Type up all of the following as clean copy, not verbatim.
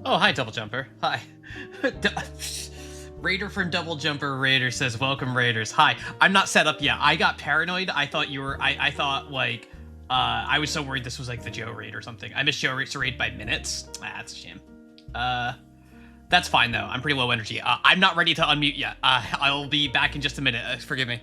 Oh, hi, Double Jumper. Hi. Raider from Double Jumper Raider says, welcome, Raiders. Hi. I'm not set up yet. I got paranoid. I thought you were... I thought, like... I was so worried this was, like, the Joe raid or something. I missed Joe raid by minutes. Ah, that's a shame. That's fine, though. I'm pretty low energy. I'm not ready to unmute yet. I'll be back in just a minute. Forgive me.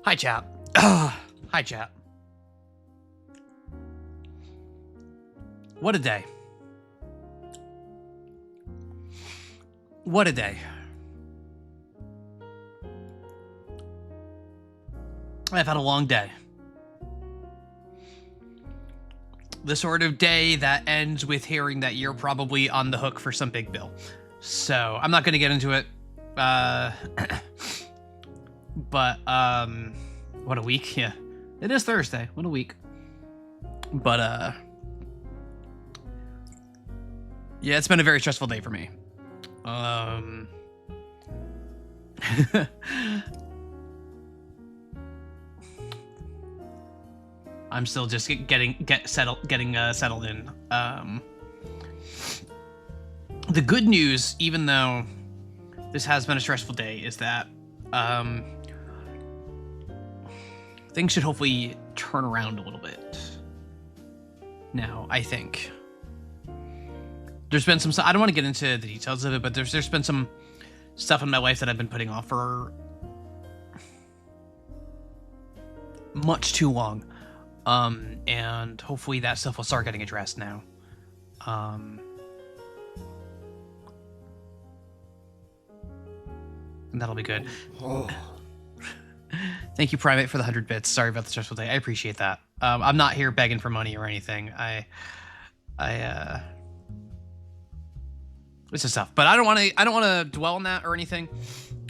Hi, chat. Hi, chat. What a day. What a day. I've had a long day. The sort of day that ends with hearing that you're probably on the hook for some big bill. So, I'm not going to get into it. But, what a week. Yeah. It is Thursday. What a week. But, yeah, it's been a very stressful day for me. I'm still just getting settled in. The good news, even though this has been a stressful day, is that things should hopefully turn around a little bit. Now, I think there's been some. I don't want to get into the details of it, but there's been some stuff in my life that I've been putting off for much too long. And hopefully that stuff will start getting addressed now. And that'll be good. Oh. Thank you, Primate, for the 100 bits. Sorry about the stressful day. I appreciate that. I'm not here begging for money or anything. It's just tough, but I don't want to dwell on that or anything.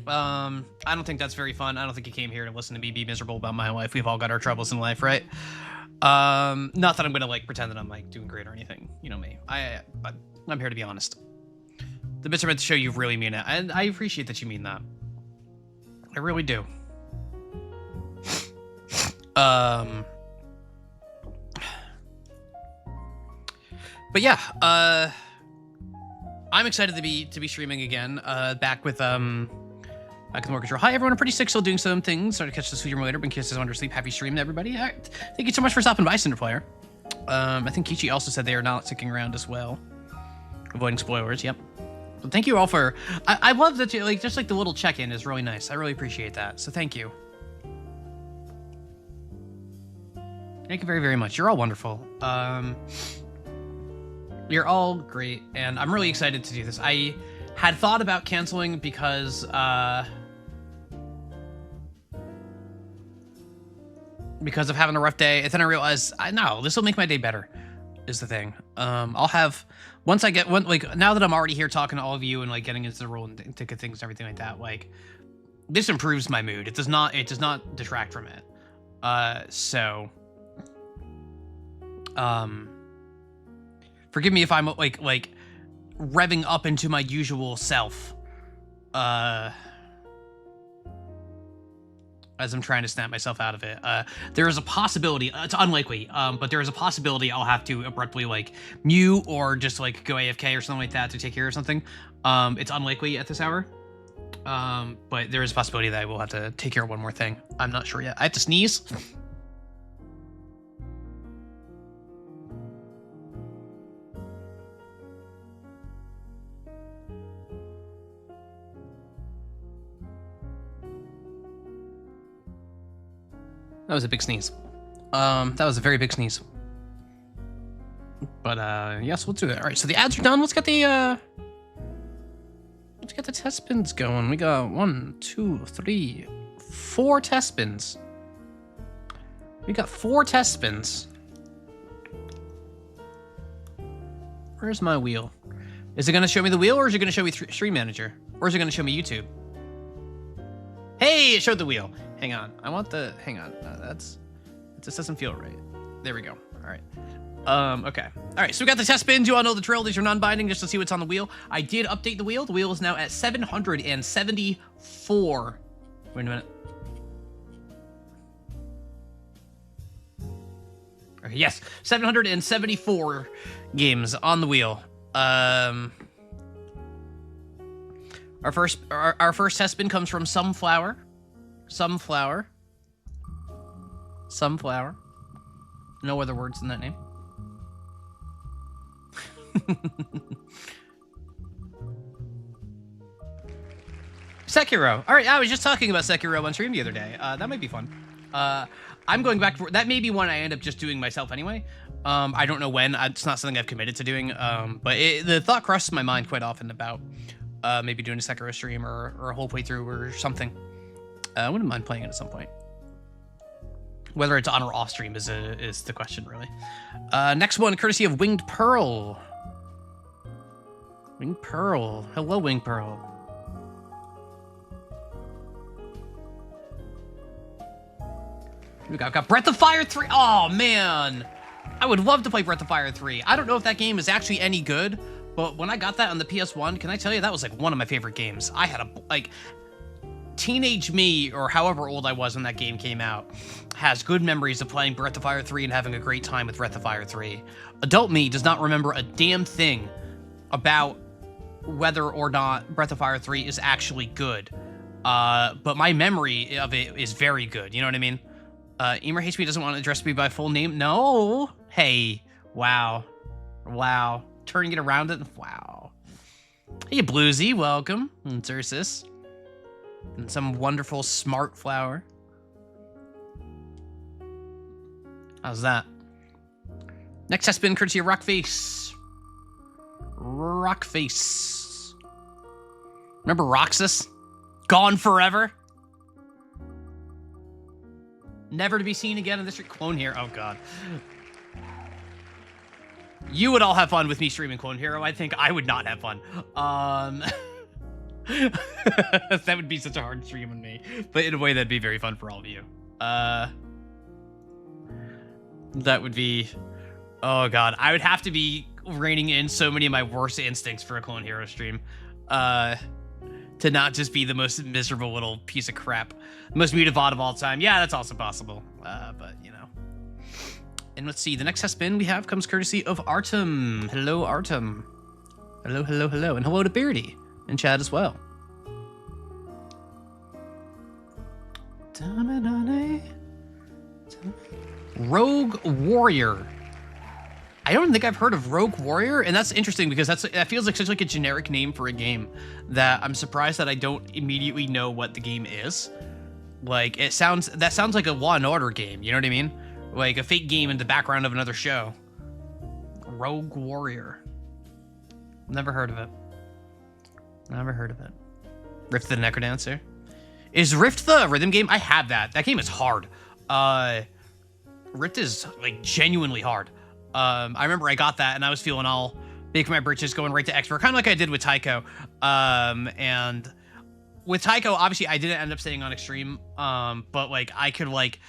I don't think that's very fun. I don't think you came here to listen to me be miserable about my life. We've all got our troubles in life, right? Not that I'm gonna like pretend that I'm like doing great or anything. You know me. I'm here to be honest. The bits are meant to show you really mean it, and I appreciate that you mean that. I really do. But yeah, I'm excited to be streaming again. Back with back with more control. Hi everyone, I'm pretty sick, still doing some things. Sorry to catch this video later, but in case I sleep, happy stream to everybody. Thank you so much for stopping by, Cinderplayer. I think Kichi also said they are not sticking around as well. Avoiding spoilers, yep. But thank you all for, I love that you, like, just like the little check-in is really nice. I really appreciate that, so thank you. Thank you very, very much. You're all wonderful. You're all great, and I'm really excited to do this. I had thought about canceling because of having a rough day, and then I realized, no, this will make my day better, is the thing. I'll have, once I get, like, now that I'm already here talking to all of you and, like, getting into the role and ticket things and everything like that, like, this improves my mood. It does not detract from it. Forgive me if I'm like revving up into my usual self, as I'm trying to snap myself out of it. There is a possibility, it's unlikely, but there is a possibility I'll have to abruptly like mute or just like go AFK or something like that to take care of something. It's unlikely at this hour, but there is a possibility that I will have to take care of one more thing. I'm not sure yet. I have to sneeze. That was a big sneeze. That was a very big sneeze. But yes, we'll do it. All right, so the ads are done. Let's get the test spins going. We got 1, 2, 3, 4 test spins. We got 4 test spins. Where's my wheel? Is it gonna show me the wheel, or is it gonna show me Stream Manager, or is it gonna show me YouTube? Hey, it showed the wheel. Hang on, I want the, hang on, it just doesn't feel right. There we go, all right. Okay, all right, so we got the test spins. You all know the drill. These are non-binding, just to see what's on the wheel. I did update the wheel. The wheel is now at 774. Wait a minute. Okay, yes, 774 games on the wheel. Our first test spin comes from Sunflower. No other words in that name. Sekiro. All right, I was just talking about Sekiro on stream the other day. That might be fun. I'm going back for that. May be one I end up just doing myself anyway. I don't know when. It's not something I've committed to doing. But the thought crosses my mind quite often about maybe doing a Sekiro stream or a whole playthrough or something. I wouldn't mind playing it at some point. Whether it's on or off stream is the question, really. Next one, courtesy of Winged Pearl. Winged Pearl. Hello, Winged Pearl. We got Breath of Fire 3. Oh, man. I would love to play Breath of Fire 3. I don't know if that game is actually any good, but when I got that on the PS1, can I tell you, that was like one of my favorite games. I had teenage me, or however old I was when that game came out, has good memories of playing Breath of Fire 3 and having a great time with Breath of Fire 3. Adult me does not remember a damn thing about whether or not Breath of Fire 3 is actually good. But my memory of it is very good, you know what I mean? Emer HP doesn't want to address me by full name. No. Hey. Wow. Wow. Turning it around. Wow. Hey, Bluesy. Welcome. And Ursus. And some wonderful smart flower. How's that? Next has been courtesy of Rockface. Rockface. Remember Roxas? Gone forever? Never to be seen again in this Clone Hero. Oh, God. You would all have fun with me streaming Clone Hero. I think I would not have fun. That would be such a hard stream on me. But in a way, that'd be very fun for all of you. That would be... Oh, God. I would have to be reining in so many of my worst instincts for a Clone Hero stream. To not just be the most miserable little piece of crap. The most muted VOD of all time. Yeah, that's also possible. But, you know. And let's see. The next test spin we have comes courtesy of Artem. Hello, Artem. Hello, hello, hello. And hello to Beardy in chat as well. Rogue Warrior. I don't think I've heard of Rogue Warrior, and that's interesting because that feels like such like a generic name for a game that I'm surprised that I don't immediately know what the game is. Like that sounds like a Law and Order game, you know what I mean? Like a fake game in the background of another show. Rogue Warrior. Never heard of it. Never heard of it. Rift the Necrodancer. Is Rift the rhythm game? I have that. That game is hard. Rift is like genuinely hard. I remember I got that and I was feeling all big for my britches going right to expert, kind of like I did with Tycho. And with Tycho, obviously I didn't end up staying on extreme, but like I could like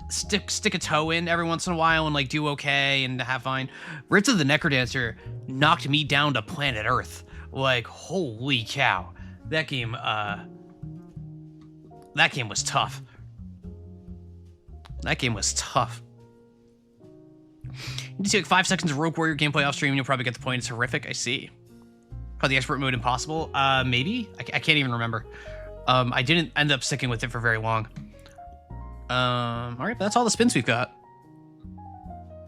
stick a toe in every once in a while and like do okay and have fine. Rift of the Necrodancer knocked me down to planet Earth. Like, holy cow. That game was tough. That game was tough. You need to see like 5 seconds of Rogue Warrior gameplay off stream and you'll probably get the point. It's horrific. I see. Called the expert mode impossible. Maybe? I can't even remember. I didn't end up sticking with it for very long. All right, but that's all the spins we've got.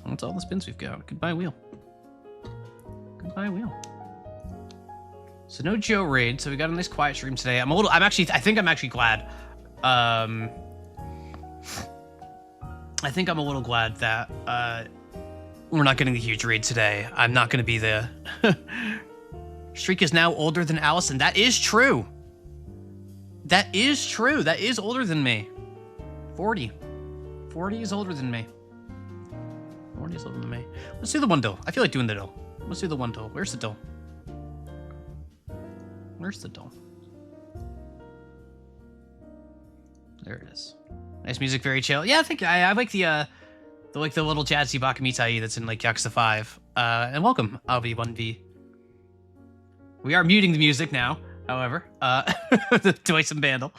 That's all the spins we've got. Goodbye, wheel. Goodbye, wheel. So no Joe raid. So we got a nice quiet stream today. I think I'm actually glad. I think I'm a little glad that we're not getting the huge raid today. I'm not going to be the Streak is now older than Allison. That is true. That is true. That is older than me. 40. 40 is older than me. 40 is older than me. Let's do the one dill. I feel like doing the dill. Let's do the one dill. Where's the dill? Where's the dill? There it is. Nice music, very chill. Yeah, I think I like the little jazzy Bakamitai that's in like Yakuza 5. And welcome, Alvi1V. We are muting the music now, however, to play some Vandal.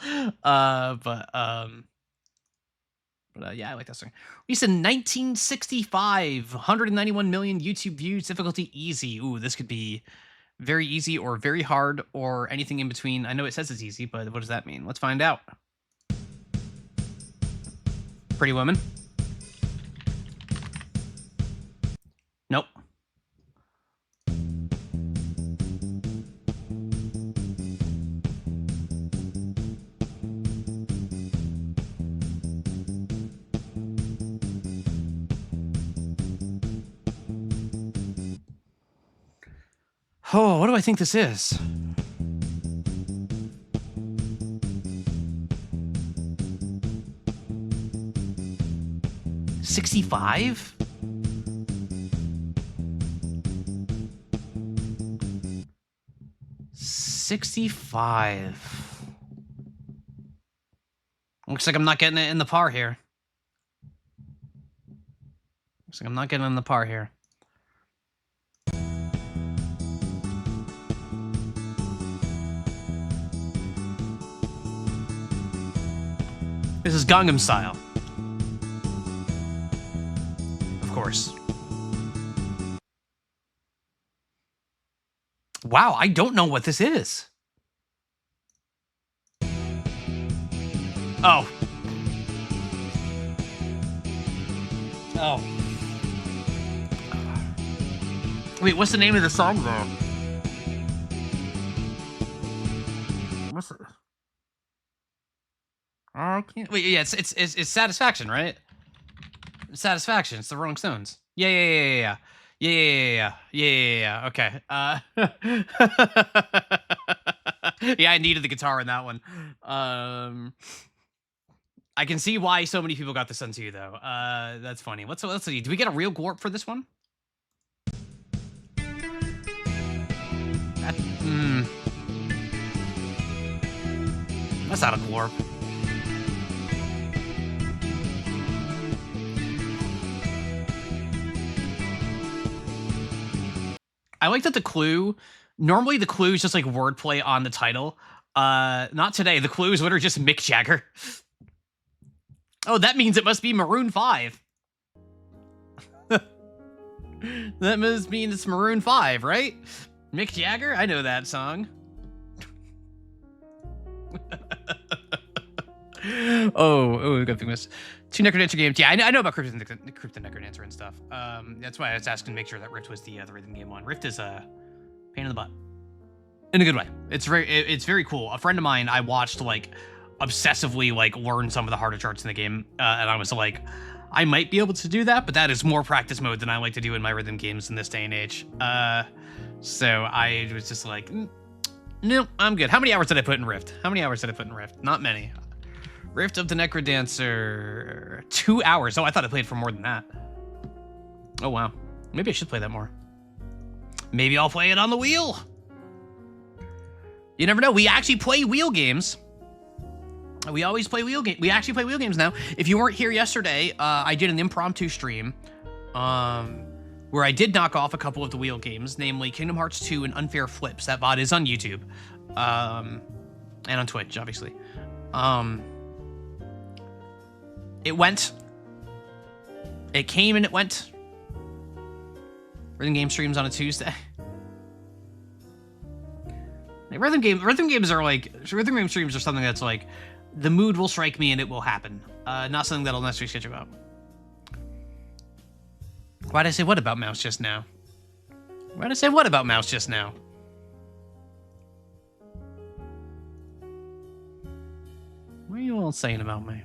Yeah, I like that song. Released in 1965, 191 million YouTube views, difficulty easy. Ooh, this could be very easy or very hard or anything in between. I know it says it's easy, but what does that mean? Let's find out. Pretty Woman. Nope. Oh, what do I think this is? $65? $65. Looks like I'm not getting it in the par here. Looks like I'm not getting it in the par here. This is Gangnam Style. Of course. Wow, I don't know what this is. Oh. Oh. Wait, what's the name of the song though? What's it? I can't. Wait, yeah, it's Satisfaction, right? Satisfaction. It's the Rolling Stones. Yeah. Okay. Yeah, I needed the guitar in that one. I can see why so many people got this one too, though. That's funny. Let's see. Do we get a real Glorp for this one? That's not a Glorp. I like that the clue, normally the clue is just like wordplay on the title. Not today. The clue is literally just Mick Jagger. Oh, that means it must be Maroon 5. That must mean it's Maroon 5, right? Mick Jagger? I know that song. Oh, we got things. 2 Necrodancer games. Yeah, I know about Crypt the Necrodancer and stuff. That's why I was asking to make sure that Rift was the rhythm game one. Rift is a pain in the butt. In a good way. It's very cool. A friend of mine I watched like obsessively like learn some of the harder charts in the game, and I was like, I might be able to do that, but that is more practice mode than I like to do in my rhythm games in this day and age. So I was just like, no, I'm good. How many hours did I put in Rift? Not many. Rift of the Necrodancer, 2 hours. Oh, I thought I played for more than that. Oh, wow. Maybe I should play that more. Maybe I'll play it on the wheel. You never know. We actually play wheel games. We always play wheel games. We actually play wheel games now. If you weren't here yesterday, I did an impromptu stream where I did knock off a couple of the wheel games, namely Kingdom Hearts 2 and Unfair Flips. That VOD is on YouTube and on Twitch, obviously. It went. It came and it went. Rhythm game streams on a Tuesday. Rhythm game streams are something that's like, the mood will strike me and it will happen. Not something that'll necessarily schedule out. Why'd I say what about Mouse just now? Why'd I say what about Mouse just now? What are you all saying about me?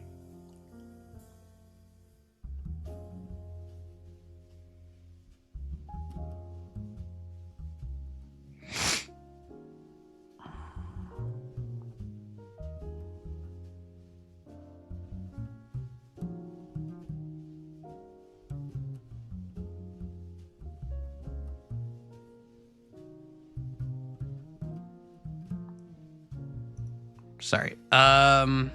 Sorry. Oh,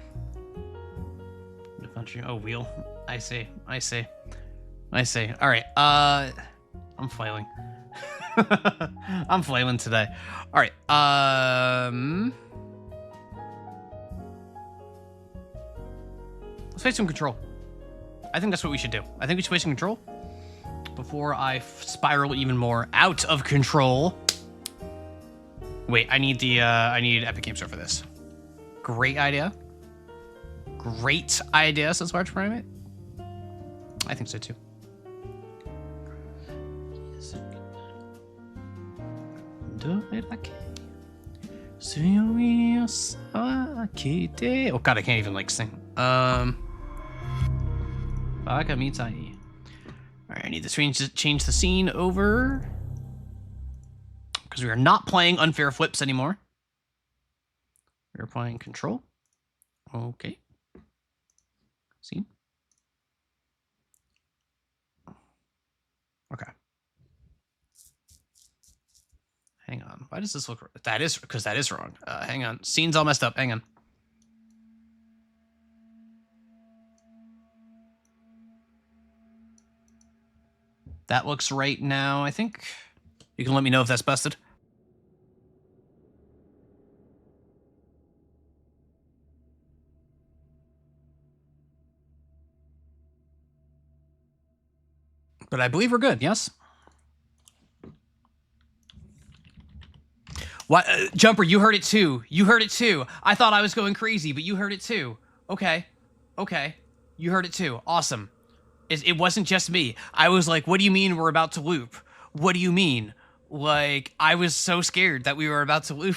wheel. I see. All right. I'm flailing. I'm flailing today. All right. Let's play some Control. I think that's what we should do. I think we should play some Control before I spiral even more out of control. Wait, I need Epic Games Store for this. Great idea. Great idea, says Large Primate. I think so too. Oh god, I can't even like sing. Alright, I need to change the scene over because we are not playing Unfair Flips anymore. We're playing Control. Okay. Scene. Okay. Hang on. Why does this look... That is... Because that is wrong. Hang on. Scene's all messed up. Hang on. That looks right now, I think. You can let me know if that's busted. But I believe we're good, yes? What? Jumper, you heard it too. You heard it too. I thought I was going crazy, but you heard it too. Okay. Okay. You heard it too. Awesome. It wasn't just me. I was like, what do you mean we're about to loop? What do you mean? Like, I was so scared that we were about to loop.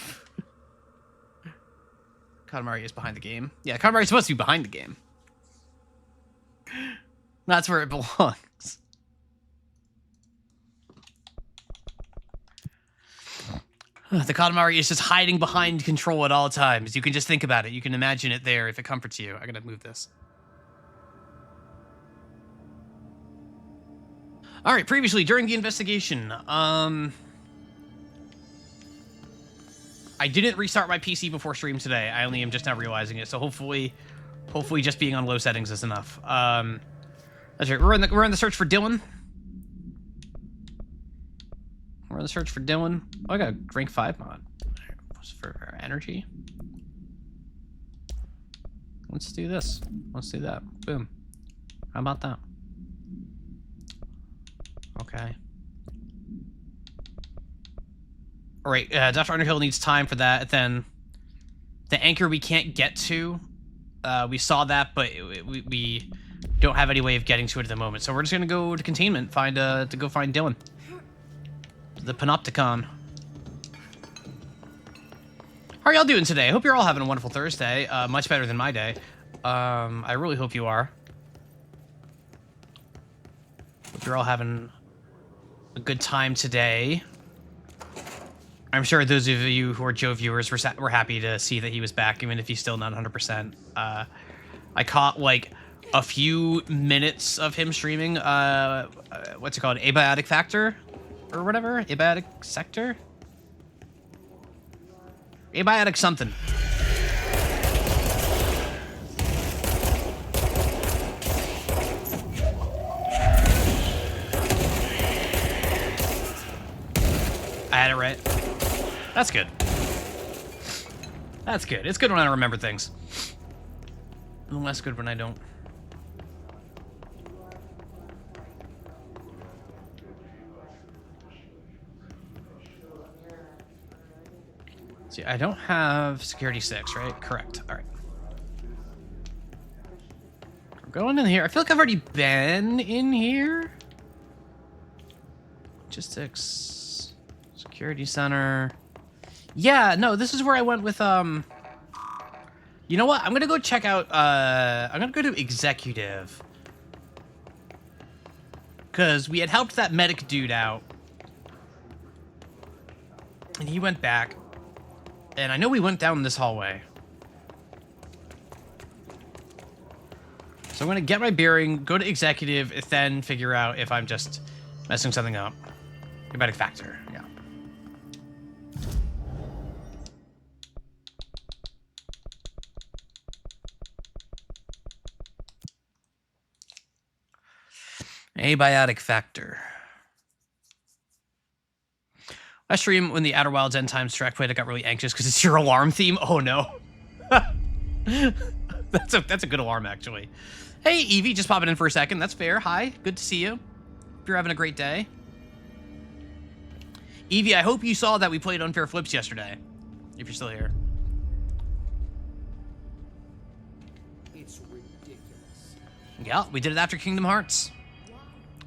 Katamari is behind the game. Yeah, Katamari's supposed to be behind the game. That's where it belongs. The Katamari is just hiding behind Control at all times. You can just think about it. You can imagine it there if it comforts you. I gotta move this. All right, previously, during the investigation, I didn't restart my PC before stream today. I only am just now realizing it, so hopefully just being on low settings is enough. That's right, we're in the search for Dylan. We're in the search for Dylan. Oh, I got a rank 5 mod. For energy. Let's do this. Let's do that. Boom. How about that? Okay. All right, Dr. Underhill needs time for that. Then the anchor we can't get to. We saw that, but we don't have any way of getting to it at the moment. So we're just gonna go to containment, to go find Dylan. The Panopticon. How are y'all doing today? I hope you're all having a wonderful Thursday. Much better than my day. I really hope you are. You're all having a good time today. I'm sure those of you who are Joe viewers were happy to see that he was back, even if he's still not 100%. I caught like a few minutes of him streaming. What's it called? Abiotic Factor, or whatever. Abiotic Sector. Abiotic something. I had it right. That's good. That's good. It's good when I remember things. And less good when I don't. See, I don't have security 6, right? Correct. All right. I'm going in here. I feel like I've already been in here. Logistics. Security center. Yeah, no, this is where I went with, you know what? I'm gonna go check out, I'm gonna go to Executive. Because we had helped that medic dude out. And he went back. And I know we went down this hallway. So I'm gonna get my bearing, go to Executive, and then figure out if I'm just messing something up. Abiotic Factor, yeah. Abiotic Factor. I stream when the Outer Wilds end times track played. I got really anxious because it's your alarm theme. Oh no. That's a good alarm actually. Hey Evie, just popping in for a second. That's fair. Hi, good to see you. Hope you're having a great day. Evie, I hope you saw that we played Unfair Flips yesterday. If you're still here. It's ridiculous. Yeah, we did it after Kingdom Hearts.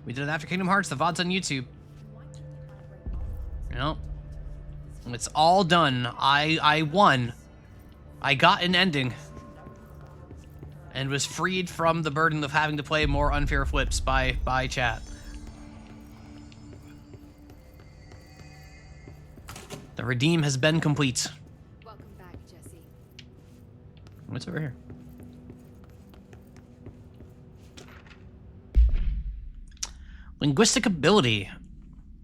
We did it after Kingdom Hearts. The VOD's on YouTube. You know, it's all done. I won. I got an ending. And was freed from the burden of having to play more Unfair Flips by chat. The redeem has been complete. Welcome back, Jesse. What's over here? Linguistic ability.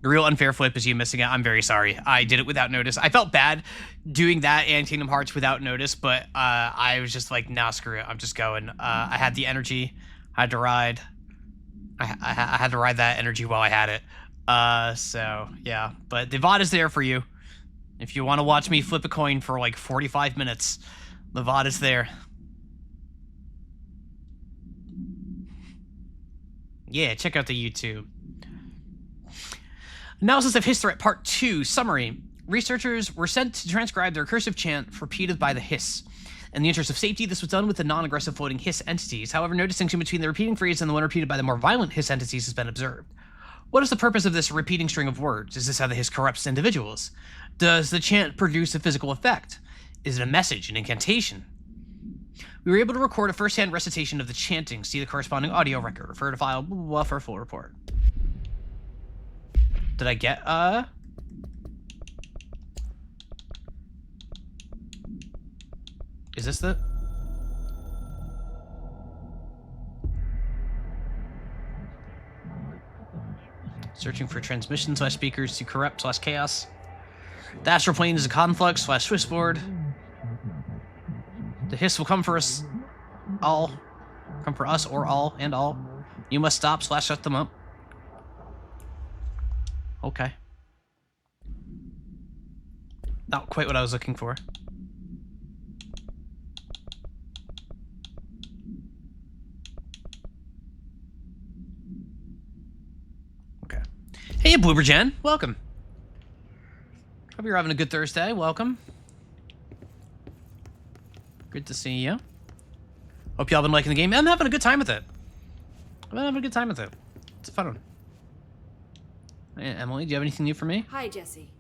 The real Unfair Flip is you missing out. I'm very sorry. I did it without notice. I felt bad doing that and Kingdom Hearts without notice, but I was just like, nah, screw it. I'm just going. I had the energy. I had to ride. I had to ride that energy while I had it. So, yeah. But the VOD is there for you. If you want to watch me flip a coin for like 45 minutes, the VOD is there. Yeah, check out the YouTube. Analysis of Hiss Threat Part 2. Summary. Researchers were sent to transcribe the recursive chant repeated by the hiss. In the interest of safety, this was done with the non-aggressive floating hiss entities. However, no distinction between the repeating phrase and the one repeated by the more violent hiss entities has been observed. What is the purpose of this repeating string of words? Is this how the hiss corrupts individuals? Does the chant produce a physical effect? Is it a message, an incantation? We were able to record a first-hand recitation of the chanting. See the corresponding audio record. Refer to file blah, blah, blah, for a full report. Did I get, Is this the... Searching for transmission / speakers to corrupt / chaos. The astral plane is a conflux / switchboard. The hiss will come for us all. Come for us or all and all. You must stop / shut them up. Okay. Not quite what I was looking for. Okay. Hey, Blooberjan. Welcome. Hope you're having a good Thursday. Welcome. Good to see you. Hope y'all been liking the game. I'm having a good time with it. I'm having a good time with it. It's a fun one. Hey, Emily, do you have anything new for me? Hi, Jesse.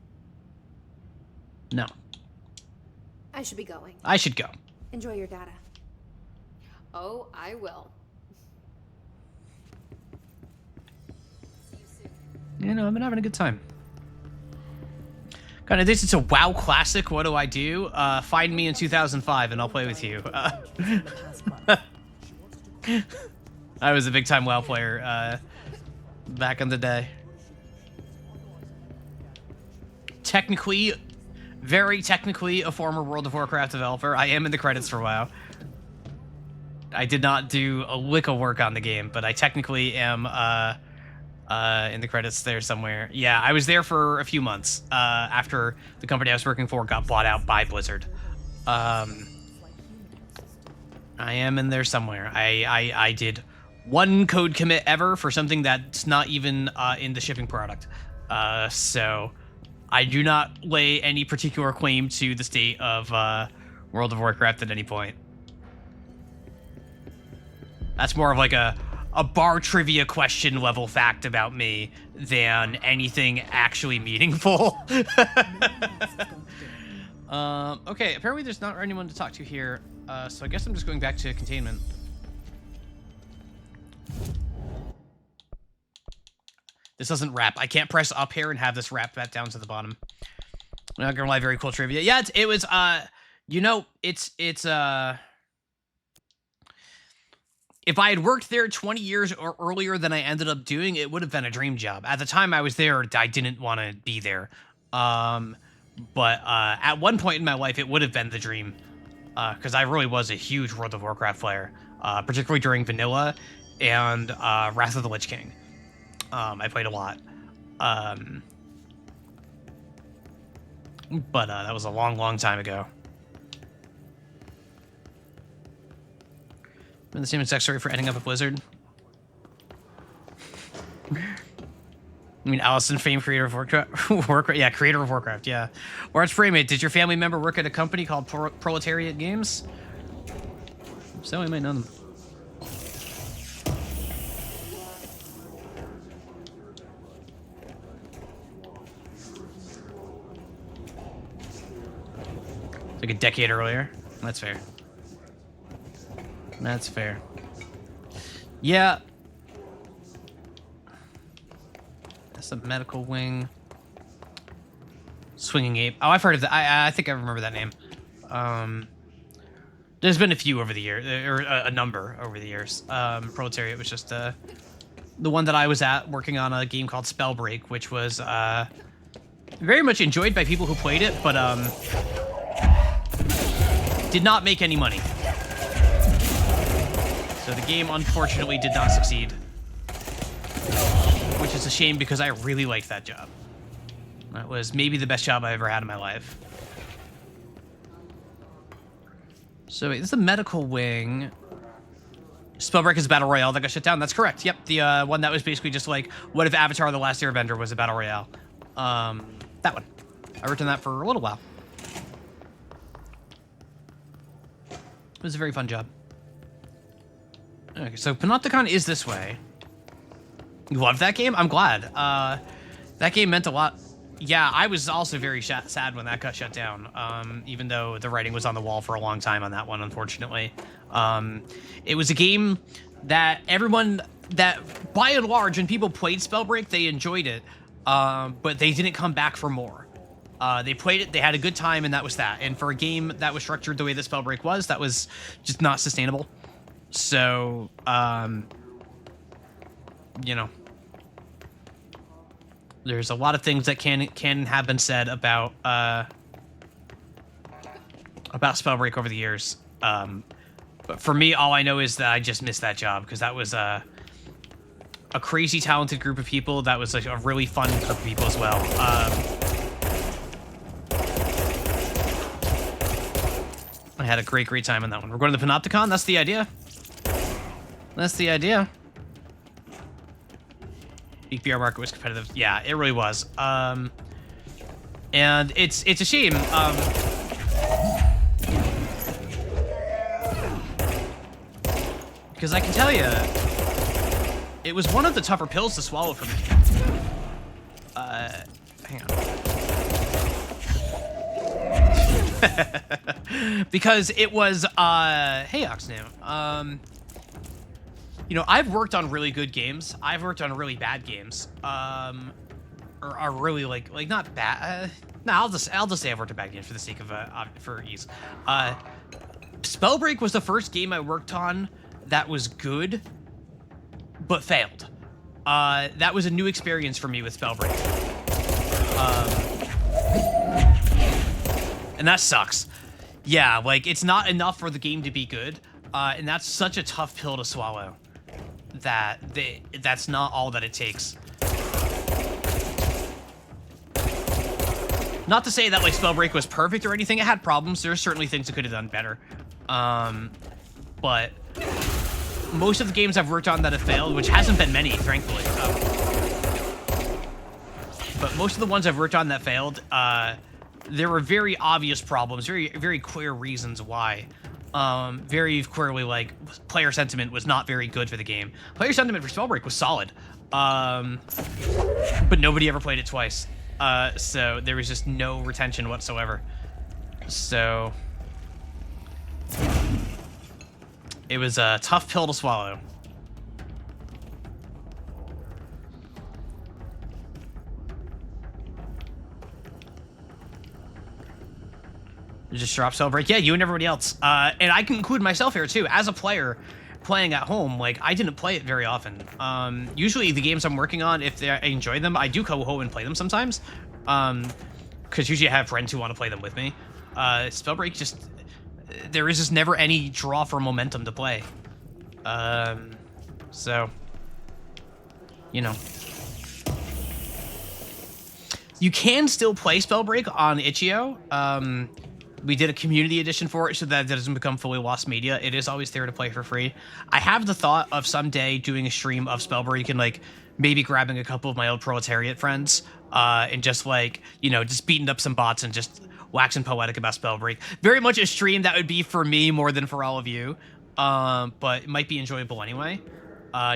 No. I should be going. I should go. Enjoy your data. Oh, I will. You know, I've been having a good time. Kind of this, it's a WoW classic. What do I do? Find me in 2005 and I'll play with you. I was a big time WoW player back in the day. Technically, very technically a former World of Warcraft developer. I am in the credits for WoW. I did not do a lick of work on the game, but I technically am in the credits there somewhere. Yeah, I was there for a few months after the company I was working for got bought out by Blizzard. I am in there somewhere. I did one code commit ever for something that's not even in the shipping product. So I do not lay any particular claim to the state of World of Warcraft at any point. That's more of like a bar trivia question level fact about me than anything actually meaningful. Okay, apparently there's not anyone to talk to here, so I guess I'm just going back to containment. This doesn't wrap. I can't press up here and have this wrap back down to the bottom. I'm not gonna lie, very cool trivia. Yeah, it was, you know, it's, if I had worked there 20 years or earlier than I ended up doing, it would have been a dream job. At the time I was there, I didn't want to be there. But at one point in my life, it would have been the dream. Because I really was a huge World of Warcraft player. Particularly during Vanilla and Wrath of the Lich King. I played a lot. But that was a long, long time ago. Been the same exact story for ending up at Blizzard. I mean, Allison, famed creator of Warcraft. Yeah, creator of Warcraft, yeah. Or it's Fraymate. Did your family member work at a company called Proletariat Games? So we might know them. Like a decade earlier. That's fair. That's fair. Yeah. That's a medical wing. Swinging Ape. Oh, I've heard of that. I think I remember that name. There's been a few over the years, or a number over the years. Proletariat was just the one that I was at working on a game called Spellbreak, which was very much enjoyed by people who played it, but did not make any money. So the game, unfortunately, did not succeed. Which is a shame because I really liked that job. That was maybe the best job I ever had in my life. So wait, this is a medical wing. Spellbreak is a battle royale that got shut down. That's correct. Yep, the one that was basically just like, what if Avatar: The Last Airbender was a battle royale? That one. I worked on that for a little while. It was a very fun job. Okay, so Panopticon is this way. You loved that game? I'm glad. That game meant a lot. Yeah, I was also very sad when that got shut down, even though the writing was on the wall for a long time on that one, unfortunately. It was a game that everyone, that by and large, when people played Spellbreak, they enjoyed it, but they didn't come back for more. They played it, they had a good time, and that was that. And for a game that was structured the way that Spellbreak was, that was just not sustainable. So, you know, there's a lot of things that can have been said about Spellbreak over the years. But for me, all I know is that I just missed that job because that was a crazy talented group of people. That was like a really fun group of people as well. I had a great time on that one. We're going to the Panopticon. That's the idea. That's the idea. Peak BR market was competitive. Yeah, it really was. And it's a shame. Because I can tell you, it was one of the tougher pills to swallow for me. Hang on. Because it was, hey, Oxnam. You know, I've worked on really good games. I've worked on really bad games. are really like not bad. No, I'll just say I've worked on bad games for the sake of for ease. Spellbreak was the first game I worked on that was good, but failed. That was a new experience for me with Spellbreak. And that sucks. Yeah, like, it's not enough for the game to be good, and that's such a tough pill to swallow. That's not all that it takes. Not to say that, like, Spellbreak was perfect or anything. It had problems. There are certainly things it could have done better. But most of the games I've worked on that have failed, which hasn't been many, frankly. But most of the ones I've worked on that failed, there were very obvious problems, very, very clear reasons why. Very clearly, like, player sentiment was not very good for the game. Player sentiment for Spellbreak was solid. But nobody ever played it twice. So there was just no retention whatsoever. So it was a tough pill to swallow. Just drop Spellbreak. Yeah, you and everybody else. And I can include myself here too. As a player playing at home, like, I didn't play it very often. Usually the games I'm working on, if I enjoy them, I do go home and play them sometimes. Because usually I have friends who want to play them with me. Spellbreak just, there is just never any draw for momentum to play. So, you know. You can still play Spellbreak on Itch.io. We did a community edition for it so that it doesn't become fully lost media. It is always there to play for free. I have the thought of someday doing a stream of Spellbreak and, like, maybe grabbing a couple of my old Proletariat friends and just, like, you know, just beating up some bots and just waxing poetic about Spellbreak. Very much a stream that would be for me more than for all of you, but it might be enjoyable anyway.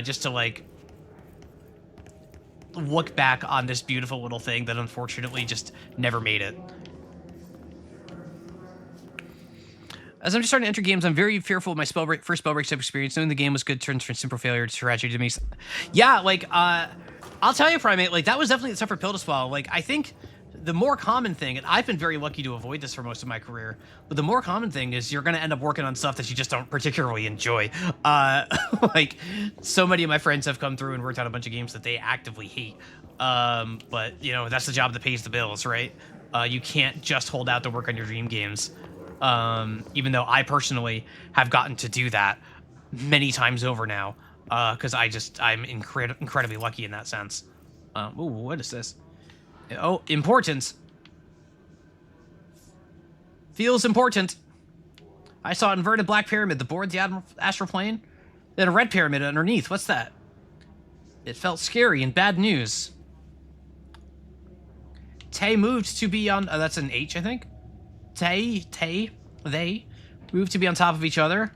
Just to, like, look back on this beautiful little thing that unfortunately just never made it. As I'm just starting to enter games, I'm very fearful of my first Spellbreak type experience. Knowing the game was good turns from simple failure to tragedy to me. Yeah, like, I'll tell you, Primate, like, that was definitely a tougher pill to swallow. Like, I think the more common thing, and I've been very lucky to avoid this for most of my career, but the more common thing is you're going to end up working on stuff that you just don't particularly enjoy. Like, so many of my friends have come through and worked on a bunch of games that they actively hate. But, you know, that's the job that pays the bills, right? You can't just hold out to work on your dream games. Even though I personally have gotten to do that many times over now, because I'm incredibly lucky in that sense. Ooh, what is this? Oh, important. Feels important. I saw an inverted black pyramid, the board, the astral plane, then a red pyramid underneath. What's that? It felt scary and bad news. Tay moved to be on... that's an H, I think. They move to be on top of each other.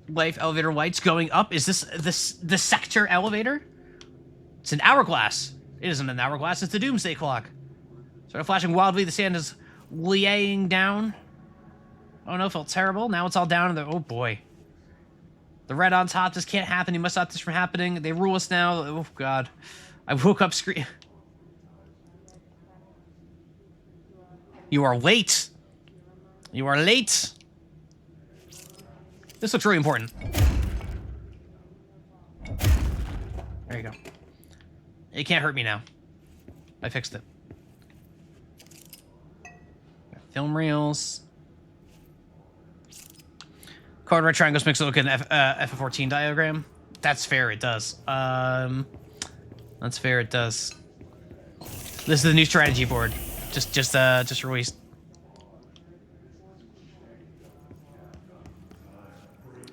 Life elevator lights going up. Is this the sector elevator? It's an hourglass. It isn't an hourglass, it's the doomsday clock. Started flashing wildly, the sand is laying down. Oh no, felt terrible. Now it's all down. Oh boy. The red on top, this can't happen. You must stop this from happening. They rule us now. Oh god. I woke up screaming. You are late. You are late. This looks really important. There you go. It can't hurt me now. I fixed it. Film reels. Card red triangles makes it look like an F14 diagram. That's fair, it does. That's fair, it does. This is the new strategy board. Just released.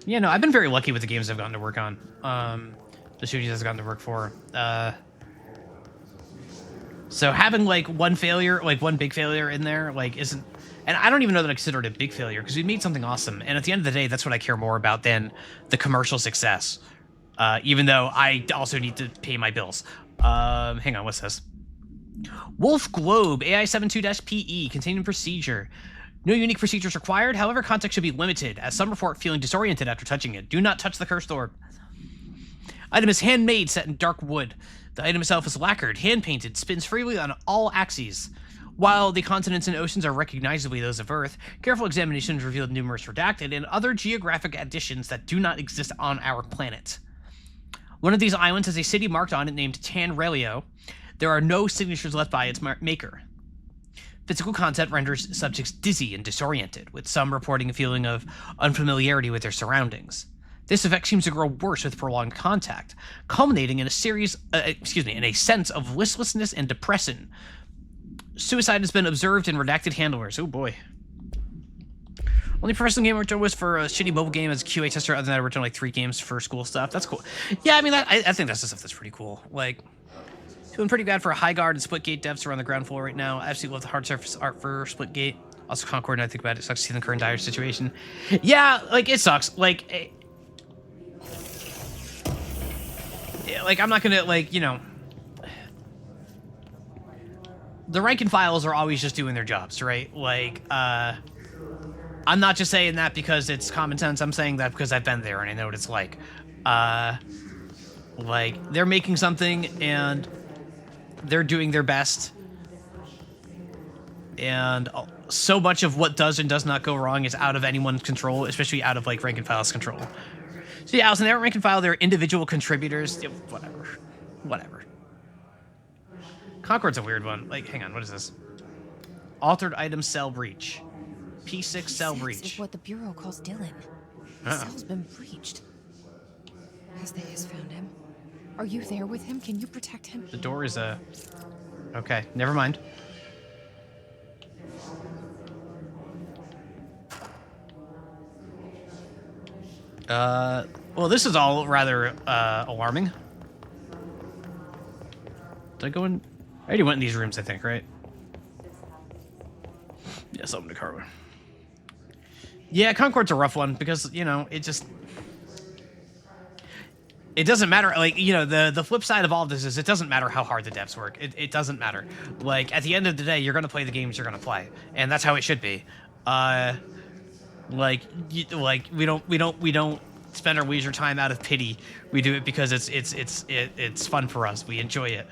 Yeah, no, I've been very lucky with the games I've gotten to work on. The studios I've gotten to work for. So having, like, one big failure in there, like, isn't... And I don't even know that I consider it a big failure, because we made something awesome. And at the end of the day, that's what I care more about than the commercial success. Even though I also need to pay my bills. Hang on, what's this? Wolf Globe, AI72-PE, containing procedure. No unique procedures required, however, context should be limited, as some report feeling disoriented after touching it. Do not touch the cursed orb. Item is handmade, set in dark wood. The item itself is lacquered, hand-painted, spins freely on all axes. While the continents and oceans are recognizably those of Earth, careful examination has revealed numerous redacted and other geographic additions that do not exist on our planet. One of these islands has a city marked on it named Tanrelio. There are no signatures left by its maker. Physical content renders subjects dizzy and disoriented, with some reporting a feeling of unfamiliarity with their surroundings. This effect seems to grow worse with prolonged contact, culminating in a sense of listlessness and depression. Suicide has been observed in redacted handlers. Oh boy. Only professional game I worked on was for a shitty mobile game as a QA tester. Other than that, I worked on like 3 games for school stuff. That's cool. Yeah, I mean, I think that's the stuff that's pretty cool. Like, feeling pretty bad for High Guard and Splitgate devs who are on the ground floor right now. I absolutely love the hard surface art for Splitgate. Also, Concord, and I think about it, sucks to see the current dire situation. Yeah, like, it sucks. Like, I'm not gonna, like, you know... The rank and files are always just doing their jobs, right? Like, I'm not just saying that because it's common sense. I'm saying that because I've been there and I know what it's like. Like, they're making something and they're doing their best. And so much of what does and does not go wrong is out of anyone's control, especially out of, like, rank and file's control. So, yeah, Allison, they aren't rank and file. They're individual contributors. Yeah, whatever. Concord's a weird one. Like, hang on, what is this? Altered item cell breach. P6 cell breach. Is what the Bureau calls Dylan. The cell's been breached. Has found him. Are you there with him? Can you protect him? The door is a... Okay, never mind. Well, this is all rather, alarming. Did I go in? I already went in these rooms, I think, right? Yes, open the car. Yeah, Concord's a rough one because, you know, it just... It doesn't matter, like, you know, the flip side of all of this is it doesn't matter how hard the devs work. It doesn't matter. Like, at the end of the day, you're going to play the games you're going to play. And that's how it should be. Like, we don't spend our leisure time out of pity. We do it because it's fun for us. We enjoy it.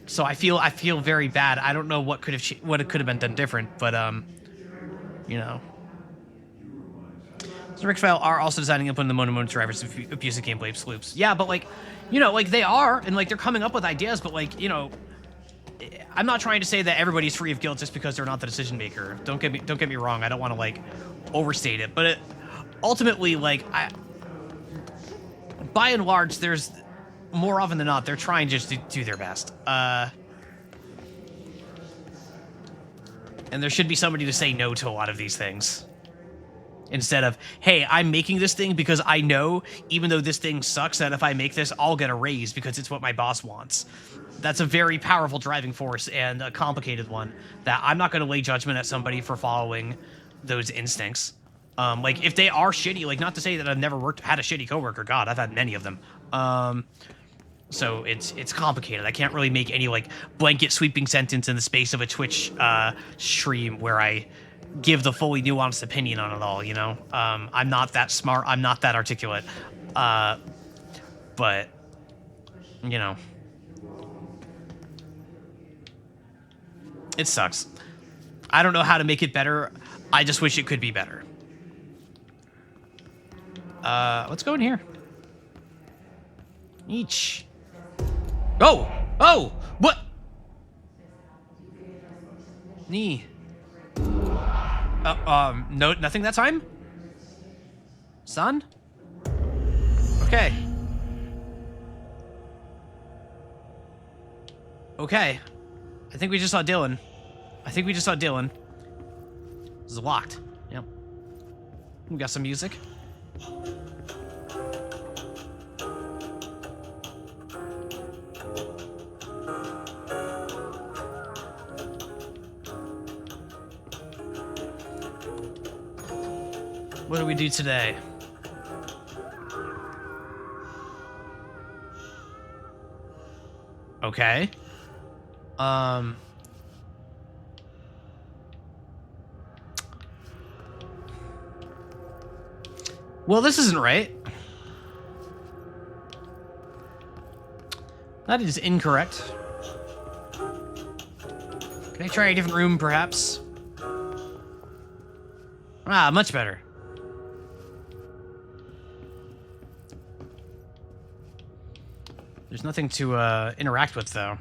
So I feel very bad. I don't know what could have been done different, but you know. So Rick File are also designing and implementing the Mono drivers of abusive gameplay loops. Yeah, but like, you know, like they are, and like they're coming up with ideas, but like, you know, I'm not trying to say that everybody's free of guilt just because they're not the decision maker. Don't get me wrong. I don't want to like overstate it, but ultimately, like, by and large, there's more often than not they're trying just to do their best. And there should be somebody to say no to a lot of these things. Instead of, hey, I'm making this thing because I know, even though this thing sucks, that if I make this, I'll get a raise because it's what my boss wants. That's a very powerful driving force and a complicated one that I'm not going to lay judgment at somebody for following those instincts. Like, if they are shitty, like, not to say that I've never had a shitty coworker. God, I've had many of them. So it's complicated. I can't really make any, like, blanket sweeping sentence in the space of a Twitch stream where I give the fully nuanced opinion on it all, you know? I'm not that smart. I'm not that articulate. But, you know. It sucks. I don't know how to make it better. I just wish it could be better. Let's go in here. Each. Oh! Oh! What? Knee. No, nothing that time? Son? Okay. Okay. I think we just saw Dylan. This is locked. Yep. We got some music. What do we do today? Okay. Well, this isn't right. That is incorrect. Can I try a different room, perhaps? Ah, much better. There's nothing to interact with, though.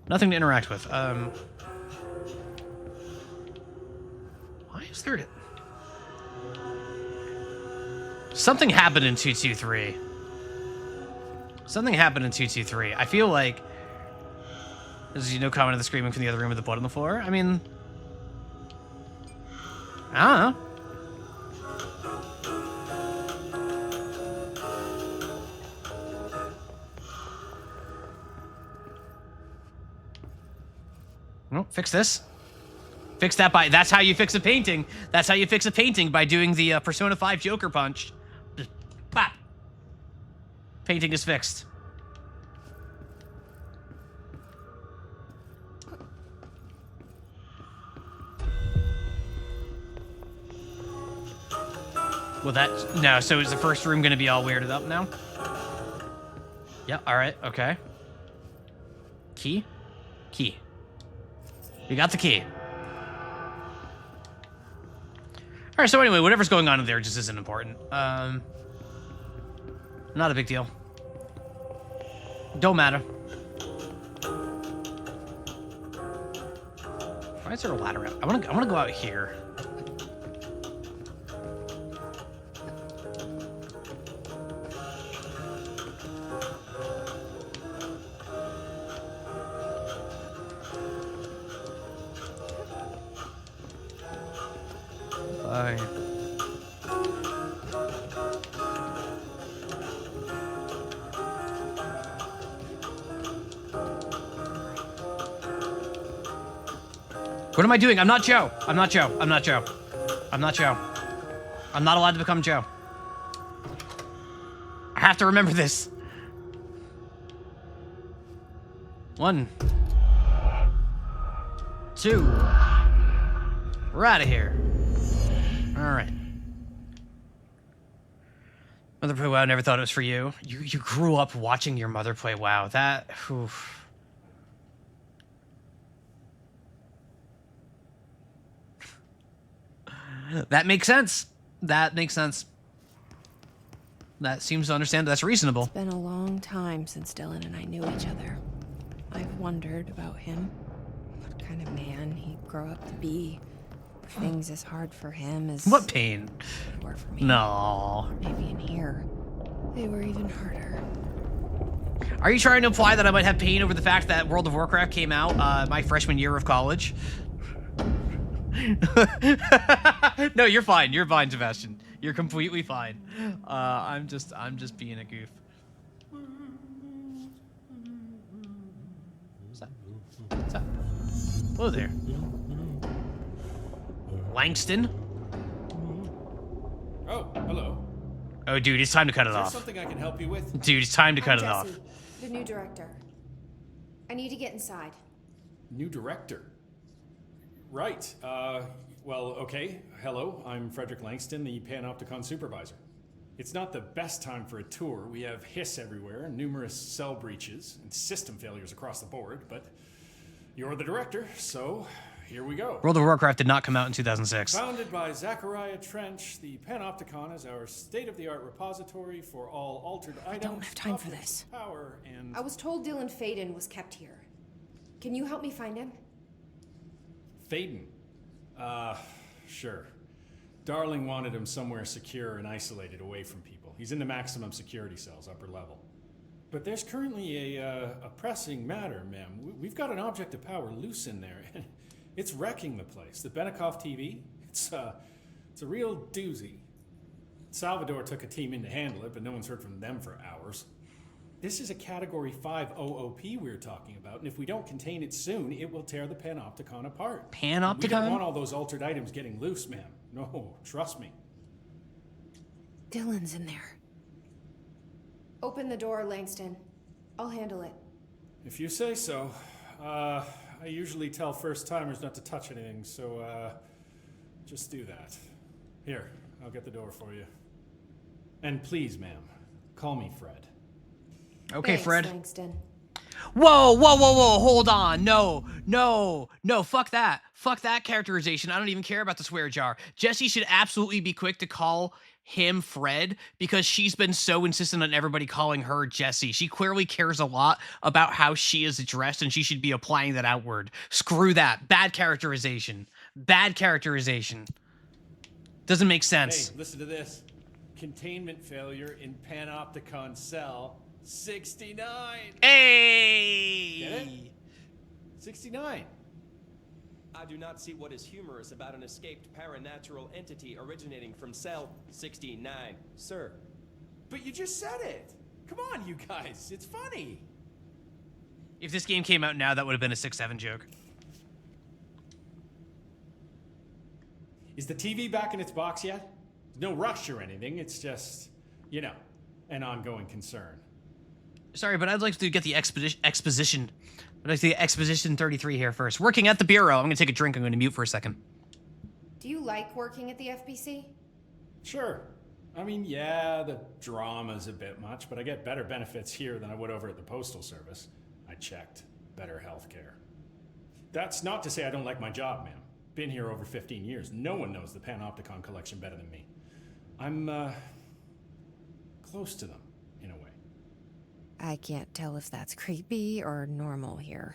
Nothing to interact with. Why is there... Something happened in 223. Something happened in 223. I feel like... There's comment on the screaming from the other room with the blood on the floor. I mean... I don't know. No, fix this. Fix that by... That's how you fix a painting. That's how you fix a painting, by doing the Persona 5 Joker punch. Just pop. Painting is fixed. Well, that... No, so is the first room going to be all weirded up now? Yeah, alright, okay. Key? Key. We got the key. Alright, so anyway, whatever's going on in there just isn't important. Not a big deal. Don't matter. Why is there a ladder out? I wanna go out here. Bye. What am I doing? I'm not Joe. I'm not Joe. I'm not Joe. I'm not Joe. I'm not allowed to become Joe. I have to remember this. 1, 2. We're out of here. All right. Mother play WoW. Never thought it was for you. You grew up watching your mother play WoW. That. Oof. That makes sense. That makes sense. That seems to understand. That's reasonable. It's been a long time since Dylan and I knew each other. I've wondered about him. What kind of man he'd grow up to be. If things as hard for him as What pain? they were for me. No. Maybe in here, they were even harder. Are you trying to imply that I might have pain over the fact that World of Warcraft came out my freshman year of college? No, you're fine. You're fine, Sebastian. You're completely fine. I'm just being a goof. What's that? What's that? Hello there. Langston? Oh, hello. Oh, dude, it's time to cut it Is there off. something I can help you with? Dude, it's time to cut I'm it off. Jessie, the new director. I need to get inside. New director. Right. Well, okay. Hello, I'm Frederick Langston, the Panopticon supervisor. It's not the best time for a tour. We have hiss everywhere, numerous cell breaches, and system failures across the board, but you're the director, so here we go. World of Warcraft did not come out in 2006. Founded by Zachariah Trench, the Panopticon is our state-of-the-art repository for all altered items. don't have time for objects this. of Power and I was told Dylan Faden was kept here. Can you help me find him? Faden. Sure. Darling wanted him somewhere secure and isolated away from people. He's in the maximum security cells, upper level. But there's currently a pressing matter, ma'am. We've got an object of power loose in there. It's wrecking the place. The Benikoff TV, it's a real doozy. Salvador took a team in to handle it, but no one's heard from them for hours. This is a Category 5 OOP we're talking about, and if we don't contain it soon, it will tear the Panopticon apart. Panopticon? We don't want all those altered items getting loose, ma'am. No, trust me. Dylan's in there. Open the door, Langston. I'll handle it. If you say so. I usually tell first-timers not to touch anything, so, just do that. Here, I'll get the door for you. And please, ma'am, call me Fred. Okay, Thanks, Fred. Langston. Whoa, whoa, whoa, whoa, hold on. No, fuck that. Fuck that characterization. I don't even care about the swear jar. Jessie should absolutely be quick to call him Fred because she's been so insistent on everybody calling her Jessie. She clearly cares a lot about how she is addressed and she should be applying that outward. Screw that. Bad characterization. Bad characterization. Doesn't make sense. Hey, listen to this. Containment failure in Panopticon cell 69. Hey! Get it? 69. I do not see what is humorous about an escaped paranatural entity originating from cell 69, sir. But you just said it. Come on, you guys. It's funny. If this game came out now, that would have been a 6-7 joke. Is the TV back in its box yet? No rush or anything, it's just, you know, an ongoing concern. Sorry, but I'd like to get the exposition. I'd like to get exposition 33 here first. Working at the Bureau. I'm going to take a drink. I'm going to mute for a second. Do you like working at the FBC? Sure. I mean, yeah, the drama's a bit much, but I get better benefits here than I would over at the Postal Service. I checked. Better healthcare. That's not to say I don't like my job, ma'am. Been here over 15 years. No one knows the Panopticon collection better than me. I'm, close to them, in a way. I can't tell if that's creepy or normal here.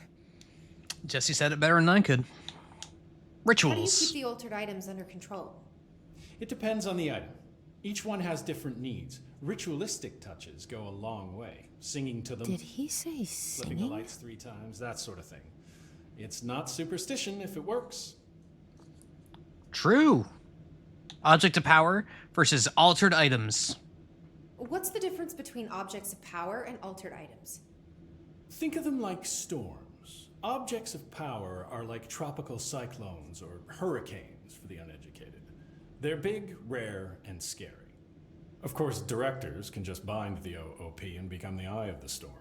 Jesse said it better than I could. How do you Rituals. keep the altered items under control? It depends on the item. Each one has different needs. Ritualistic touches go a long way. Singing to them, Did he say flipping the singing? lights 3 times, that sort of thing. It's not superstition if it works. True. Object of power versus altered items. What's the difference between objects of power and altered items? Think of them like storms. Objects of power are like tropical cyclones or hurricanes for the uneducated. They're big, rare, and scary. Of course, directors can just bind the OOP and become the eye of the storm.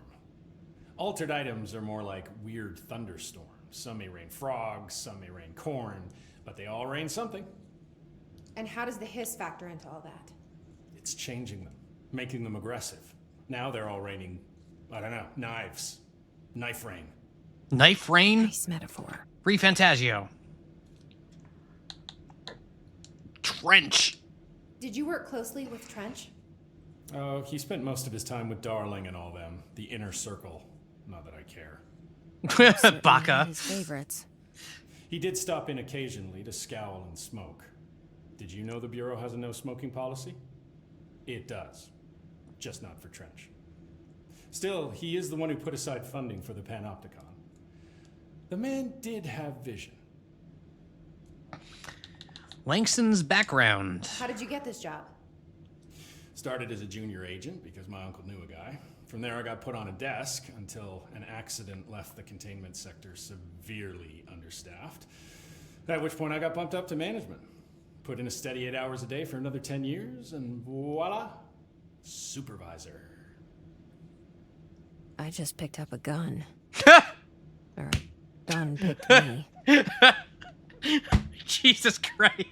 Altered items are more like weird thunderstorms. Some may rain frogs, some may rain corn, but they all rain something. And how does the hiss factor into all that? It's changing them, making them aggressive. Now they're all raining, I don't know, knives. Knife rain. Knife rain. Nice metaphor. Free Fantasio. Trench. Did you work closely with Trench? Oh, he spent most of his time with Darling and all them. The inner circle. Not that I care. Certainly Baka. His favorites. He did stop in occasionally to scowl and smoke. Did you know the Bureau has a no smoking policy? It does. Just not for Trench. Still, he is the one who put aside funding for the Panopticon. The man did have vision. Langston's background. How did you get this job? Started as a junior agent because my uncle knew a guy. From there I got put on a desk until an accident left the containment sector severely understaffed. At which point I got bumped up to management. Put in a steady 8 hours a day for another 10 years and voila, supervisor. I just picked up a gun. Or a gun picked me. Jesus Christ.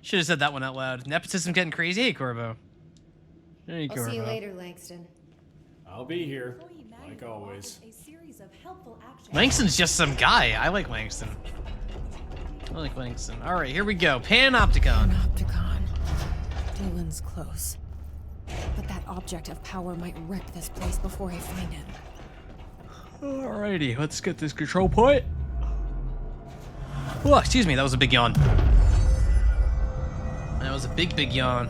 Should have said that one out loud. Nepotism getting crazy. Hey, Corvo. Hey, I'll Corvo. see you later, Langston. I'll be here, like always. Langston's just some guy. I like Langston. I like Langston. All right, here we go. Panopticon. Panopticon. Dylan's close. But that object of power might wreck this place before I find it. Alrighty, let's get this control point. Oh, excuse me, that was a big yawn. That was a big, big yawn.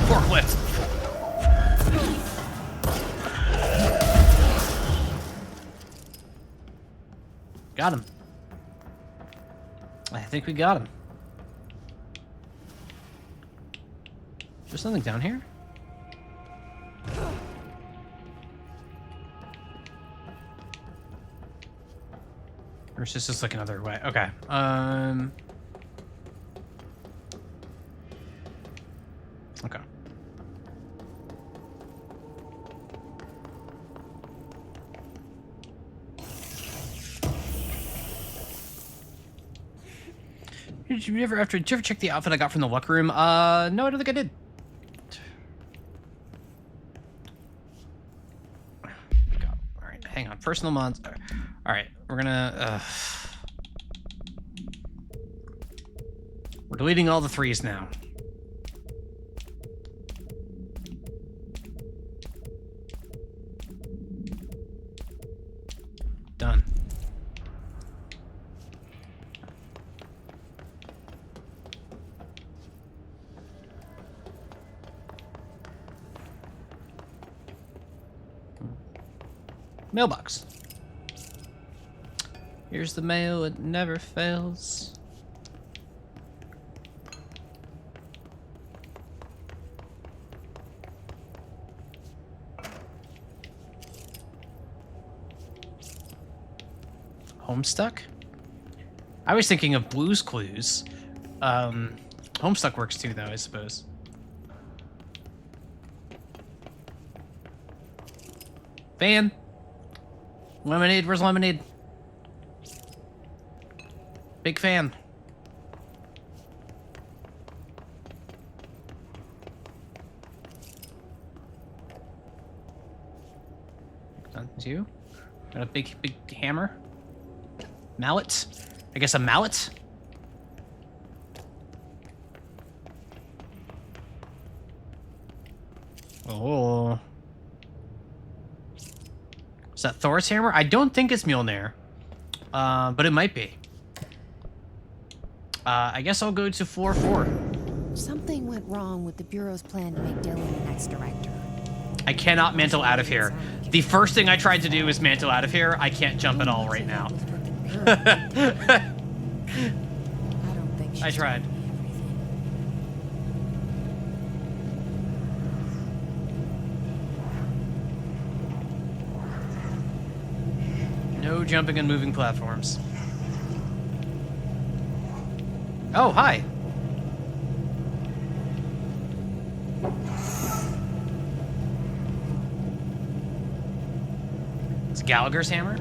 Forklift. Got him. I think we got him. Is there something down here? There's is this just like another way? Okay. Okay. Did you ever check the outfit I got from the locker room? No, I don't think I did. All right, hang on. Personal mods. All right, we're gonna. We're deleting all the 3s now. Done. Mailbox. Here's the mail, it never fails. Homestuck? I was thinking of Blue's Clues. Homestuck works too, though, I suppose. Fan. Lemonade, where's lemonade? Big fan. That's you. Got a big hammer. Mallet? I guess a mallet? Oh. Is that Thor's hammer? I don't think it's Mjolnir. But it might be. I guess I'll go to floor 4. Something went wrong with the Bureau's plan to make Dylan the next director. I cannot mantle out of here. The first thing I tried to do is mantle out of here. I can't jump at all right now. I don't think she's I tried. told me everything. No jumping and moving platforms. Oh, hi. It's Gallagher's hammer.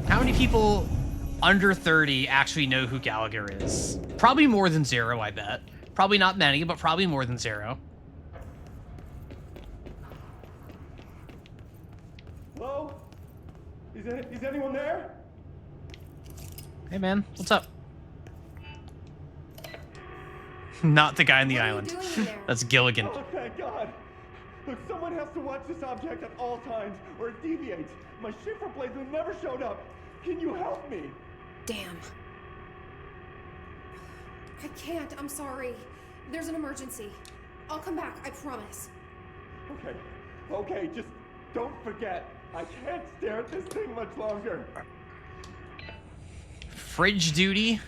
How many people under 30 actually know who Gallagher is? Probably more than 0, I bet. Probably not many, but probably more than 0. Hello? Is anyone there? Hey, man. What's up? Not the guy on the What are you island. doing in there? That's Gilligan. Oh, thank God. Look, someone has to watch this object at all times, or it deviates. My shifter blades have never showed up. Can you help me? Damn. I can't. I'm sorry. There's an emergency. I'll come back. I promise. Okay, just don't forget. I can't stare at this thing much longer. Fridge duty.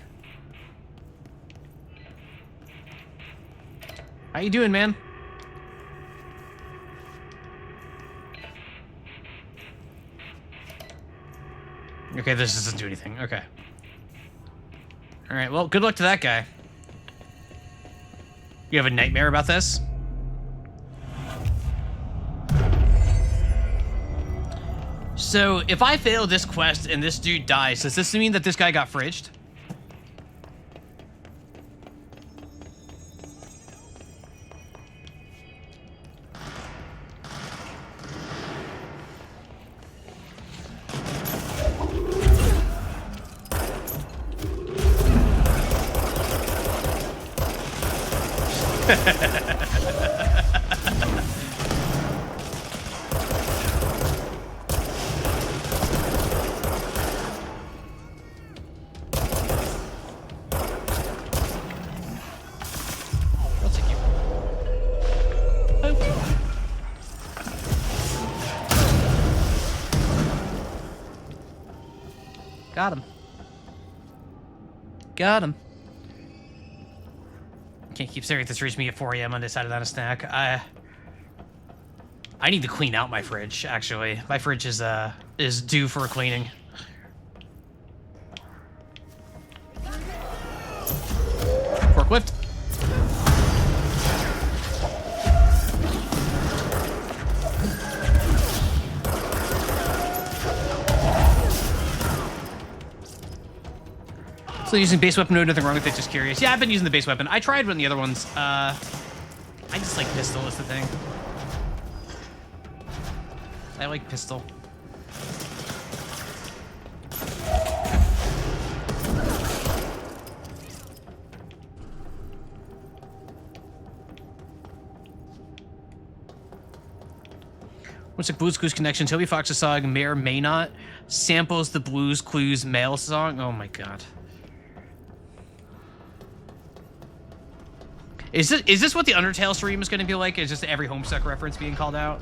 How you doing, man? Okay, this doesn't do anything. Okay. All right, well, good luck to that guy. You have a nightmare about this? So, if I fail this quest and this dude dies, does this mean that this guy got fridged? I'll take you. Boop. Got him. Got him. Can't keep staring at this reach me at 4 a.m. undecided on a snack. I need to clean out my fridge, actually. My fridge is, is due for a cleaning. Forklift. So using base weapon, no, nothing wrong with it, just curious. Yeah, I've been using the base weapon. I tried one of the other ones. I just like pistol is the thing. I like pistol. What's a Blue's Clues connection? Toby Fox's song may or may not samples the Blue's Clues male song. Oh my god. Is this what the Undertale stream is going to be like? Is just every Homestuck reference being called out?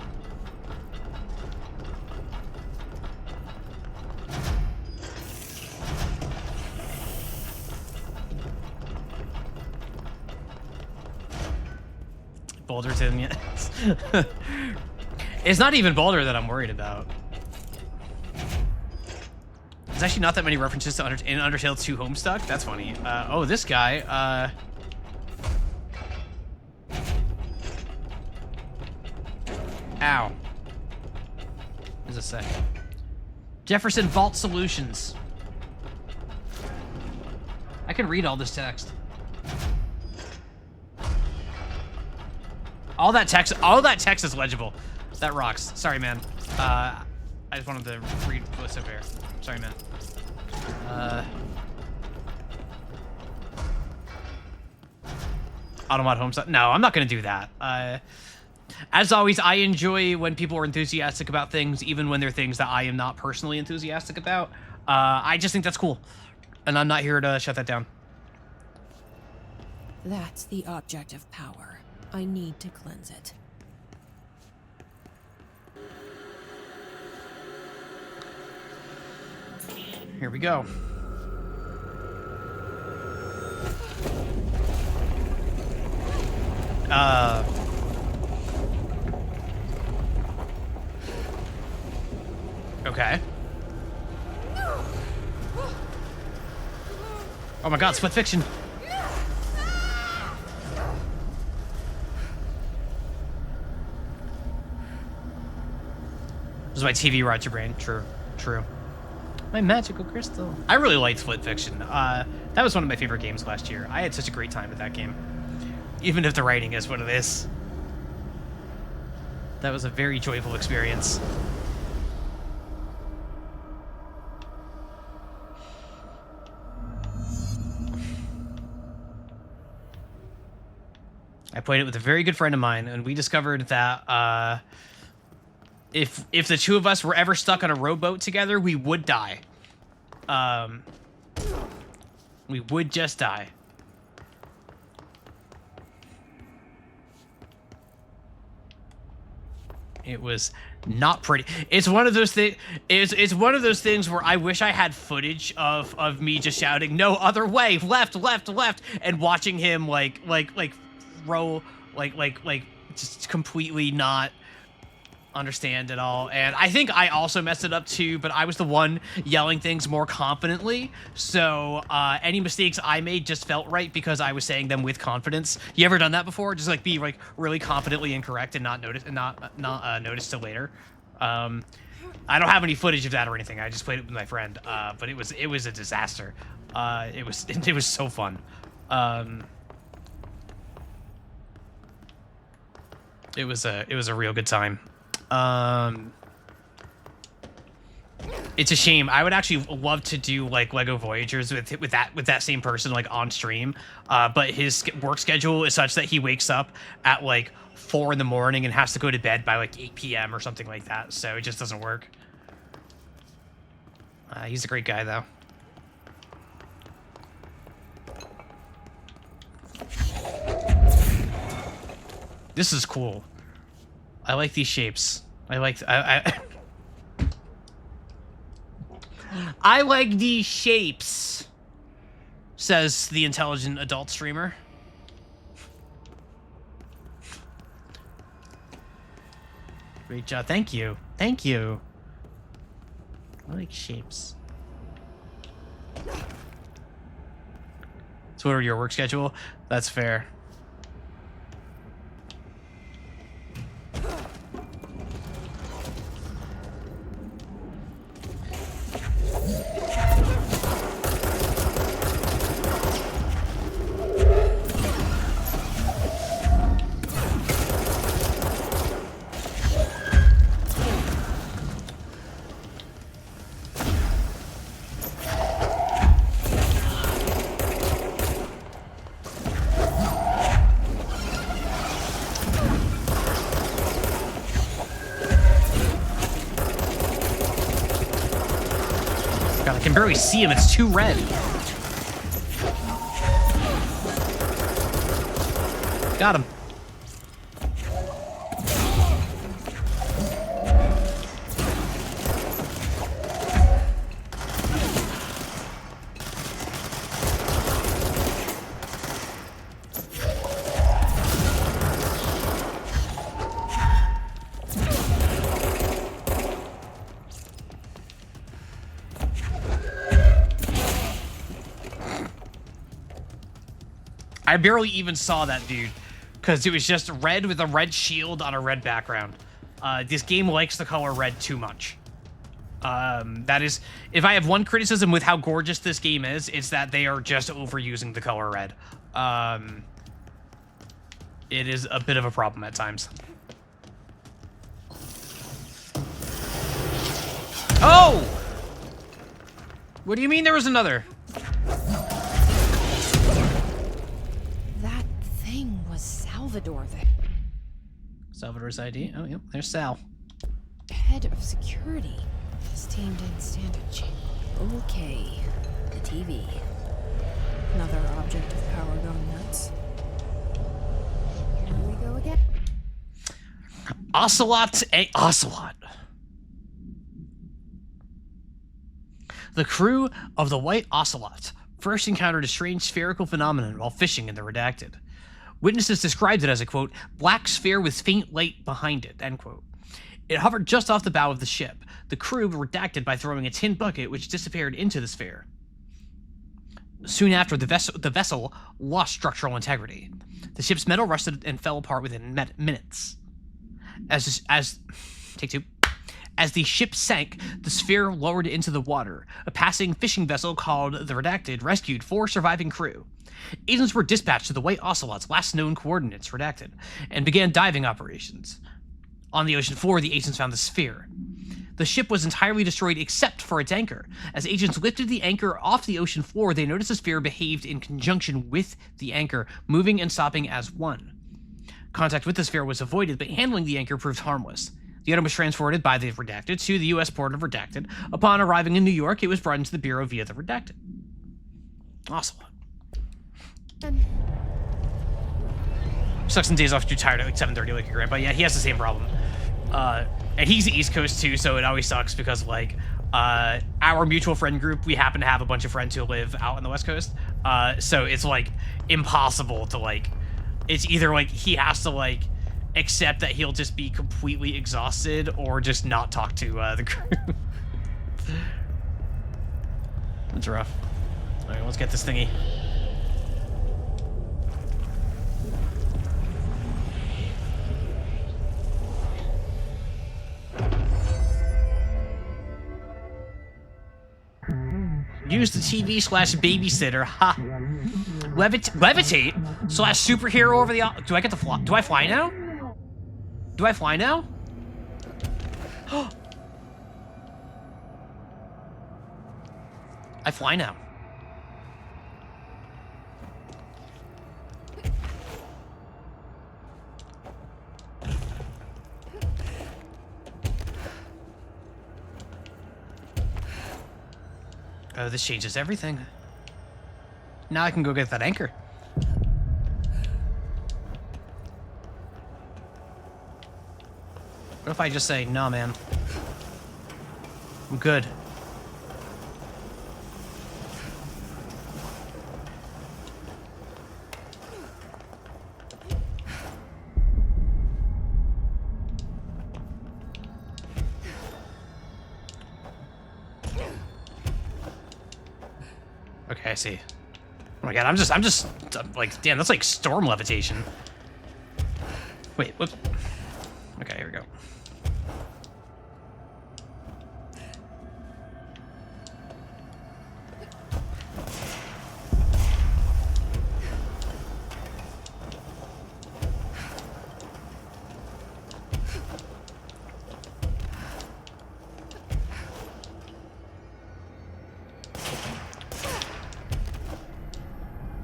Boulderton, yes. It's not even Boulder that I'm worried about. There's actually not that many references to in Undertale 2 Homestuck. That's funny. Oh, this guy. Ow. What does it say? Jefferson Vault Solutions. I can read all this text. All that text is legible. That rocks. Sorry, man. I just wanted to read what's up here. Sorry, man. Automod Homestuck. No, I'm not gonna do that. As always, I enjoy when people are enthusiastic about things, even when they're things that I am not personally enthusiastic about. I just think that's cool, and I'm not here to shut that down. That's the object of power. I need to cleanse it. Here we go. Okay. Oh my god, Split Fiction. This is my TV rots your brain. True. True. My magical crystal. I really liked Split Fiction. That was one of my favorite games last year. I had such a great time with that game. Even if the writing is what it is. That was a very joyful experience. I played it with a very good friend of mine, and we discovered that if the two of us were ever stuck on a rowboat together, we would die. We would just die. It was not pretty. It's one of those things. It's one of those things where I wish I had footage of me just shouting, "No, other way, left, left, left," and watching him like row like just completely not understand at all. And I think I also messed it up too, but I was the one yelling things more confidently, so any mistakes I made just felt right because I was saying them with confidence. You ever done that before? Just like be like really confidently incorrect and not notice and not notice till later. I don't have any footage of that or anything. I just played it with my friend, but it was a disaster. It was so fun. It was a real good time. It's a shame. I would actually love to do like Lego Voyagers with that same person like on stream, but his work schedule is such that he wakes up at like 4 in the morning and has to go to bed by like 8 p.m. or something like that, so it just doesn't work. He's a great guy though. This is cool. I like these shapes. I like these shapes, says the intelligent adult streamer. Great job. Thank you. Thank you. I like shapes. So what are your work schedule? That's fair. God, I can barely see him. It's too red. Got him. I barely even saw that dude because it was just red with a red shield on a red background. This game likes the color red too much. That is, if I have one criticism with how gorgeous this game is, it's that they are just overusing the color red. It is a bit of a problem at times. Oh! What do you mean there was another? That thing was Salvador there. Salvador's ID. Oh, yep. There's Sal. Head of security. His team didn't stand a chance. Okay. The TV. Another object of power going nuts. Here we go again. Ocelot. Ocelot. The crew of the White Ocelot first encountered a strange spherical phenomenon while fishing in the Redacted. Witnesses described it as a, quote, black sphere with faint light behind it, end quote. It hovered just off the bow of the ship. The crew were redacted by throwing a tin bucket which disappeared into the sphere. Soon after, the vessel lost structural integrity. The ship's metal rusted and fell apart within minutes. Take two. As the ship sank, the sphere lowered into the water. A passing fishing vessel called the Redacted rescued 4 surviving crew. Agents were dispatched to the White Ocelot's last known coordinates, Redacted, and began diving operations. On the ocean floor, the agents found the sphere. The ship was entirely destroyed except for its anchor. As agents lifted the anchor off the ocean floor, they noticed the sphere behaved in conjunction with the anchor, moving and stopping as one. Contact with the sphere was avoided, but handling the anchor proved harmless. The item was transported by the Redacted to the U.S. port of Redacted. Upon arriving in New York, it was brought into the Bureau via the Redacted. Ocelot. Sucks some days off, too tired at like 7:30 like your grandpa. Yeah, he has the same problem. And he's the East Coast too, so it always sucks because like our mutual friend group, we happen to have a bunch of friends who live out on the West Coast. So it's like impossible to like, it's either like he has to like accept that he'll just be completely exhausted or just not talk to the crew. That's rough. All right, let's get this thingy. Use the TV/babysitter. Ha. Levitate / superhero over the. Do I get to fly? Do I fly now? Do I fly now? I fly now. Oh, this changes everything. Now I can go get that anchor. What if I just say, nah, man, I'm good. Okay, I see. Oh my god, I'm just like, damn, that's like storm levitation. Wait, whoops. Okay, here we go.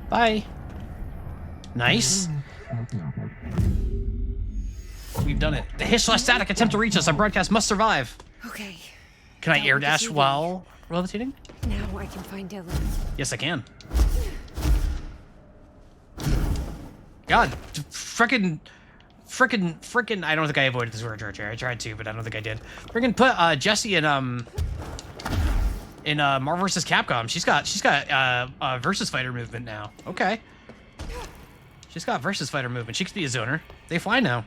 Bye. Nice. We've done it. The histostatic attempt to reach us. Our broadcast must survive. Okay. Can I Down air with the dash TV. while levitating? Now I can find Dylan. Yes, I can. God, frickin', I don't think I avoided this word, George. I tried to, but I don't think I did. Frickin' put Jessie in Marvel vs. Capcom. She's got versus fighter movement now. Okay. She's got versus fighter movement. She could be a zoner. They fly now.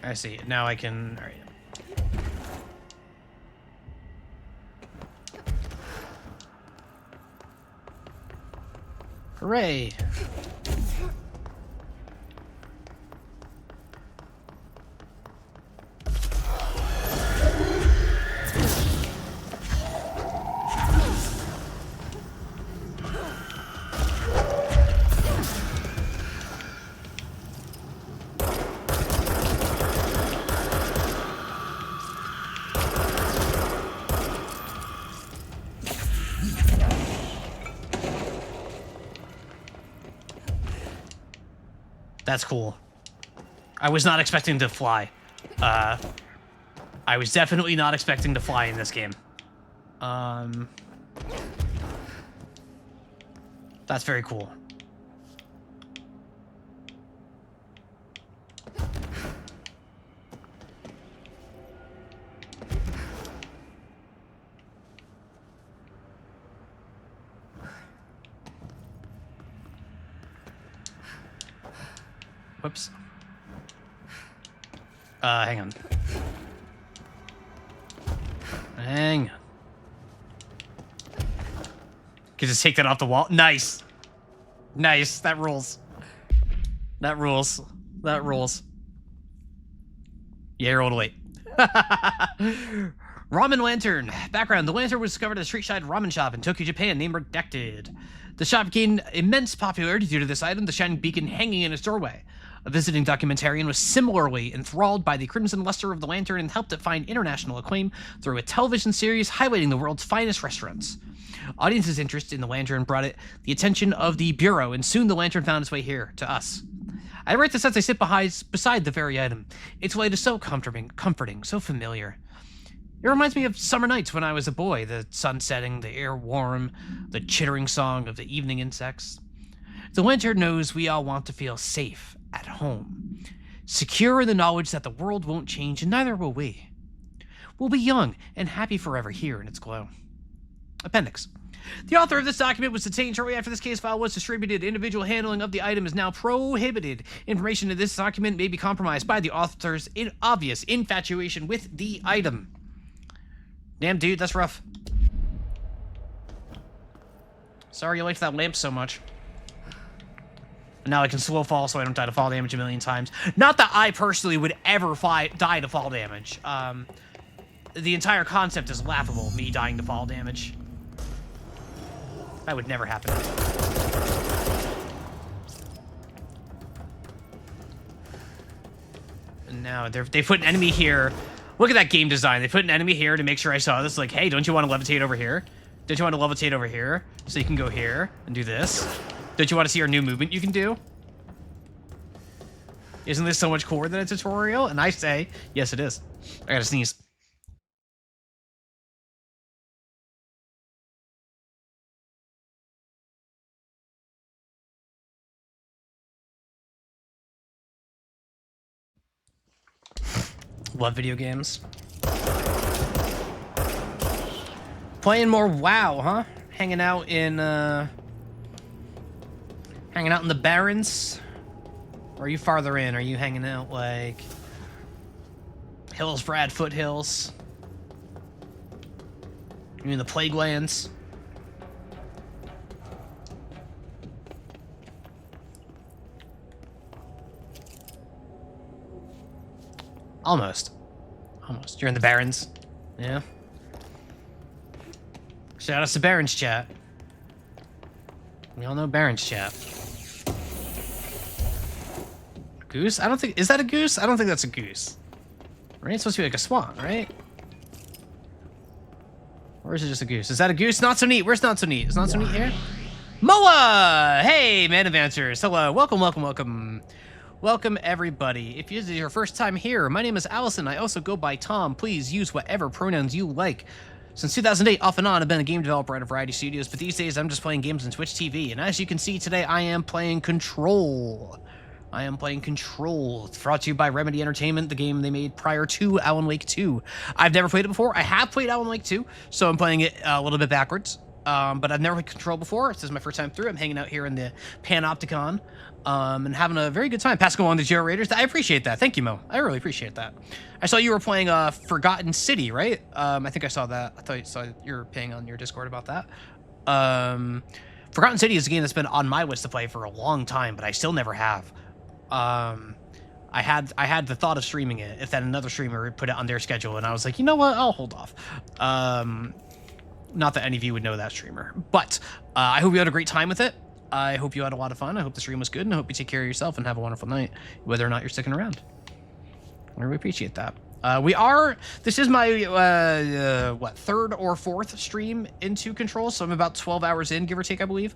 I see. Now I can. All right. Hooray! That's cool. I was not expecting to fly. I was definitely not expecting to fly in this game. That's very cool. Whoops. Hang on. Hang on. Can just take that off the wall. Nice. Nice. That rules. That rules. That rules. Yeah, roll to wait. Ramen Lantern. Background. The lantern was discovered at a street-side ramen shop in Tokyo, Japan, named Redacted. The shop gained immense popularity due to this item, the shining beacon hanging in its doorway. A visiting documentarian was similarly enthralled by the crimson luster of the lantern and helped it find international acclaim through a television series highlighting the world's finest restaurants. Audiences' interest in the lantern brought it the attention of the Bureau, and soon the lantern found its way here, to us. I write this as I sit beside the very item. Its light is so comforting, so familiar. It reminds me of summer nights when I was a boy, the sun setting, the air warm, the chittering song of the evening insects. The lantern knows we all want to feel safe, at home, secure in the knowledge that the world won't change, and neither will we. We'll be young and happy forever here in its glow. Appendix. The author of this document was detained shortly after this case file was distributed. Individual handling of the item is now prohibited. Information in this document may be compromised by the author's obvious infatuation with the item. Damn, dude, that's rough. Sorry you liked that lamp so much. Now I can slow fall so I don't die to fall damage a million times. Not that I personally would ever die to fall damage. The entire concept is laughable, me dying to fall damage. That would never happen. And now they put an enemy here. Look at that game design. They put an enemy here to make sure I saw this. Like, hey, don't you want to levitate over here? Don't you want to levitate over here? So you can go here and do this. Don't you want to see our new movement you can do? Isn't this so much cooler than a tutorial? And I say, yes, it is. I gotta sneeze. Love video games. Playing more WoW, huh? Hanging out in the Barrens? Or are you farther in? Are you hanging out like Hillsbrad foothills? You mean the plague lands? Almost. Almost. You're in the Barrens. Yeah. Shout out to Barrens chat. We all know Barrens chat. Goose? I don't think... Is that a goose? I don't think that's a goose. Right? It's supposed to be like a swan, right? Or is it just a goose? Is that a goose? Not so neat. Where's Not So Neat? Is Not So Neat here? Moa! Hey, Man Advancers. Hello. Welcome, welcome, welcome. Welcome, everybody. If this is your first time here, my name is Allison. I also go by Tom. Please use whatever pronouns you like. Since 2008, off and on, I've been a game developer at a variety of studios, but these days I'm just playing games on Twitch TV. And as you can see today, I am playing Control. I am playing Control. It's brought to you by Remedy Entertainment, the game they made prior to Alan Wake 2. I've never played it before. I have played Alan Wake 2, so I'm playing it a little bit backwards. But I've never played Control before. This is my first time through. I'm hanging out here in the Panopticon and having a very good time passing along the Geo Raiders. I appreciate that. Thank you, Mo. I really appreciate that. I saw you were playing Forgotten City, right? I think I saw that. I thought you saw you were playing on your Discord about that. Forgotten City is a game that's been on my list to play for a long time, but I still never have. I had the thought of streaming it if that another streamer put it on their schedule, and I was like, you know what? I'll hold off. Not that any of you would know that streamer, but I hope you had a great time with it. I hope you had a lot of fun. I hope the stream was good, and I hope you take care of yourself and have a wonderful night, whether or not you're sticking around. I really appreciate that. This is my, third or fourth stream into Control, so I'm about 12 hours in, give or take, I believe.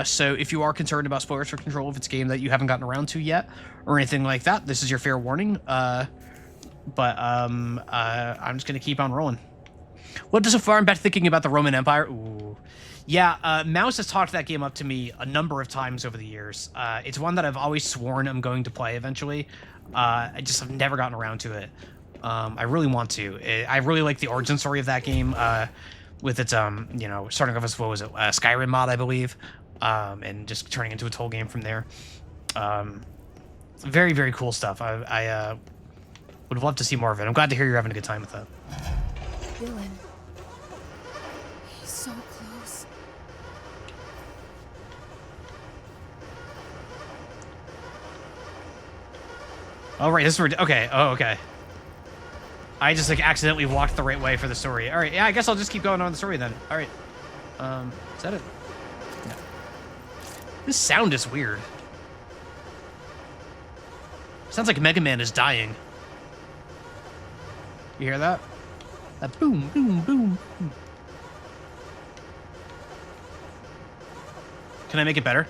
So if you are concerned about spoilers for Control, if it's a game that you haven't gotten around to yet, or anything like that, this is your fair warning. I'm just gonna keep on rolling. What does so far? I'm back thinking about the Roman Empire. Ooh. Yeah, Mouse has talked that game up to me a number of times over the years. It's one that I've always sworn I'm going to play eventually. I just have never gotten around to it. I really want to. I really like the origin story of that game, with its, starting off as, what was it, Skyrim mod, I believe, and just turning into its whole game from there. Very, very cool stuff. I would love to see more of it. I'm glad to hear you're having a good time with it. Dylan. He's so close. Oh, right, this is okay. Oh, okay. I just, accidentally walked the right way for the story. All right, yeah, I guess I'll just keep going on the story then. All right. Is that it? No. This sound is weird. Sounds like Mega Man is dying. You hear that? That boom, boom, boom, boom. Can I make it better?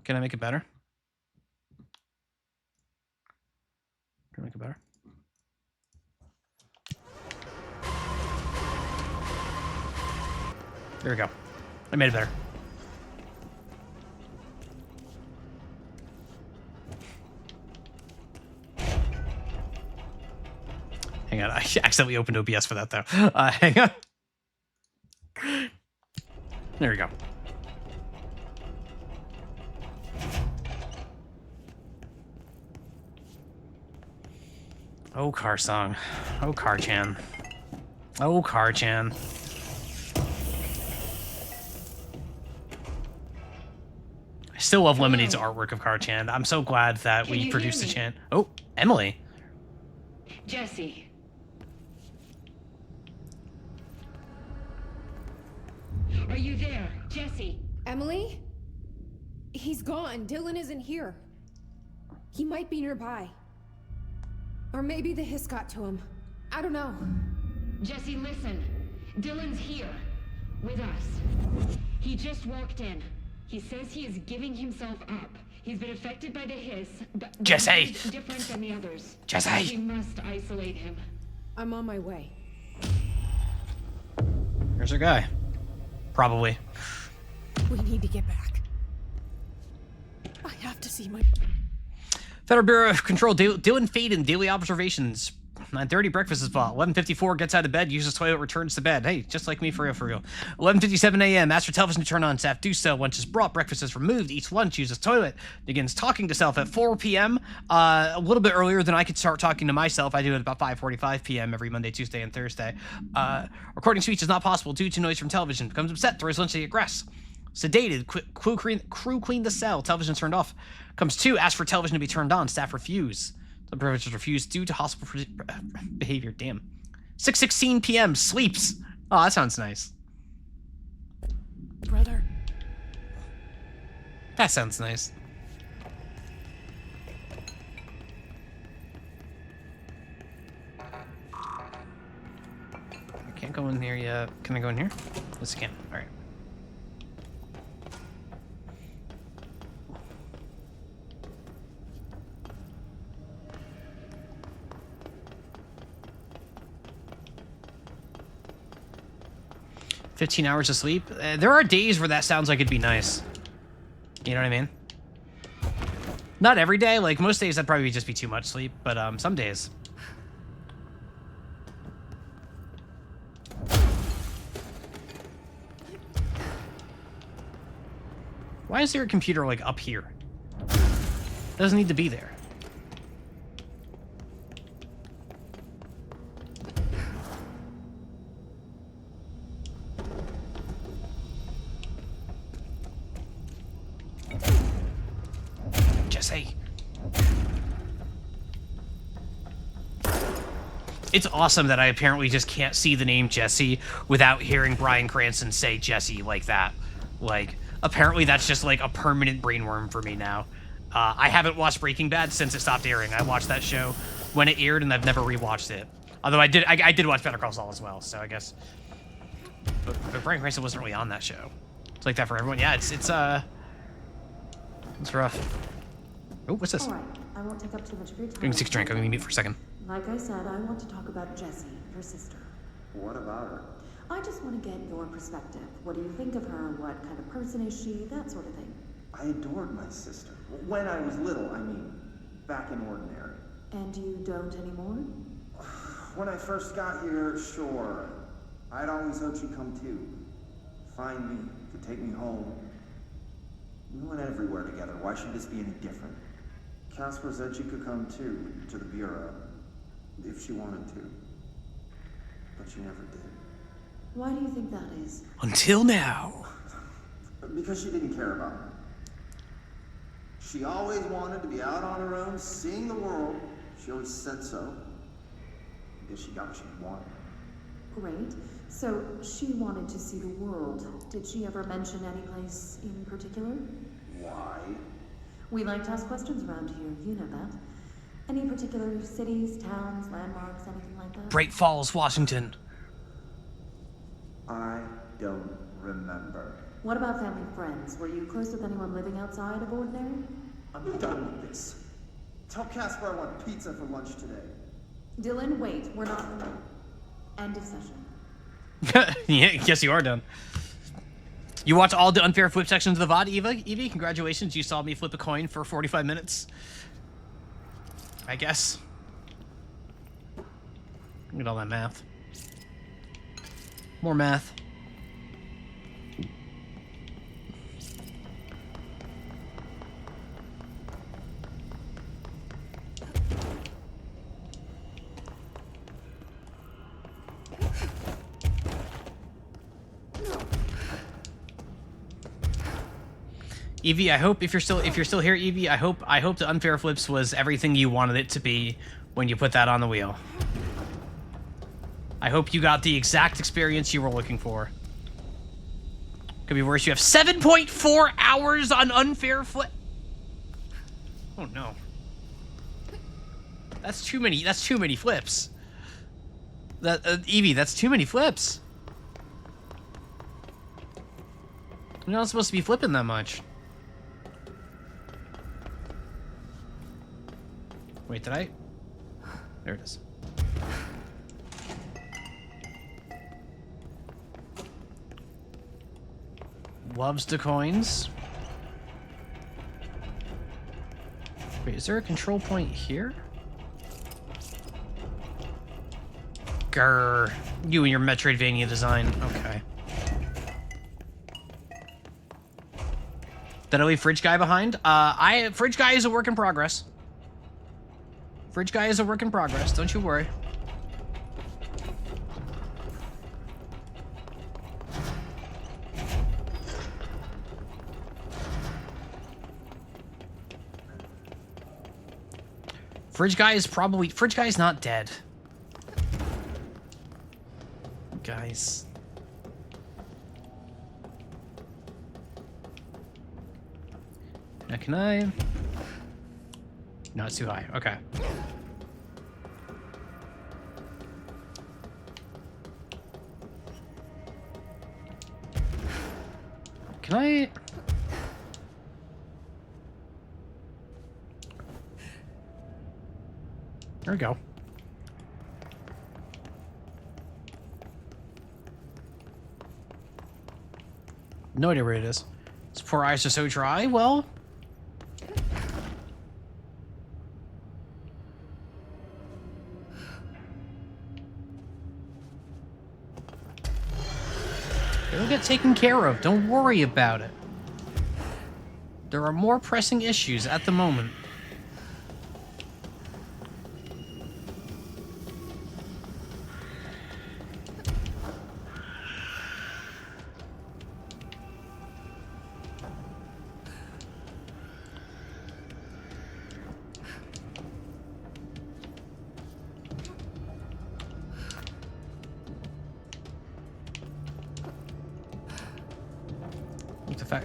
Can I make it better? Can I make it better? There we go. I made it better. Hang on, I accidentally opened OBS for that though. Hang on. There we go. Oh, Car Song. Oh, Car-chan. Oh, Car-chan. I still love Lemonade's artwork of Car-chan. I'm so glad that we produced a chant. Oh, Emily. Jesse. Are you there, Jesse? Emily? He's gone. Dylan isn't here. He might be nearby. Or maybe the hiss got to him. I don't know. Jesse, listen. Dylan's here. With us. He just walked in. He says he is giving himself up. He's been affected by the hiss, but Jesse! he's different than the others. Jesse! We must isolate him. I'm on my way. Here's our guy. Probably. We need to get back. I have to see my... Federal Bureau of Control, Dylan Faden, daily observations. 9:30, breakfast is bought. 11:54, gets out of bed, uses toilet, returns to bed. Hey, just like me, for real, for real. 11:57 a.m., asks for television to turn on. Staff do so. Lunch is brought, breakfast is removed, eats lunch, uses toilet, begins talking to self at 4 p.m. A little bit earlier than I could start talking to myself. I do it about 5:45 p.m. every Monday, Tuesday, and Thursday. Recording speech is not possible due to noise from television. Becomes upset, throws lunch to the grass. Sedated, crew clean the cell, television turned off. Comes 2, asks for television to be turned on. Staff refuse. The privileges refused due to hostile behavior. Damn. 6:16 p.m. Sleeps. Oh, that sounds nice. Brother. That sounds nice. I can't go in here yet. Can I go in here? Yes, I can. All right. "15 hours of sleep." There are days where that sounds like it'd be nice. You know what I mean? Not every day. Like, most days that'd probably just be too much sleep, but some days. Why is there a computer, like, up here? Doesn't need to be there. Jesse. It's awesome that I apparently just can't see the name Jesse without hearing Bryan Cranston say Jesse like that. Like, apparently that's just like a permanent brainworm for me now. I haven't watched Breaking Bad since it stopped airing. I watched that show when it aired, and I've never rewatched it. Although I did watch Better Call Saul as well, so I guess. But Bryan Cranston wasn't really on that show. It's like that for everyone. Yeah, it's rough. Oh, what's this? All right, I won't take up too much of your time. Going 6 drink. I'm gonna mute for a second. Like I said, I want to talk about Jessie, your sister. What about her? I just want to get your perspective. What do you think of her? What kind of person is she? That sort of thing. I adored my sister. When I was little, I mean. Back in Ordinary. And you don't anymore? When I first got here, sure. I'd always hoped she'd come too. Find me, to take me home. We went everywhere together. Why should this be any different? Casper said she could come too, to the Bureau. If she wanted to. But she never did. Why do you think that is? Until now. Because she didn't care about me. She always wanted to be out on her own, seeing the world. She always said so. I guess she got what she wanted. Great. So, she wanted to see the world. Did she ever mention any place in particular? Why? We like to ask questions around here, you know that. Any particular cities, towns, landmarks, anything like that? Great Falls, Washington. I don't remember. What about family and friends? Were you close with anyone living outside of Ordinary? I'm done with this. Tell Casper I want pizza for lunch today. Dylan, wait. We're not... End of session. Yeah, yes, you are done. You watched all the unfair flip sections of the VOD, Evie? Congratulations, you saw me flip a coin for 45 minutes. I guess. Look at all that math. More math. Evie, I hope if you're still here, Evie, I hope the unfair flips was everything you wanted it to be when you put that on the wheel. I hope you got the exact experience you were looking for. Could be worse. You have 7.4 hours on unfair flip. Oh no. That's too many flips. Evie, that's too many flips. You're not supposed to be flipping that much. Wait, did I? There it is. Loves the coins. Wait, is there a control point here? Grr. You and your Metroidvania design. Okay. Did I leave Fridge Guy behind? Fridge Guy is a work in progress. Fridge Guy is a work in progress. Don't you worry. Fridge Guy is not dead. Guys. Now can I? No, it's too high. Okay. Can I? There we go. No idea where it is. His poor eyes are so dry. Well. It'll get taken care of. Don't worry about it. There are more pressing issues at the moment.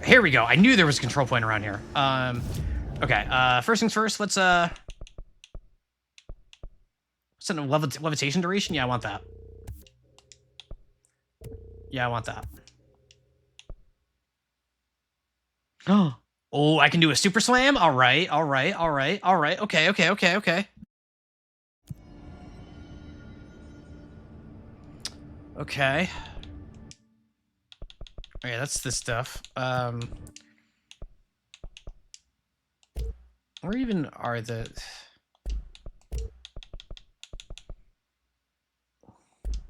Here we go. I knew there was a control point around here. Okay. First things first. Let's set a levitation duration. Yeah, I want that. Yeah, I want that. Oh, I can do a super slam. All right. All right. All right. All right. Okay. Okay. Okay. Okay. Okay. Okay, that's this stuff. Where even are the...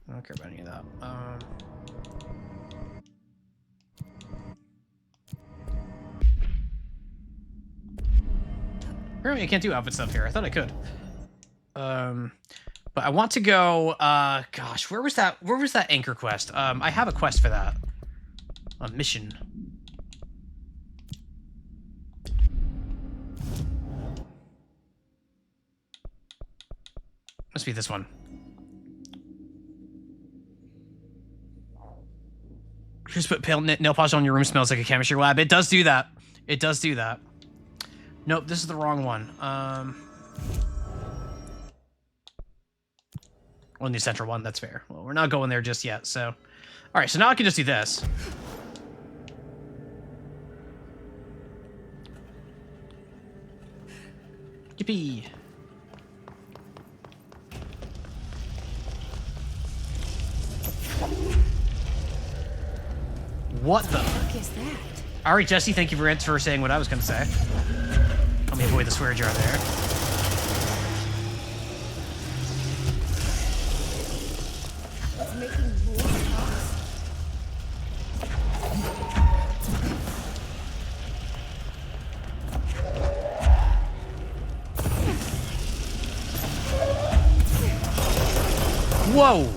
I don't care about any of that. Apparently I can't do outfit stuff here. I thought I could. But I want to go, gosh, where was that anchor quest? I have a quest for that. A mission. Must be this one. Just put pale nail polish on your room, smells like a chemistry lab. It does do that. It does do that. Nope, this is the wrong one. On the central one, that's fair. Well, we're not going there just yet, so. All right, so now I can just do this. Yippee. What the fuck is that? All right, Jesse, thank you for saying what I was going to say. Let me avoid the swear jar there. It's making more noise. Whoa!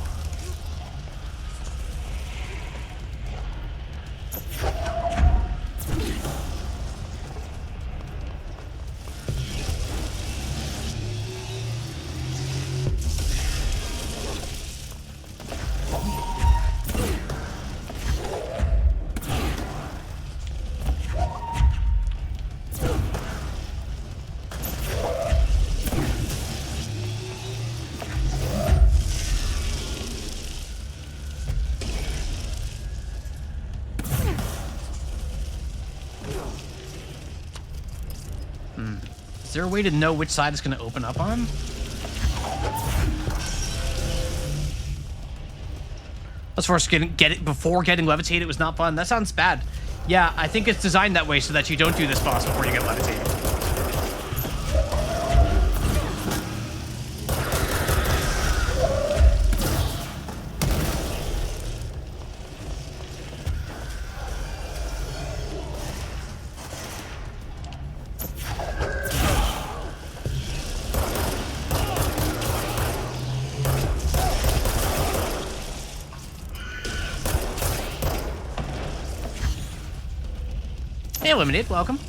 Is there a way to know which side it's going to open up on? As far as before getting levitated was not fun. That sounds bad. Yeah, I think it's designed that way so that you don't do this boss before you get levitated. Hey, Lemonade, welcome.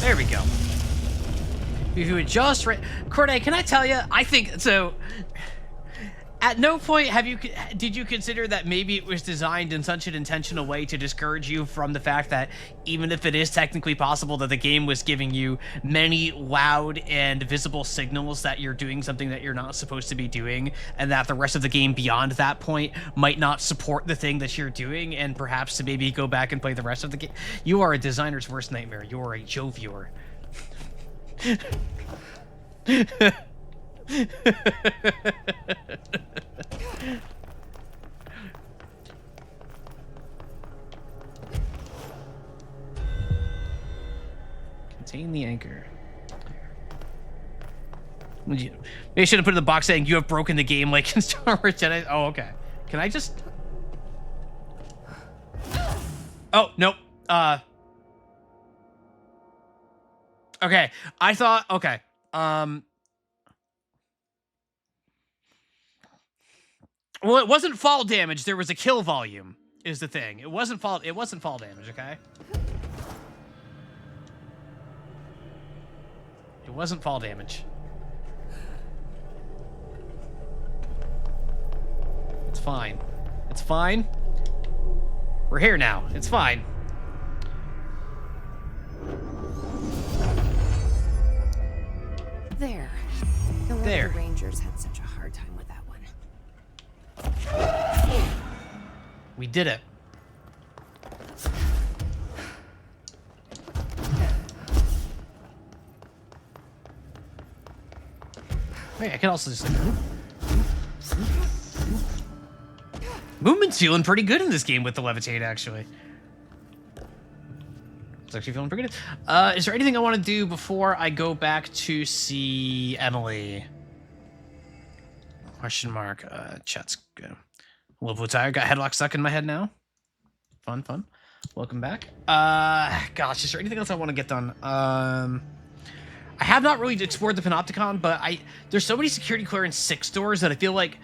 There we go. If you would just Corday, can I tell you? I think so. At no point did you consider that maybe it was designed in such an intentional way to discourage you from the fact that even if it is technically possible that the game was giving you many loud and visible signals that you're doing something that you're not supposed to be doing, and that the rest of the game beyond that point might not support the thing that you're doing, and perhaps to maybe go back and play the rest of the game? You are a designer's worst nightmare. You are a Joe viewer. Contain the anchor. They should have put in the box saying you have broken the game like in Star Wars Jedi. Oh, okay. Can I just... Oh, nope. Okay. I thought... Okay. Well, it wasn't fall damage. There was a kill volume, is the thing. It wasn't fall damage, okay? It wasn't fall damage. It's fine. It's fine. We're here now. It's fine. There. No wonder There. the Rangers had such a hard time with that one. We did it. Wait, I can also just... Movement's feeling pretty good in this game with the levitate, actually. It's actually feeling pretty good. Is there anything I want to do before I go back to see Emily? Question mark. Chat's good. A little bit tired. Got headlock stuck in my head now. Fun, fun. Welcome back. Gosh, is there anything else I want to get done? I have not really explored the Panopticon, but there's so many security clearance 6 doors that I feel like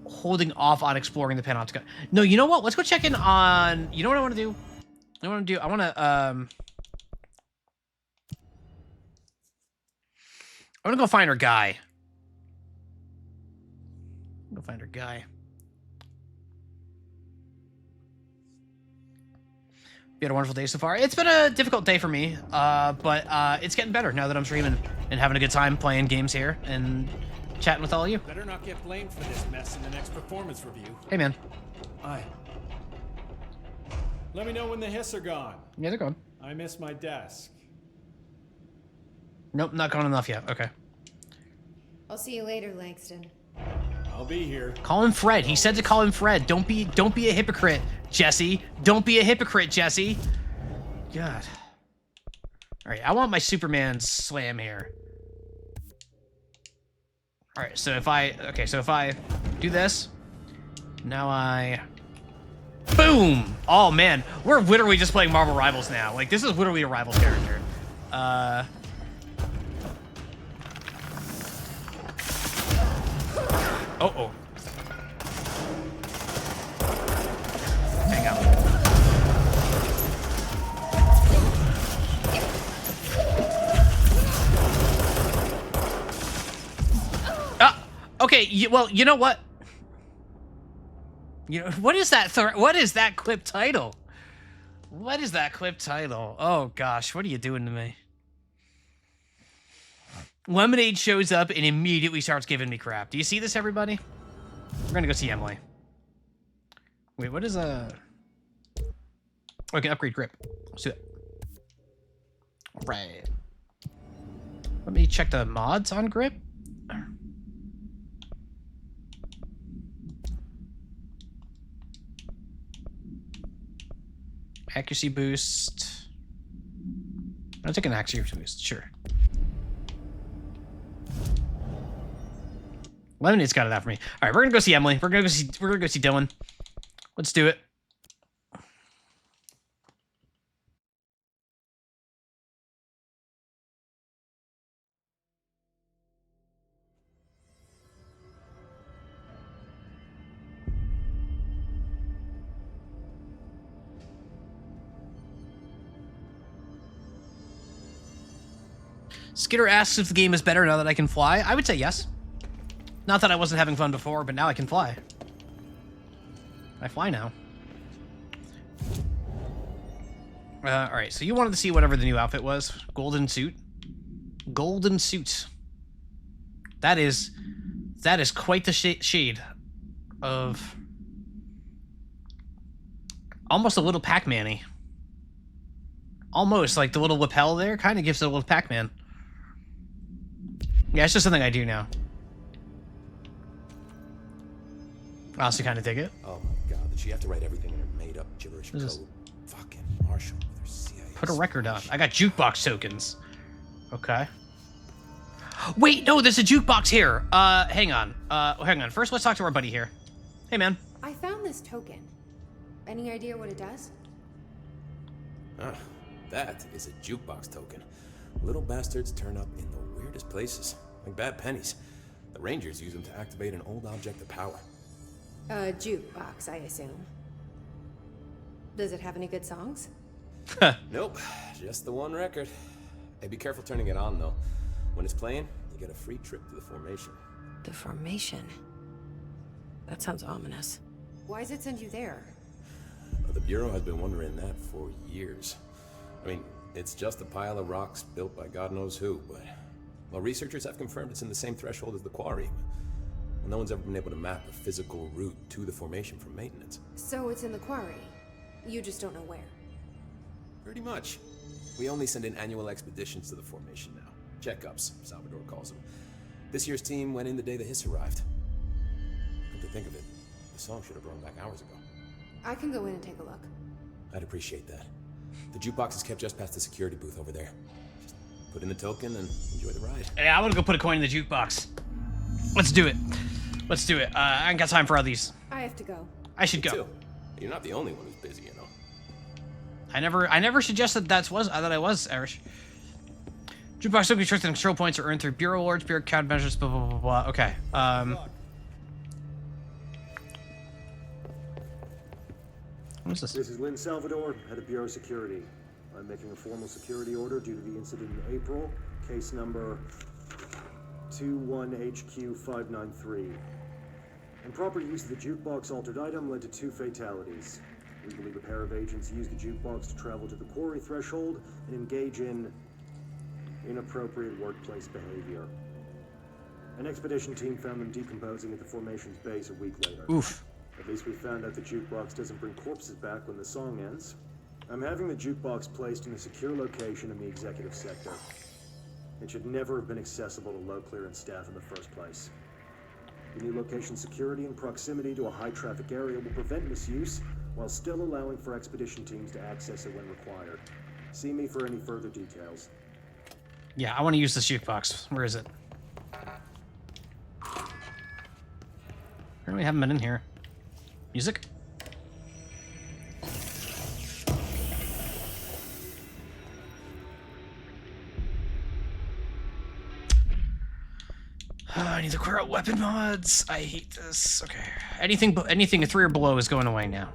holding off on exploring the Panopticon. No, you know what? Let's go check in on... You know what I want to do? I want to... I want to go find her guy. Go find her guy. We had a wonderful day so far. It's been a difficult day for me, but it's getting better now that I'm streaming and having a good time playing games here and chatting with all of you. Better not get blamed for this mess in the next performance review. Hey, man. Aye. Let me know when the hiss are gone. Yeah, they're gone. I miss my desk. Nope, not gone enough yet. Okay. I'll see you later, Langston. I'll be here. Call him Fred. He said to call him Fred. Don't be a hypocrite, Jesse. Don't be a hypocrite, Jesse. God. All right, I want my Superman slam here. All right, so if I do this, now I boom. Oh man, we're literally just playing Marvel Rivals now. Like this is literally a Rivals character. Oh. Hang on. Okay, well, you know what? You know, what is that clip title? What is that clip title? Oh gosh, what are you doing to me? Lemonade shows up and immediately starts giving me crap. Do you see this, everybody? We're gonna go see Emily. Wait, what is a... Oh, I can upgrade grip. Let's do that. Right. Let me check the mods on grip. Accuracy boost. I'll take an accuracy boost, sure. Lemonade's got it out for me. All right, we're gonna go see Emily. We're gonna go see Dylan. Let's do it. Skitter asks if the game is better now that I can fly. I would say yes. Not that I wasn't having fun before, but now I can fly. I fly now. Alright, so you wanted to see whatever the new outfit was. Golden suit. Golden suit. That is quite the shade of... almost a little Pac-Man-y. Almost, like the little lapel there kind of gives it a little Pac-Man. Yeah, it's just something I do now. I also kind of dig it. Oh my god, did she have to write everything in her made-up gibberish code? Fucking Marshall with her CIA. Put a record on. I got jukebox tokens. Okay. Wait, no, there's a jukebox here. Hang on. Hang on. First, let's talk to our buddy here. Hey, man. I found this token. Any idea what it does? Ah, that is a jukebox token. Little bastards turn up in the weirdest places, like bad pennies. The Rangers use them to activate an old object of power. A jukebox, I assume. Does it have any good songs? Nope, just the one record. Hey, be careful turning it on, though. When it's playing, you get a free trip to the formation. The formation? That sounds ominous. Why does it send you there? The Bureau has been wondering that for years. I mean, it's just a pile of rocks built by God knows who, but... well, researchers have confirmed it's in the same threshold as the quarry. Well, no one's ever been able to map a physical route to the formation for maintenance. So it's in the quarry. You just don't know where. Pretty much. We only send in annual expeditions to the formation now. Checkups, Salvador calls them. This year's team went in the day the Hiss arrived. Come to think of it, the song should have run back hours ago. I can go in and take a look. I'd appreciate that. The jukebox is kept just past the security booth over there. Just put in the token and enjoy the ride. Yeah, I want to go put a coin in the jukebox. Let's do it. Let's do it. I ain't got time for all these. I have to go. I should go. Too. You're not the only one who's busy, you know. I never suggested that I was Irish. Jukebox token restricted control points are earned through Bureau awards, Bureau countermeasures, blah, blah, blah, blah. Okay. What is this? This is Lynn Salvador, head of Bureau Security. I'm making a formal security order due to the incident in April, case number 21HQ593. Improper use of the jukebox altered item led to 2 fatalities. We believe a pair of agents used the jukebox to travel to the quarry threshold and engage in inappropriate workplace behavior. An expedition team found them decomposing at the formation's base a week later. Oof. At least we found out the jukebox doesn't bring corpses back when the song ends. I'm having the jukebox placed in a secure location in the executive sector. It should never have been accessible to low clearance staff in the first place. The new location security and proximity to a high traffic area will prevent misuse while still allowing for expedition teams to access it when required. See me for any further details. Yeah, I want to use this jukebox. Where is it? We haven't been in here. Music? I need to clear out weapon mods. I hate this. Okay. Anything a 3 or below is going away now.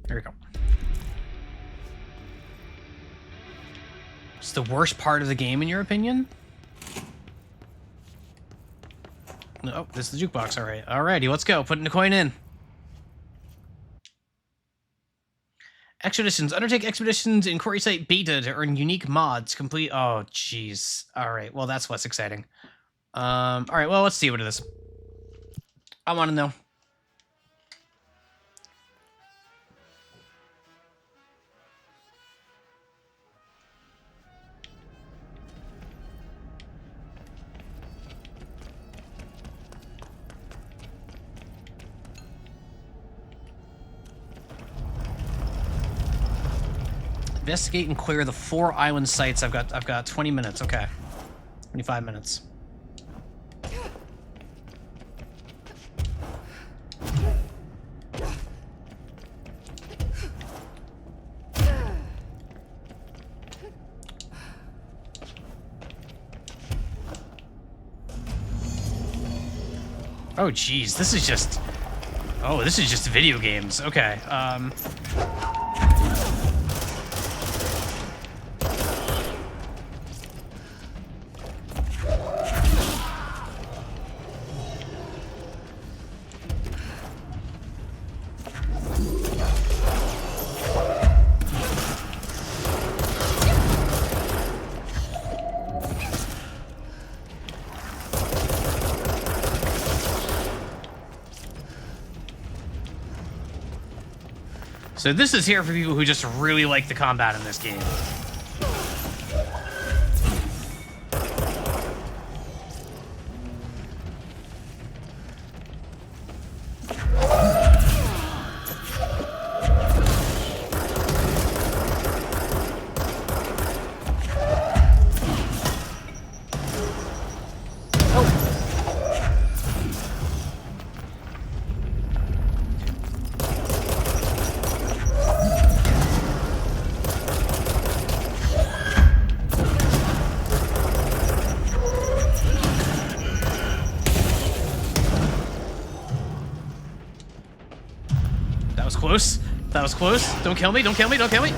There we go. It's the worst part of the game, in your opinion? No, this is the jukebox. All right. Alrighty, let's go. Putting the coin in. Expeditions. Undertake expeditions in Quarry Site Beta to earn unique mods. Complete. Oh, jeez. All right. Well, that's less exciting. All right. Well, let's see what it is. I want to know. Investigate and clear the 4 island sites. I've got 20 minutes. Okay. 25 minutes. Oh, geez, this is just... Oh, this is just video games. Okay, so this is here for people who just really like the combat in this game. Close. That was close. Don't kill me. Don't kill me. Don't kill me.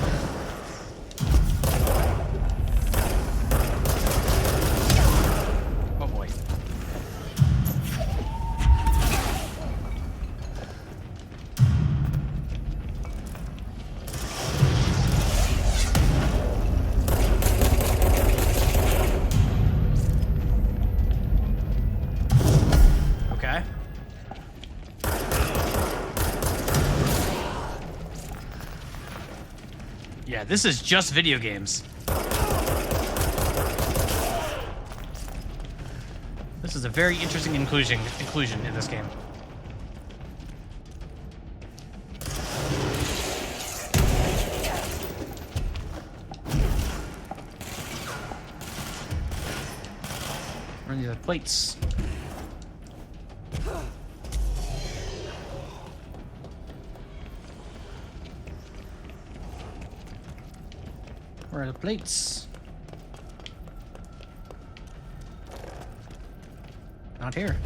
Oh boy. Okay. Yeah, this is just video games. This is a very interesting inclusion in this game. Where are the other plates? Where are the plates? Not here.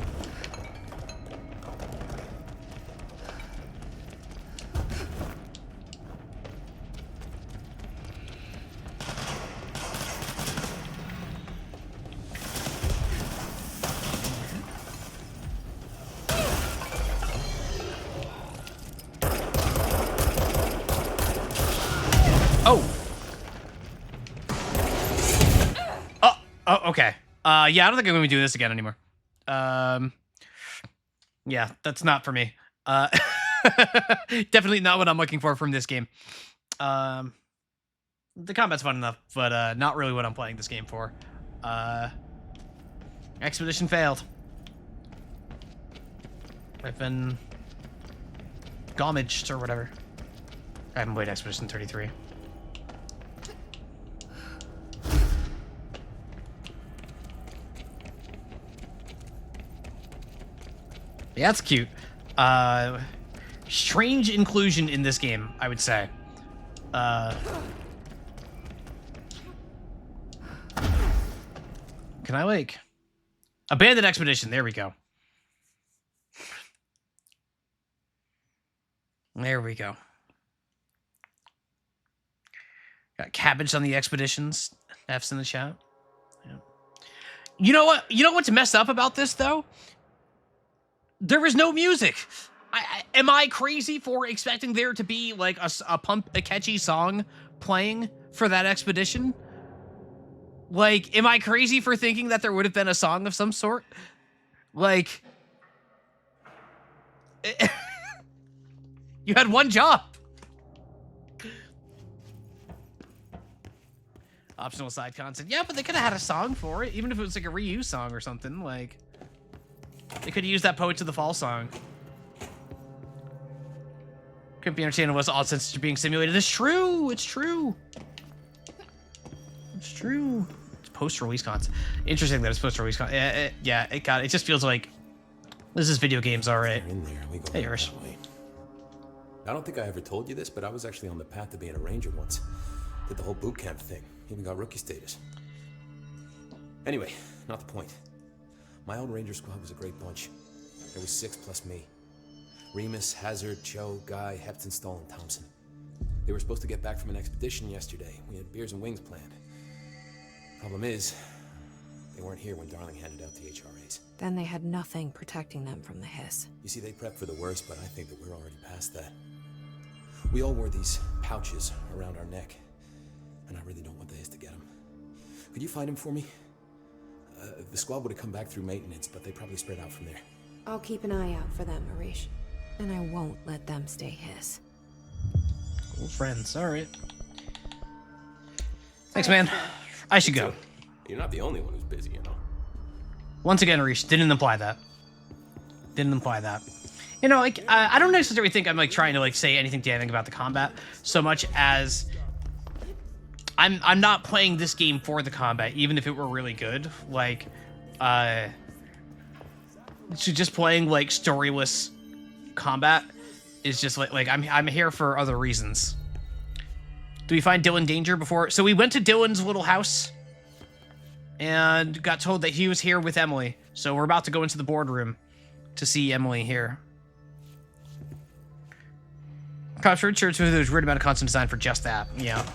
Oh, okay. Yeah, I don't think I'm going to do this again anymore. Yeah, that's not for me. Definitely not what I'm looking for from this game. The combat's fun enough, but not really what I'm playing this game for. Expedition failed. I've been gommaged or whatever. I haven't played Expedition 33. Yeah, that's cute. Strange inclusion in this game, I would say. Can I, like... Abandoned Expedition, there we go. There we go. Got cabbage on the expeditions. F's in the chat. Yeah. You know what? You know what's messed up about this, though? There is no music. Am I crazy for expecting there to be like a catchy song playing for that expedition? Like, am I crazy for thinking that there would have been a song of some sort? Like, you had one job. Optional side content. Yeah, but they could have had a song for it, even if it was like a reuse song or something. Like, they could have used that Poets of the Fall song. Couldn't be entertaining was all since you're being simulated. It's true. It's true. It's true. It's post-release content. Interesting that it's post-release content. Yeah, it just feels like this is video games, all right. In there, we go Hey, yours. that way. I don't think I ever told you this, but I was actually on the path to being a ranger once. Did the whole boot camp thing. Even got rookie status. Anyway, not the point. My old ranger squad was a great bunch. There was 6 plus me. Remus, Hazard, Cho, Guy, Hepton, Stahl, and Thompson. They were supposed to get back from an expedition yesterday. We had beers and wings planned. Problem is, they weren't here when Darling handed out the HRAs. Then they had nothing protecting them from the hiss. You see, they prepped for the worst, but I think that we're already past that. We all wore these pouches around our neck, and I really don't want the hiss to get them. Could you find them for me? The squad would have come back through maintenance, but they probably spread out from there. I'll keep an eye out for them, Arish. And I won't let them stay hiss. Cool friends, alright. Thanks, man. I should go. You're not the only one who's busy, you know. Once again, Arish, didn't imply that. Didn't imply that. You know, like, I don't necessarily think I'm, like, trying to, like, say anything damning about the combat so much as I'm not playing this game for the combat, even if it were really good. Like, so just playing, like, storyless combat is just, like I'm here for other reasons. Do we find Dylan Danger before? So we went to Dylan's little house and got told that he was here with Emily. So we're about to go into the boardroom to see Emily here. Cops heard church with there's weird amount of constant design for just that. Yeah.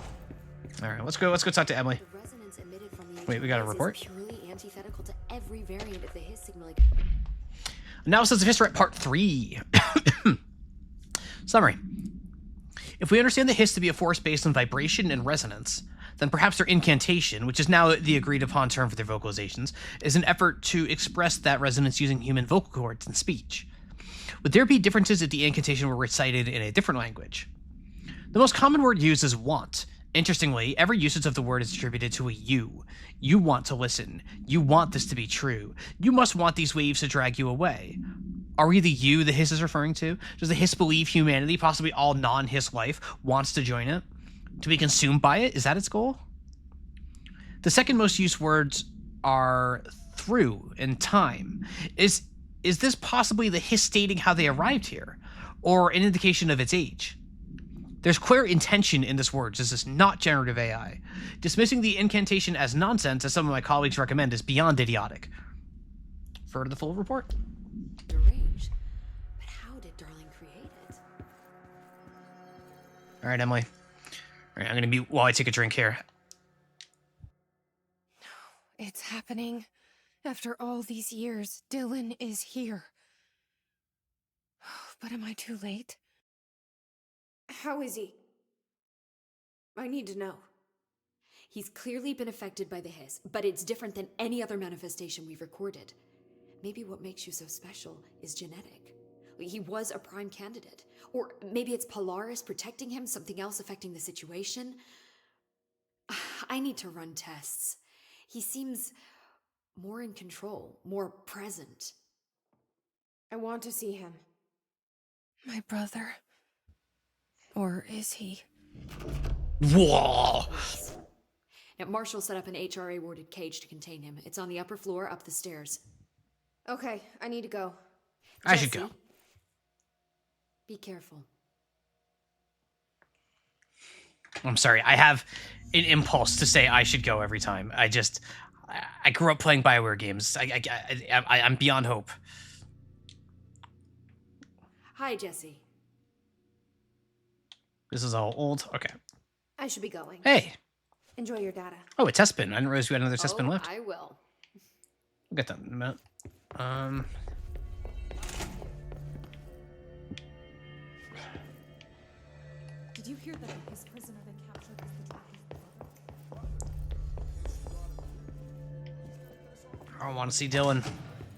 All right, let's go talk to Emily. Wait, we got a report? Purely antithetical to every variant of the Hiss signal. Analysis of Hiss Part 3. Summary. If we understand the Hiss to be a force based on vibration and resonance, then perhaps their incantation, which is now the agreed upon term for their vocalizations, is an effort to express that resonance using human vocal cords and speech. Would there be differences if the incantation were recited in a different language? The most common word used is want. Interestingly, every usage of the word is attributed to a you. You want to listen. You want this to be true. You must want these waves to drag you away. Are we the you the Hiss is referring to? Does the Hiss believe humanity, possibly all non-Hiss life, wants to join it? To be consumed by it? Is that its goal? The second most used words are through and time. Is this possibly the Hiss stating how they arrived here? Or an indication of its age? There's clear intention in this word. This is not generative AI. Dismissing the incantation as nonsense, as some of my colleagues recommend, is beyond idiotic. Refer to the full report. Deranged. But how did Darling create it? All right, Emily. All right, I'm going to mute while I take a drink here. It's happening. After all these years, Dylan is here. But am I too late? How is he? I need to know. He's clearly been affected by the Hiss, but it's different than any other manifestation we've recorded. Maybe what makes you so special is genetic. He was a prime candidate. Or maybe it's Polaris protecting him, something else affecting the situation. I need to run tests. He seems more in control, more present. I want to see him. My brother. Or is he? Whoa! Now, Marshall set up an HRA-warded cage to contain him. It's on the upper floor, up the stairs. Okay, I need to go. I should go. Be careful. I'm sorry. I have an impulse to say I should go every time. I grew up playing BioWare games. I'm beyond hope. Hi, Jesse. This is all old. Okay. I should be going. Hey. Enjoy your data. Oh, a test bin. I didn't realize we had another test bin left. I will. We'll get that in a minute. Did you hear that his prisoner they captured was the I want to see Dylan.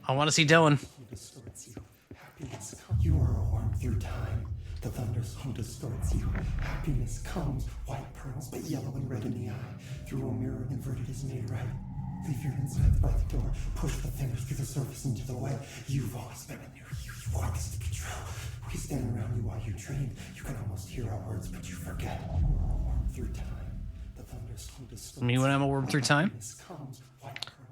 I want to see Dylan. Distorts you. Happiness. You are a worm through time. The thunderstorm distorts you. Happiness comes, white pearls, but yellow and red in the eye. Through a mirror inverted is made right. Leave your insides by the door. Push the fingers through the surface into the way. You've always been a new you. You want this to be true. We stand around you while you dream. You can almost hear our words, but you forget. You are a worm through time. The thunder Me when I'm a worm through time.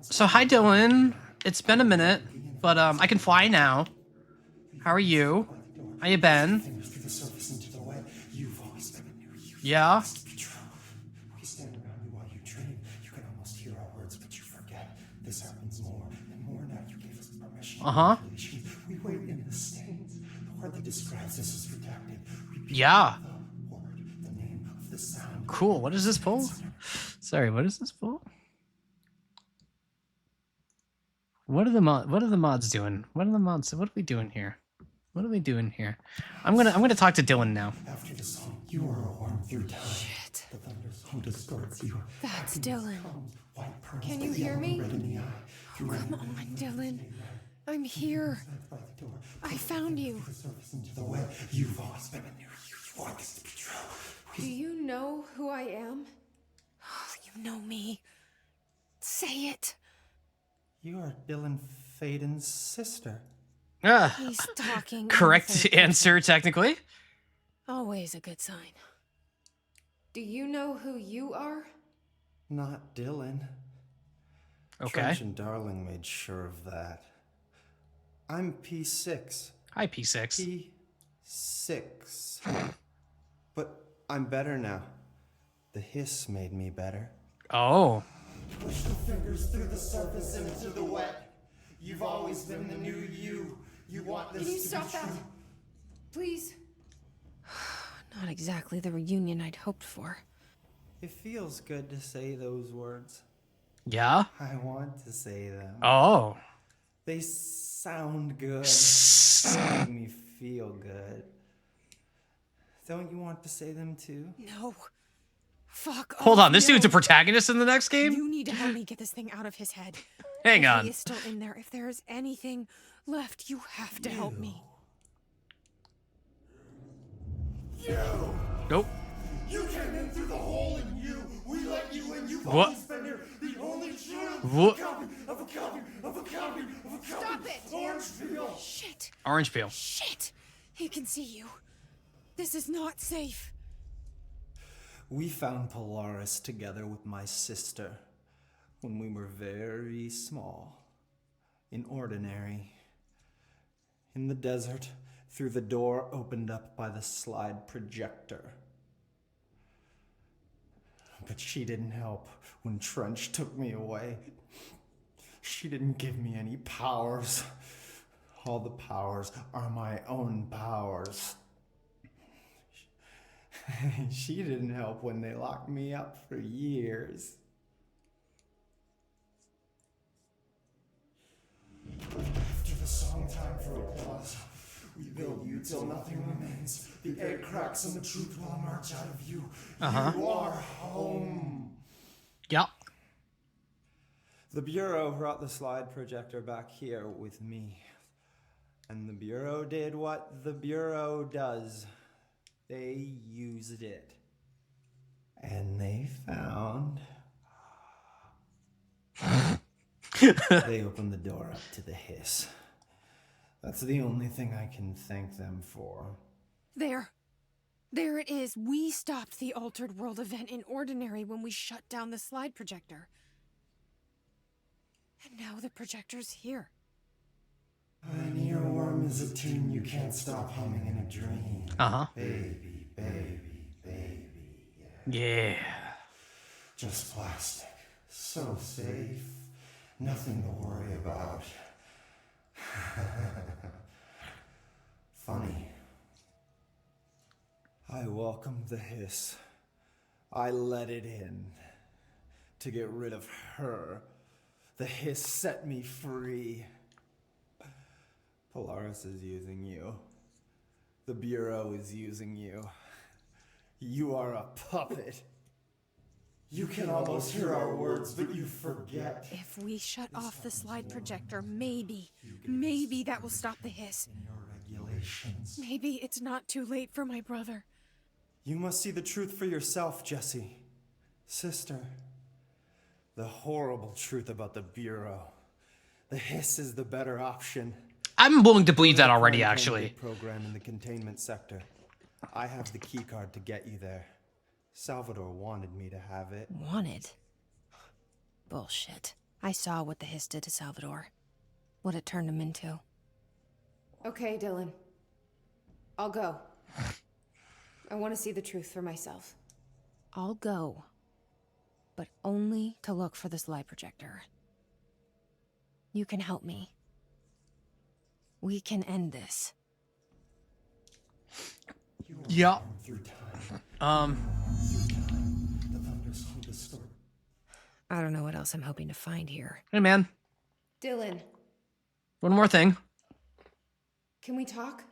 So hi Dylan. It's been a minute, but I can fly now. How are you? How you been? Yeah. We stand around you while you dream. You can almost hear our words, but you forget. This happens more and more now. You gave us permission. We wait in the stands. The word that describes this is redacted. Yeah. The word, the name of the sound. Cool. What is this pull? Sorry, what is this pull? What are the mods doing? What are we doing here? What are we doing here? I'm gonna talk to Dylan now. After the song, you are a worm through time. Shit. The thunder's home distorts you. That's Dylan. Can you hear me? Come on, Dylan. I'm here. I found you. You've always been in here. You want this to be true. Do you know who I am? You know me. Say it. You are Dylan Faden's sister. He's talking. Correct answer, technically. Always a good sign. Do you know who you are? Not Dylan. Okay. Trench and Darling made sure of that. I'm P6. Hi, P6. P6. But I'm better now. The hiss made me better. Oh. Push the fingers through the surface into the wet. You've always been the new you. You want this Can you to stop be that? true. Please? Not exactly the reunion I'd hoped for. It feels good to say those words. Yeah? I want to say them. Oh. They sound good. They make me feel good. Don't you want to say them too? No. Fuck Hold off, on, this no. dude's a protagonist in the next game? You need to help me get this thing out of his head. Hang If on. he is still in there, if there is anything left, you have to help me. Nope. You came in through the hole in you. We let you in. You've What? always been here. The only true What? copy of a copy of a copy of a copy. Stop it! Orange peel. Shit. Orange peel. Shit. He can see you. This is not safe. We found Polaris together with my sister when we were very small, in Ordinary, in the desert, through the door opened up by the slide projector. But she didn't help when Trench took me away. She didn't give me any powers. All the powers are my own powers. She didn't help when they locked me up for years. After the song, time for applause. We build you till nothing remains. The egg cracks and the truth will emerge out of you. Uh-huh. You are home. Yeah. The Bureau brought the slide projector back here with me. And the Bureau did what the Bureau does. They used it. And they found... They opened the door up to the hiss. That's the only thing I can thank them for. There. There it is. We stopped the Altered World event in Ordinary when we shut down the slide projector. And now the projector's here. An earworm is a tune you can't stop humming in a dream. Uh-huh. Baby, baby, baby. Yeah. Just plastic. So safe. Nothing to worry about. Funny. I welcomed the hiss. I let it in. To get rid of her. The hiss set me free. Polaris is using you. The Bureau is using you. You are a puppet. You can almost hear our words, but you forget. If we shut off the slide projector, maybe that will stop the hiss. Regulations. Maybe it's not too late for my brother. You must see the truth for yourself, Jesse. Sister. The horrible truth about the Bureau. The hiss is the better option. I'm willing to believe that We're a already, prime actually. candidate program in the containment sector. I have the key card to get you there. Salvador wanted me to have it. Wanted? Bullshit. I saw what the Hiss did to Salvador. What it turned him into. Okay, Dylan. I'll go. I want to see the truth for myself. I'll go. But only to look for this lie projector. You can help me. We can end this. Yeah. I don't know what else I'm hoping to find here. Hey, man. Dylan, One more thing. can we talk?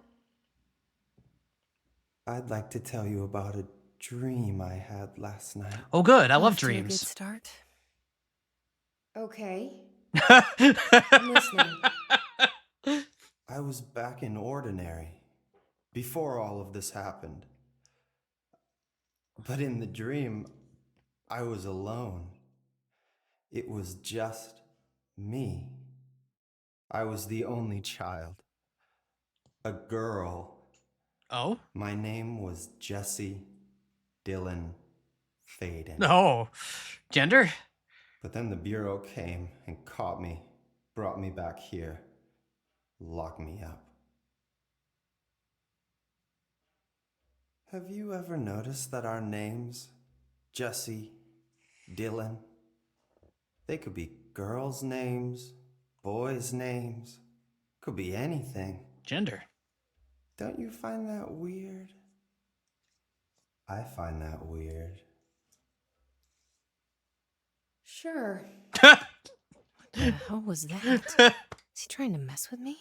I'd like to tell you about a dream I had last night. Oh, good. I love Off to a good dreams. start. Okay. I'm listening. I was back in Ordinary before all of this happened. But in the dream, I was alone. It was just me. I was the only child. A girl. Oh? My name was Jesse Dylan Faden. Oh. Gender? But then the Bureau came and caught me, brought me back here, locked me up. Have you ever noticed that our names, Jesse, Dylan, they could be girls' names, boys' names, could be anything. Gender. Don't you find that weird? I find that weird. Sure. What the hell was that? Is he trying to mess with me?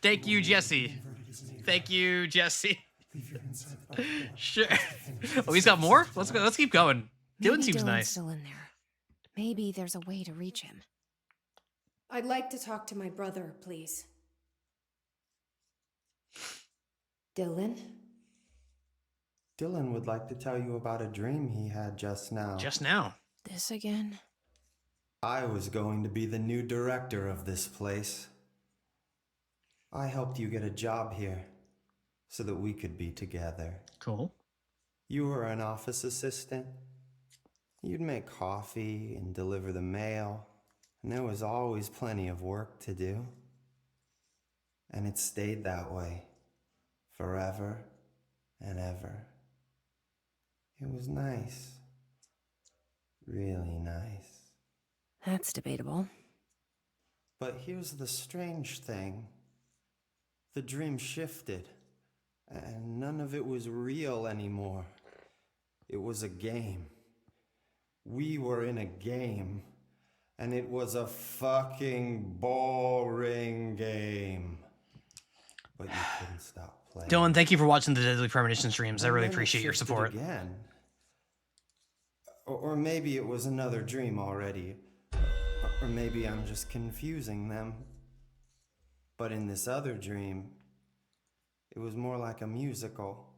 Thank you, Jesse. Thank you, Jesse. Sure. Oh, he's got more? Let's go. Let's keep going. Dylan Maybe seems Dylan's nice. still in there. Maybe there's a way to reach him. I'd like to talk to my brother, please. Dylan? Dylan would like to tell you about a dream he had just now. Just now. This again? I was going to be the new director of this place. I helped you get a job here so that we could be together. Cool. You were an office assistant. You'd make coffee and deliver the mail, and there was always plenty of work to do. And it stayed that way, forever and ever. It was nice. Really nice. That's debatable. But here's the strange thing. The dream shifted, and none of it was real anymore. It was a game. We were in a game, and it was a fucking boring game. But you couldn't stop playing. Dylan, thank you for watching the Deadly Premonition streams. I And really then it appreciate your shifted support. Again. Or maybe it was another dream already. Or maybe I'm just confusing them. But in this other dream, it was more like a musical.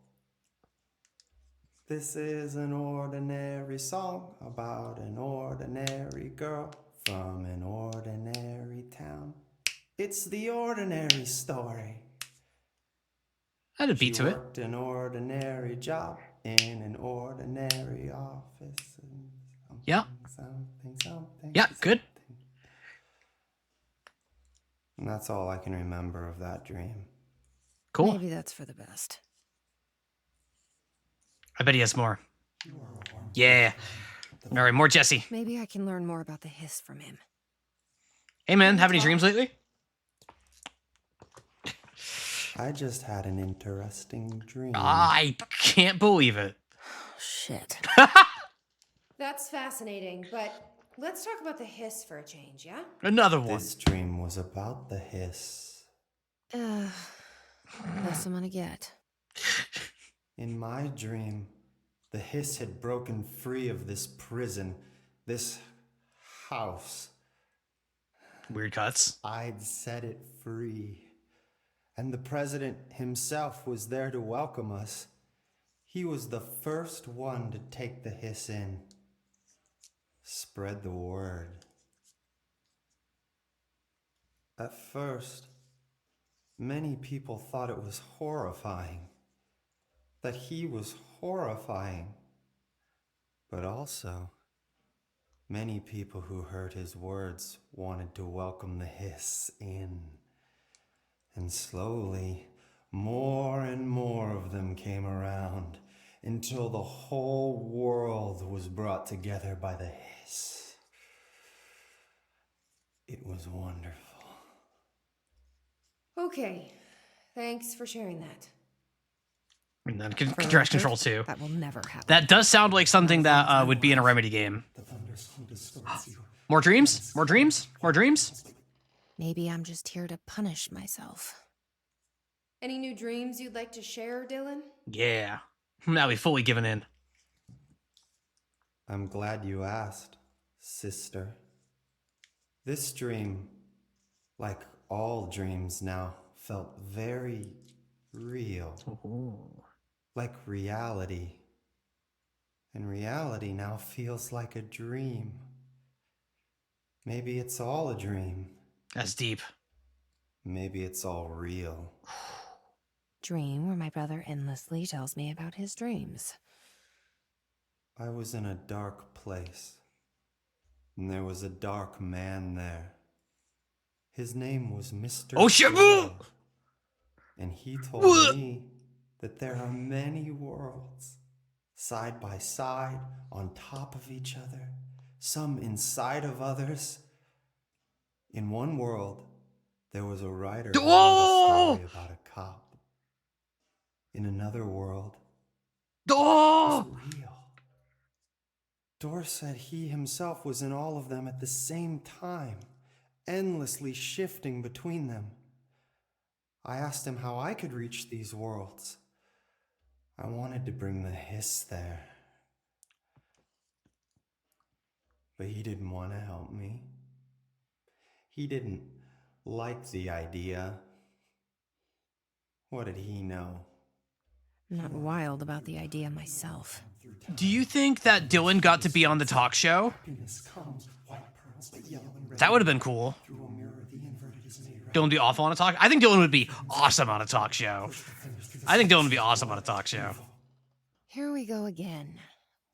This is an ordinary song about an ordinary girl from an ordinary town. It's the ordinary story. I had a beat to it. She worked an ordinary job in an ordinary office. And Yeah. something. Yeah, good. And that's all I can remember of that dream. Cool. Maybe that's for the best. I bet he has more. Yeah. All right, more Jesse. Maybe I can learn more about the Hiss from him. Hey, man, have any dreams lately? I just had an interesting dream. I can't believe it. Shit. That's fascinating, but let's talk about the Hiss for a change, yeah? Another one. This dream was about the Hiss. Less I'm gonna get. In my dream, the Hiss had broken free of this prison, this house. Weird cuts. I'd set it free. And the president himself was there to welcome us. He was the first one to take the Hiss in. Spread the word. At first, many people thought it was horrifying. That he was horrifying. But also, many people who heard his words wanted to welcome the hiss in. And slowly, more and more of them came around until the whole world was brought together by the hiss. It was wonderful. Okay, thanks for sharing that. And then Dress Control 2. That will never happen. That does sound like something that would be in a Remedy game. More dreams? More dreams? More dreams? Maybe I'm just here to punish myself. Any new dreams you'd like to share, Dylan? Yeah. Now we fully given in. I'm glad you asked, sister. This dream, like all dreams now, felt very real. Ooh. Like reality. And reality now feels like a dream. Maybe it's all a dream. That's deep. Maybe it's all real. Dream where my brother endlessly tells me about his dreams. I was in a dark place, and there was a dark man there. His name was Mr. Oshibu! And he told me that there are many worlds, side by side, on top of each other, some inside of others. In one world, there was a writer who wrote a story about a cop. In another world, it was real. Dor said he himself was in all of them at the same time, endlessly shifting between them. I asked him how I could reach these worlds. I wanted to bring the hiss there. But he didn't want to help me. He didn't like the idea. What did he know? I'm not wild about the idea myself. Do you think that Dylan got to be on the talk show? That would have been cool. Dylan would be awful on a talk. I think Dylan would be awesome on a talk show. I think Dylan would be awesome on a talk show. Here we go again.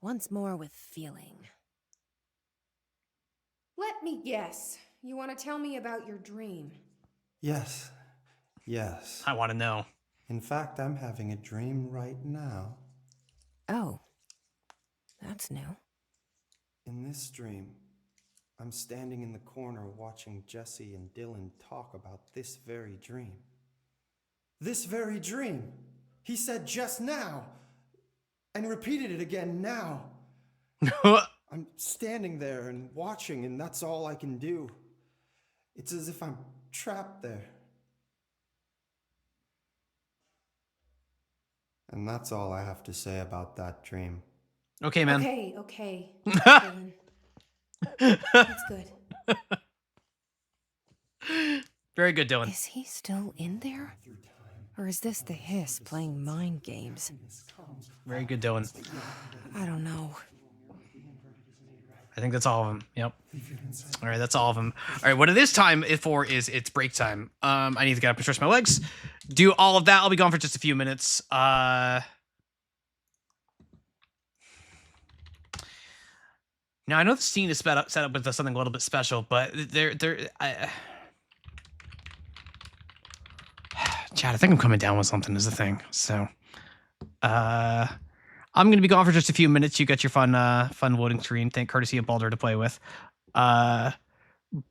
Once more with feeling. Let me guess. You want to tell me about your dream? Yes. Yes. I want to know. In fact, I'm having a dream right now. Oh. That's new. In this dream, I'm standing in the corner watching Jesse and Dylan talk about this very dream. This very dream! He said just now! And repeated it again now. I'm standing there and watching, and that's all I can do. It's as if I'm trapped there. And that's all I have to say about that dream. Okay, man. Okay. Dylan. That's good. Very good, Dylan. Is he still in there? Or is this the hiss playing mind games? Very good, Dylan. I don't know. I think that's all of them. Yep. All right, that's all of them. All right, what it is time for is it's break time. I need to get up and stretch my legs. Do all of that. I'll be gone for just a few minutes. Now I know the scene is set up with something a little bit special, but Chad, I think I'm coming down with something is the thing. So, I'm going to be gone for just a few minutes. You got your fun loading screen. Thank courtesy of Baldur to play with. Yeah,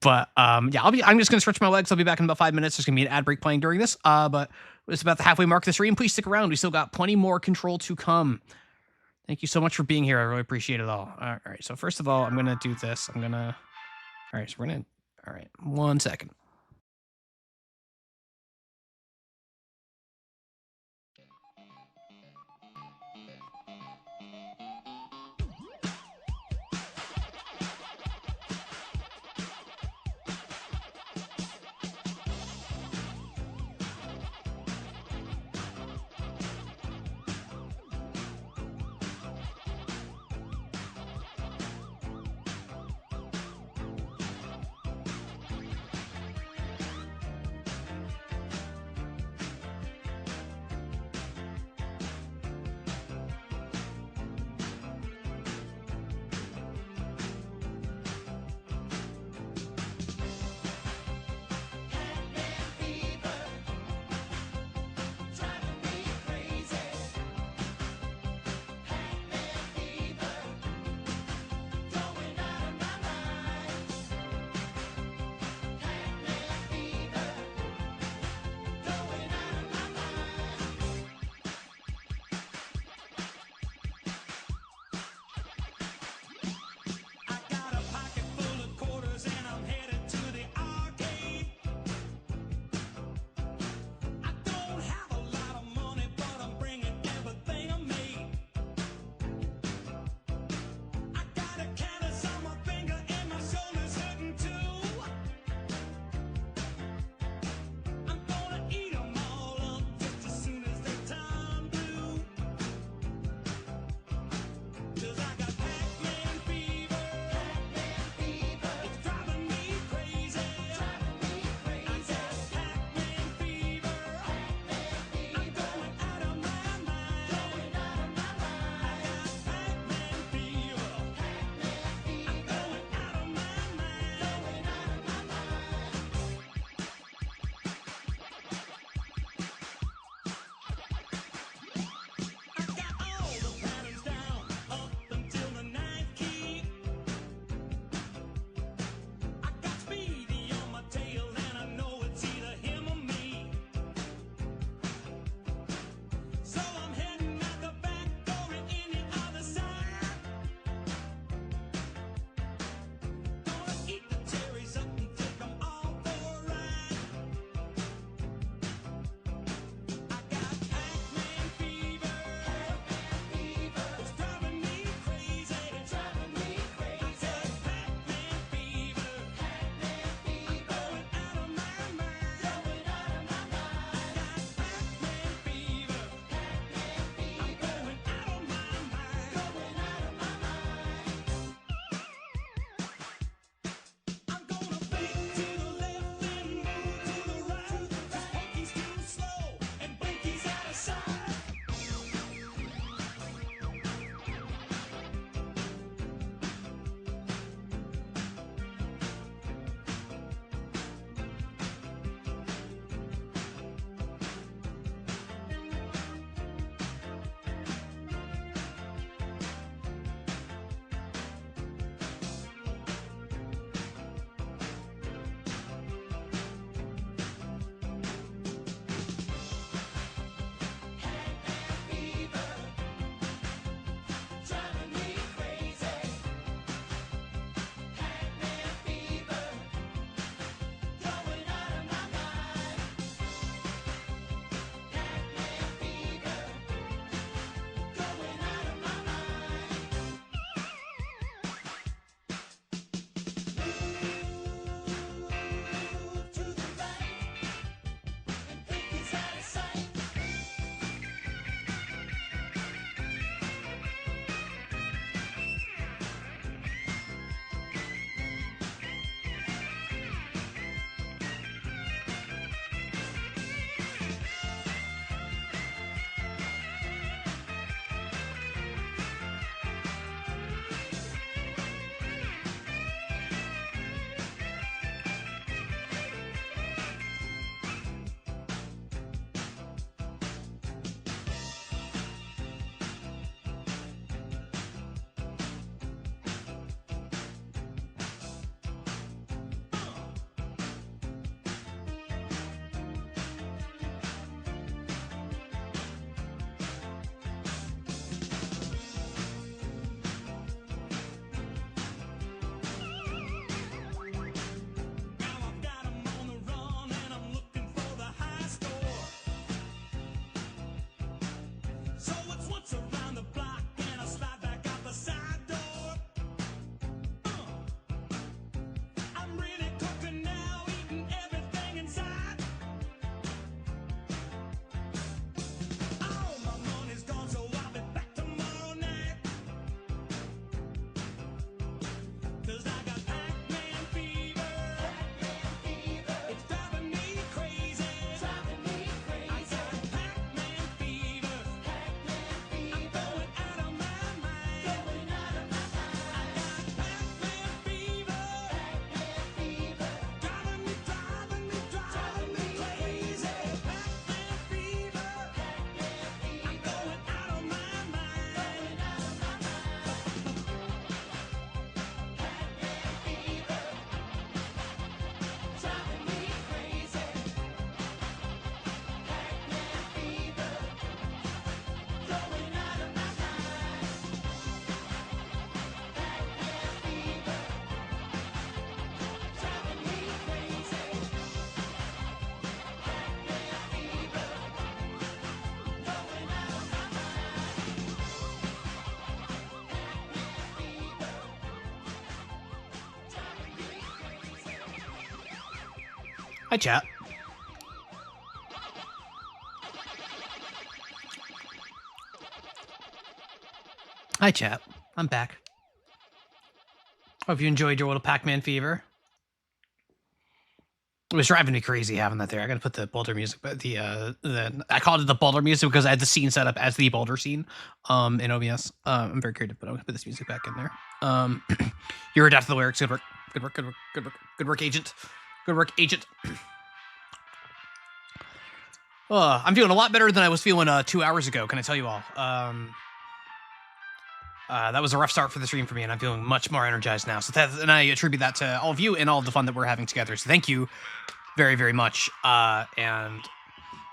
I'm just going to stretch my legs. I'll be back in about 5 minutes. There's going to be an ad break playing during this. But it's about the halfway mark of the stream. Please stick around. We still got plenty more Control to come. Thank you so much for being here. I really appreciate it all. All right. So first of all, I'm going to do this. All right. 1 second. Hi, chat. Hi, chat. I'm back. Hope you enjoyed your little Pac-Man fever. It was driving me crazy having that there. I gotta put the Boulder music, but I called it the Boulder music because I had the scene set up as the Boulder scene, in OBS. I'm very creative, but I'm gonna put this music back in there. You heard after the lyrics. Good work. Good work. Good work. Good work. Good work, agent. Good work, agent. I'm feeling a lot better than I was feeling 2 hours ago. Can I tell you all? That was a rough start for the stream for me, and I'm feeling much more energized now. So and I attribute that to all of you and all of the fun that we're having together. So thank you very, very much. And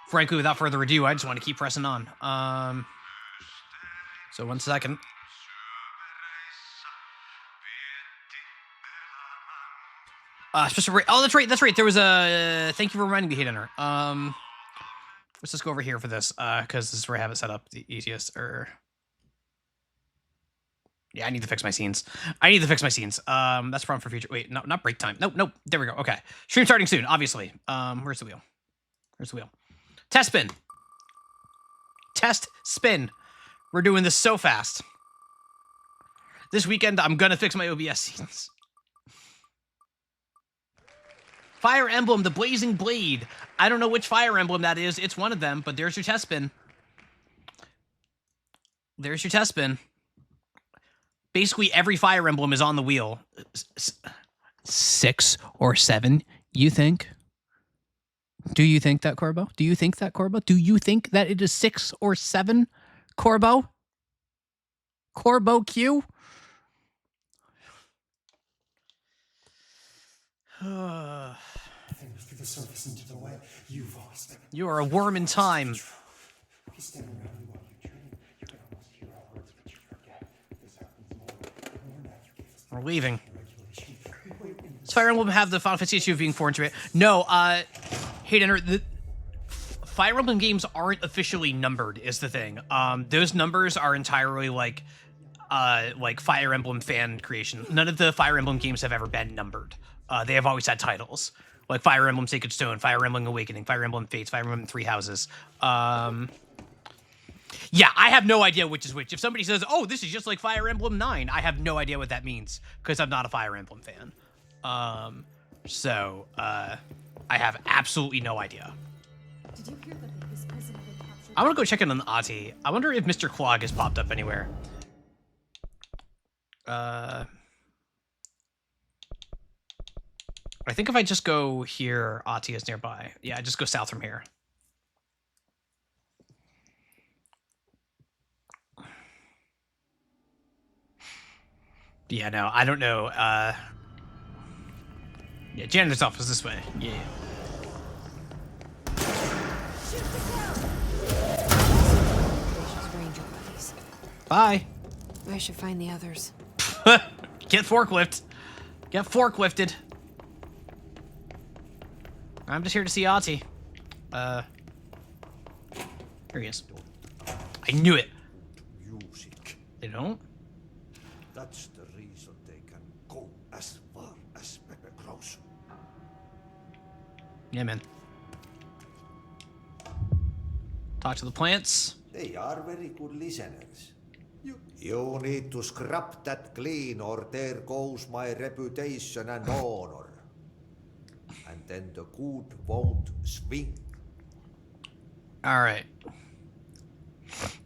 frankly, without further ado, I just want to keep pressing on. So 1 second. Oh, that's right. That's right. There was a thank you for reminding me, Hayden. Let's just go over here for this, because this is where I have it set up the easiest. Yeah, I need to fix my scenes. That's a problem for future. Wait, no, not break time. Nope. There we go. Okay. Stream starting soon, obviously. Where's the wheel? Test spin. Test spin. We're doing this so fast. This weekend, I'm gonna fix my OBS scenes. Fire Emblem, the Blazing Blade. I don't know which Fire Emblem that is. It's one of them, but there's your test spin. Basically, every Fire Emblem is on the wheel. 6 or 7, you think? Do you think that, Corbo? Do you think that it is 6 or 7, Corbo? Corbo Q? You are a worm in time. We're leaving. Does Fire Emblem have the Final Fantasy issue of being foreign to it? No, Hayden, the Fire Emblem games aren't officially numbered, is the thing. Those numbers are entirely like Fire Emblem fan creation. None of the Fire Emblem games have ever been numbered. They have always had titles. Like Fire Emblem Sacred Stone, Fire Emblem Awakening, Fire Emblem Fates, Fire Emblem Three Houses. Yeah, I have no idea which is which. If somebody says, oh, this is just like Fire Emblem 9, I have no idea what that means, because I'm not a Fire Emblem fan. I have absolutely no idea. Did you hear that this person had been captured? I want to go check in on Ahti. I wonder if Mr. Clog has popped up anywhere. I think if I just go here, Ahti is nearby. Yeah, just go south from here. Yeah, no, I don't know. Yeah, janitor's office this way. Yeah. Bye. I should find the others. Get forklift. Get forklifted. I'm just here to see Ahti. Here he is. I knew it. They don't? That's the reason they can go as far as Pepe Kraus. Yeah, man. Talk to the plants. They are very good listeners. You need to scrap that clean or there goes my reputation and honor. And then the good won't swing. All right.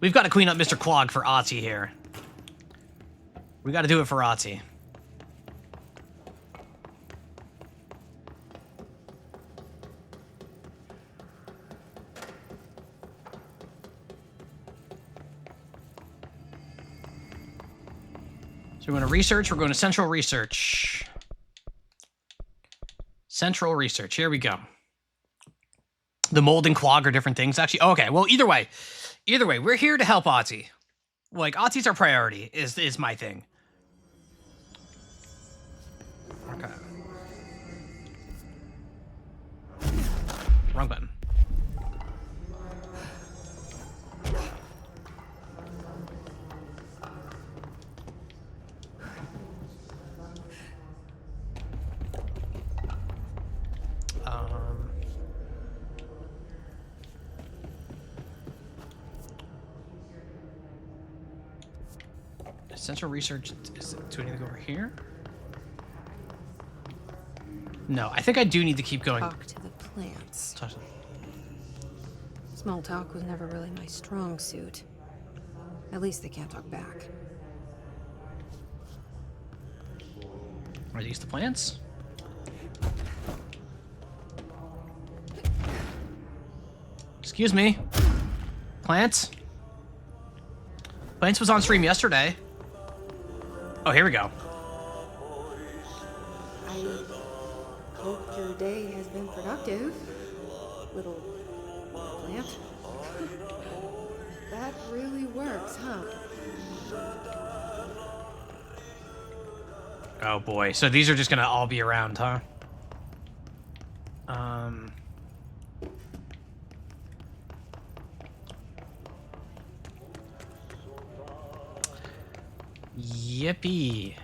We've got to clean up Mr. Clog for Ahti here. We got to do it for Ahti. So we're going to research. We're going to central research. Central research. Here we go. The mold and clog are different things, actually. Okay, well, either way, we're here to help Ahti. Like, Ahti's our priority, is my thing. Okay. Wrong button. Central research. Do I need to go over here? No, I think I do need to keep going. Talk to the plants. Small talk was never really my strong suit. At least they can't talk back. Are these the plants? Excuse me. Plants? Plants was on stream yesterday. Oh, here we go. I hope your day has been productive, little plant. That really works, huh? Oh boy, so these are just gonna all be around, huh? Yippee.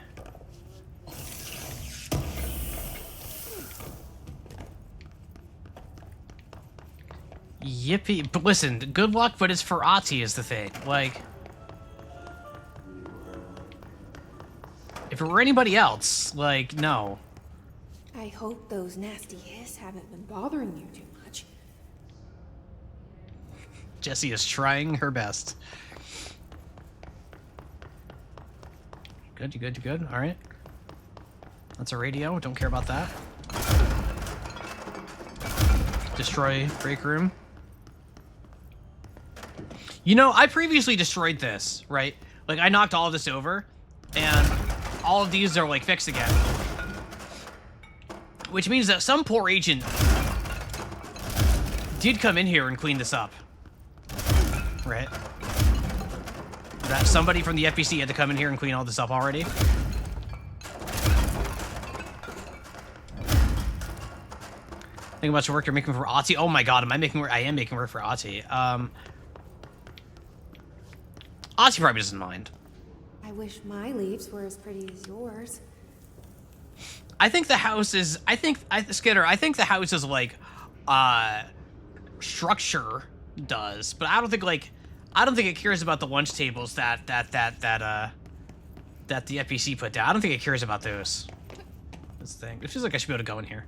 Yippee. But listen, good luck, but it's for Ahti is the thing. Like, if it were anybody else, like, no. I hope those nasty hiss haven't been bothering you too much. Jessie is trying her best. Good, you good, you good? All right. That's a radio. Don't care about that. Destroy break room. You know, I previously destroyed this, right? Like, I knocked all of this over, and all of these are, like, fixed again. Which means that some poor agent did come in here and clean this up. Right? That somebody from the FBC had to come in here and clean all this up already. Think about your work you're making for Ahti. Oh my god, am I making work? I am making work for Ahti. Ahti probably doesn't mind. I wish my leaves were as pretty as yours. I think the house is, Skitter, I think the house is like, structure does, but I don't think it cares about the lunch tables that the FBC put down. I don't think it cares about those. This thing. It feels like I should be able to go in here.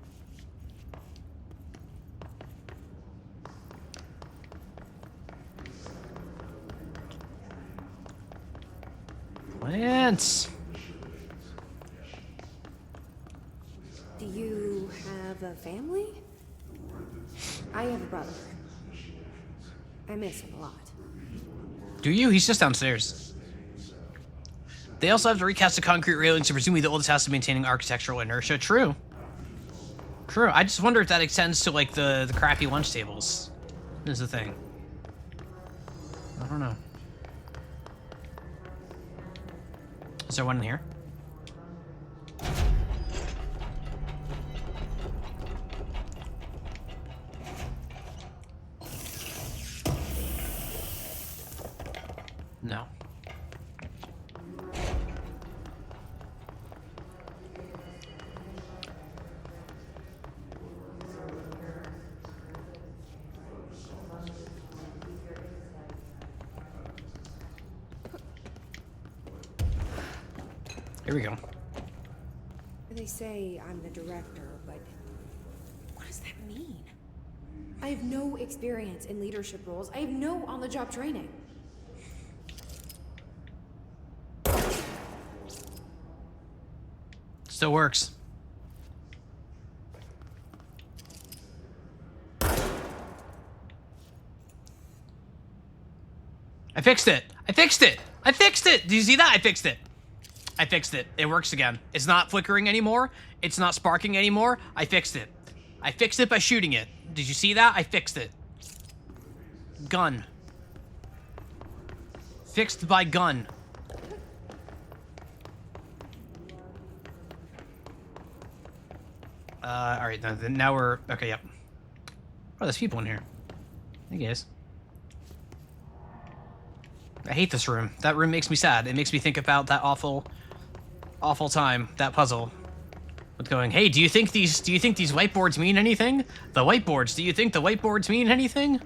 Plants. Do you have a family? I have a brother. I miss him a lot. Do you? He's just downstairs. They also have to recast the concrete railings, so presumably the oldest house is maintaining architectural inertia. True. True. I just wonder if that extends to, like, the crappy lunch tables. Is the thing. I don't know. Is there one in here? No. Here we go. They say I'm the director, but what does that mean? I have no experience in leadership roles. I have no on-the-job training. Still works. I fixed it. I fixed it. I fixed it. Do you see that? I fixed it. I fixed it. It works again. It's not flickering anymore. It's not sparking anymore. I fixed it. I fixed it by shooting it. Did you see that? I fixed it. Gun. Fixed by gun. Alright, now we're... Okay, yep. Oh, there's people in here. Hey, guys. I hate this room. That room makes me sad. It makes me think about that awful time, that puzzle. With going, hey, do you think these whiteboards mean anything? The whiteboards, do you think the whiteboards mean anything?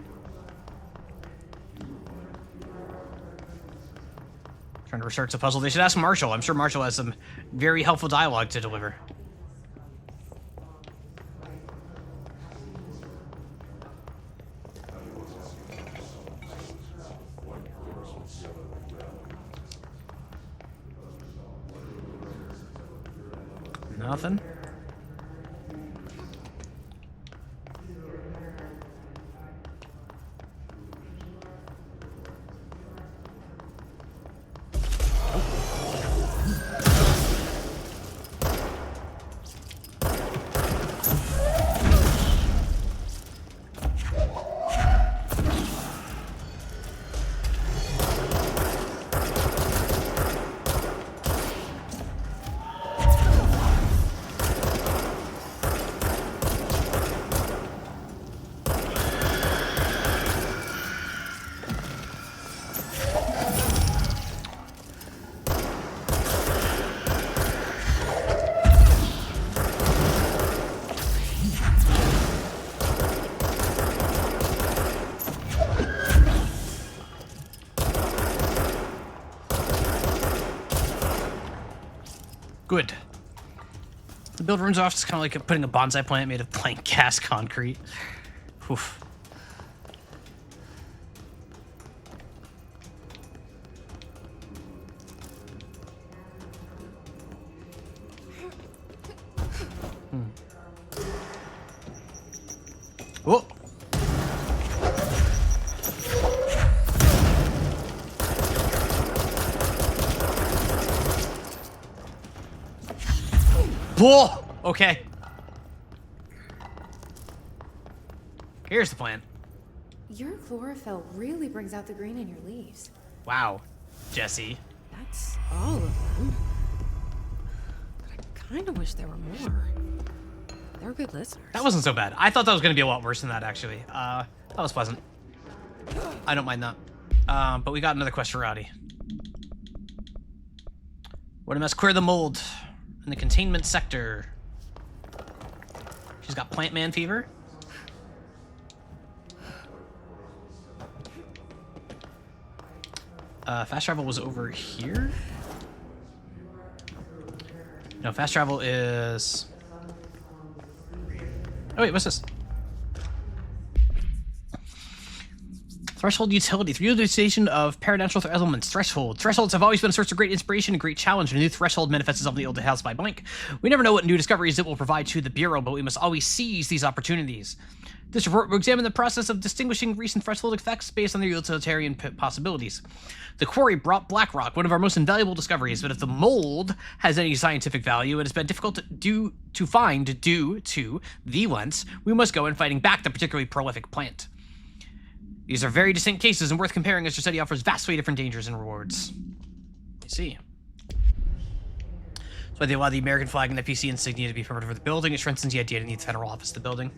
Trying to research the puzzle. They should ask Marshall. I'm sure Marshall has some very helpful dialogue to deliver. Nothing. Good. The build runs off. It's kind of like putting a bonsai plant made of plain cast concrete. Oof. Whoa. Whoa! Okay. Here's the plan. Your chlorophyll really brings out the green in your leaves. Wow, Jesse. That's all of them. But I kind of wish there were more. They're good listeners. That wasn't so bad. I thought that was going to be a lot worse than that, actually. That was pleasant. I don't mind that. But we got another quest for Rowdy. What must clear the mold in the containment sector. She's got plant man fever. Fast travel was over here. No, fast travel is... Oh wait, what's this? Threshold utility. The utilization of paranatural elements. Threshold. Thresholds have always been a source of great inspiration and great challenge. A new threshold manifests itself in the old house by blank. We never know what new discoveries it will provide to the Bureau, but we must always seize these opportunities. This report will examine the process of distinguishing recent threshold effects based on their utilitarian possibilities. The quarry brought Blackrock, one of our most invaluable discoveries, but if the mold has any scientific value, it has been difficult to find due to the lens. We must go in fighting back the particularly prolific plant. These are very distinct cases and worth comparing as your study offers vastly different dangers and rewards. I see. That's why they allow the American flag and the PC insignia to be permitted for the building. It strengthens the idea to need the federal office of the building.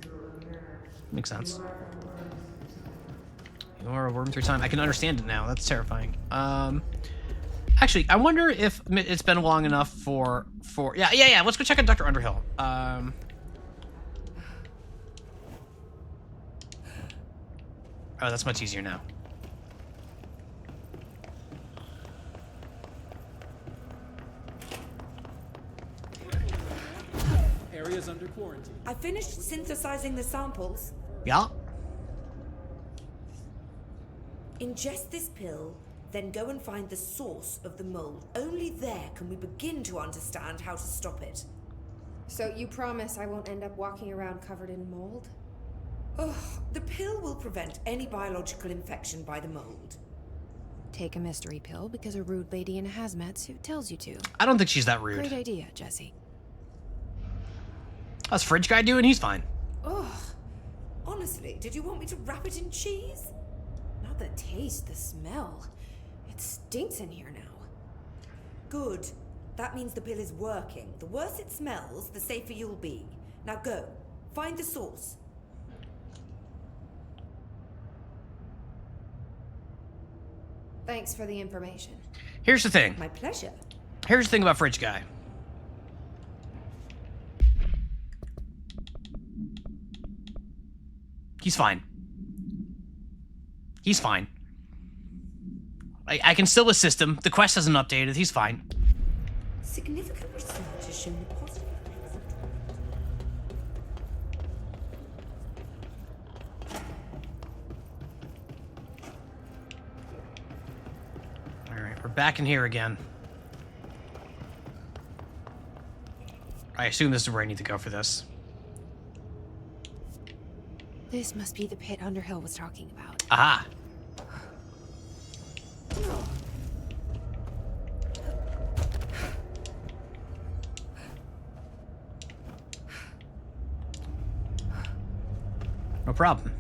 Makes sense. You are a worm through time. I can understand it now. That's terrifying. Actually, I wonder if it's been long enough for yeah. Let's go check out Dr. Underhill. Oh, that's much easier now. Area's under quarantine. I finished synthesizing the samples. Yeah. Ingest this pill, then go and find the source of the mold. Only there can we begin to understand how to stop it. So you promise I won't end up walking around covered in mold? Ugh, the pill will prevent any biological infection by the mold. Take a mystery pill because a rude lady in a hazmat suit tells you to. I don't think she's that rude. Great idea, Jesse. How's Fridge Guy doing? He's fine. Ugh. Honestly, did you want me to wrap it in cheese? Not the taste, the smell. It stinks in here now. Good. That means the pill is working. The worse it smells, the safer you'll be. Now go. Find the source. Thanks for the information. Here's the thing. My pleasure. Here's the thing about Fridge Guy. He's fine. He's fine. I can still assist him. The quest hasn't updated. He's fine. Significant research has shown the positive effects of Alright, we're back in here again. I assume this is where I need to go for this. This must be the pit Underhill was talking about. Aha! No problem.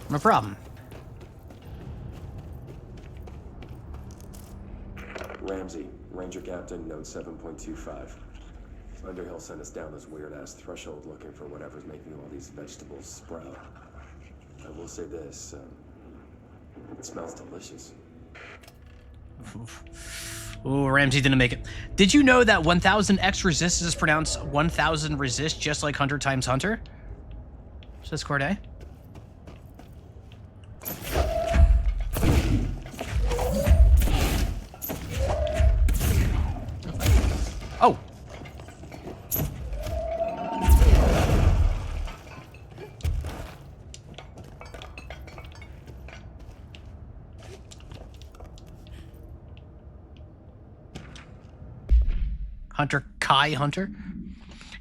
No problem. Ramsey, Ranger Captain, note 7.25. Underhill sent us down this weird-ass threshold looking for whatever's making all these vegetables sprout. I will say this, it smells delicious. Ooh, Ramsey didn't make it. Did you know that 1000x resist is pronounced 1000 resist, just like Hunter times Hunter? Says Corday. Oh. Hunter Kai Hunter.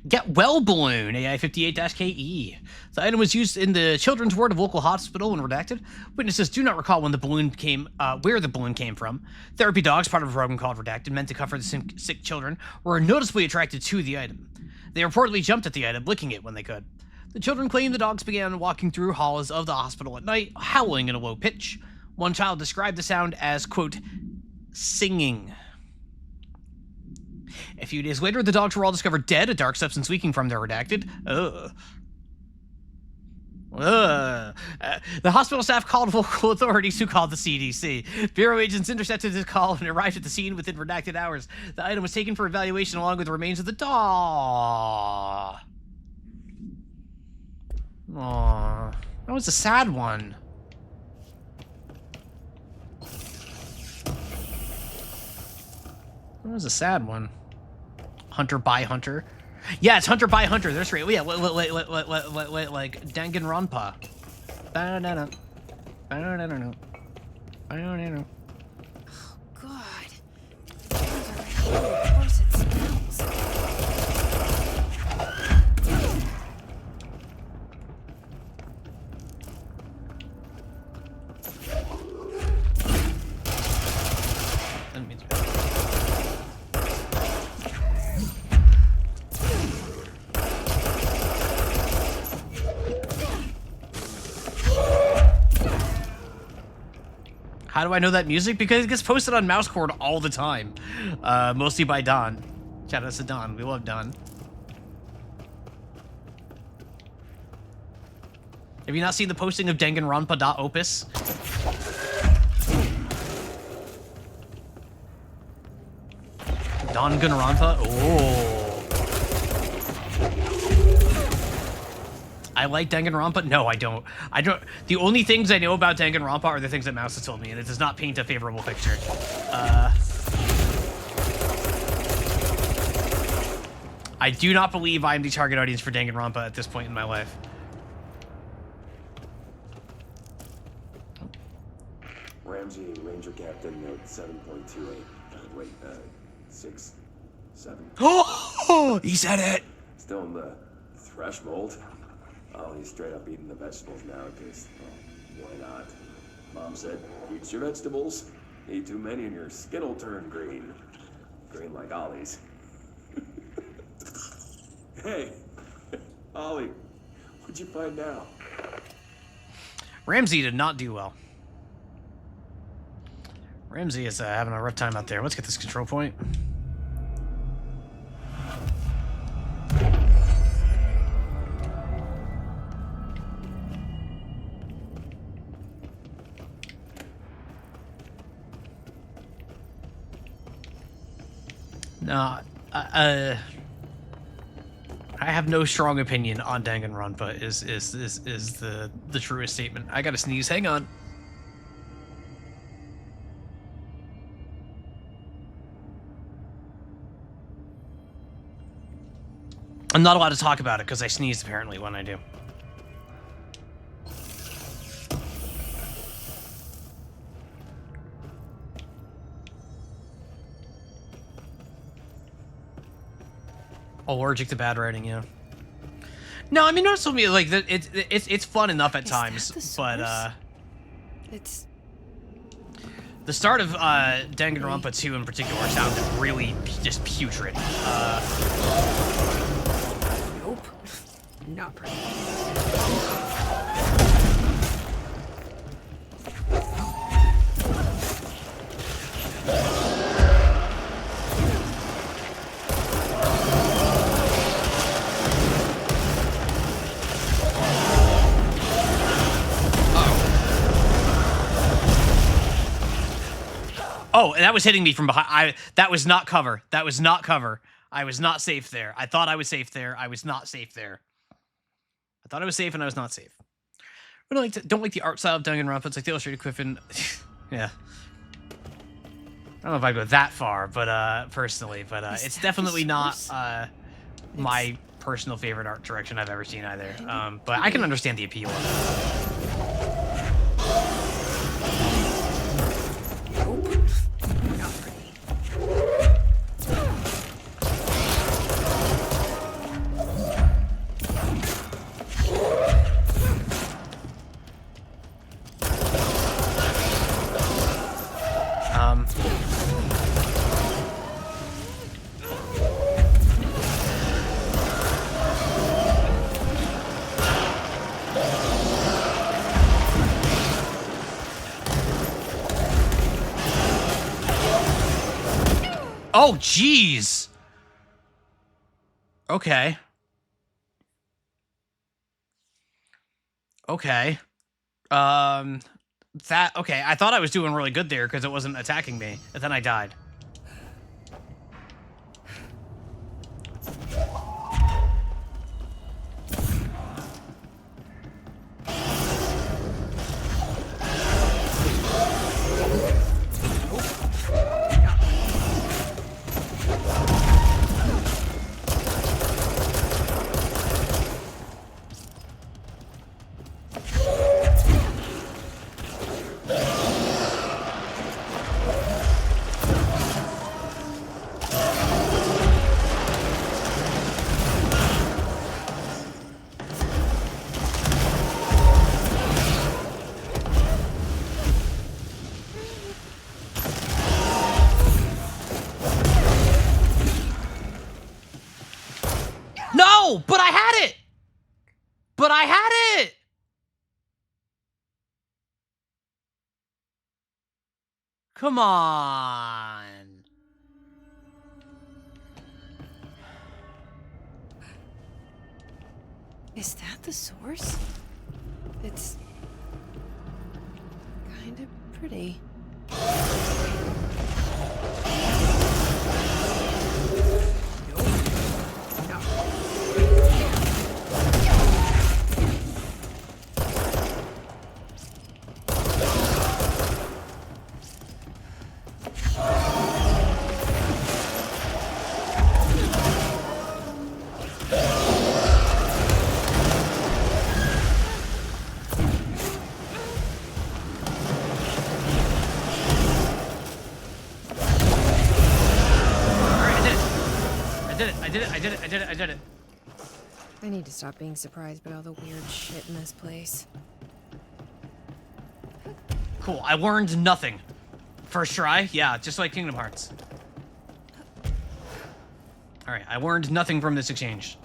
Get well balloon, AI58-KE. The item was used in the children's ward of local hospital when redacted. Witnesses do not recall when the balloon came, where the balloon came from. Therapy dogs, part of a program called Redacted, meant to comfort the sick children, were noticeably attracted to the item. They reportedly jumped at the item, licking it when they could. The children claimed the dogs began walking through halls of the hospital at night, howling in a low pitch. One child described the sound as, quote, singing. A few days later, the dogs were all discovered dead, a dark substance leaking from their redacted. The hospital staff called local authorities, who called the CDC. Bureau agents intercepted this call and arrived at the scene within redacted hours. The item was taken for evaluation along with the remains of the dog. Aww. That was a sad one. That was a sad one. Hunter by Hunter. Yeah, it's Hunter by Hunter. That's right. Yeah, like Danganronpa. Ba-da-da. Ba-da-da-da. Ba-da-da-da. God. Of course it smells. That means how do I know that music? Because it gets posted on Mousecord all the time. Mostly by Don. Shout out to Don. We love Don. Have you not seen the posting of Danganronpa.opus? Danganronpa? Oh. I like Danganronpa? No, I don't. The only things I know about Danganronpa are the things that Mouse has told me, and it does not paint a favorable picture. I do not believe I'm the target audience for Danganronpa at this point in my life. Ramsey, Ranger Captain, note 7.28. Wait, 6, 7. Oh, he said it! Still in the threshold. Oh, he's straight up eating the vegetables now, because, well, why not? Mom said, eat your vegetables. Eat too many and your skin will turn green. Green like Ollie's. Hey, Ollie, what'd you find now? Ramsey did not do well. Ramsey is having a rough time out there. Let's get this control point. No, I have no strong opinion on Danganronpa is the truest statement. I gotta sneeze. Hang on. I'm not allowed to talk about it because I sneeze apparently when I do. Allergic to bad writing, yeah. No, I mean, not so like that. It's fun enough at times, but it's the start of Danganronpa 2 in particular sounded really just putrid. Nope, not pretty. Oh, and that was hitting me from behind. That was not cover. That was not cover. I was not safe there. I thought I was safe there. I was not safe there. I thought I was safe and I was not safe. I don't like the art style of Danganronpa. It's like the illustrated Quiffin. Yeah. I don't know if I go that far, but personally, but it's definitely not my personal favorite art direction I've ever seen either. But I can understand the appeal of it. Oh, jeez. Okay. Okay. Okay, I thought I was doing really good there because it wasn't attacking me, and then I died. No, but I had it. But I had it. Come on. Is that the source? It's kind of pretty. I did it. I need to stop being surprised by all the weird shit in this place. Cool, I learned nothing. First try? Yeah, just like Kingdom Hearts. Alright, I learned nothing from this exchange.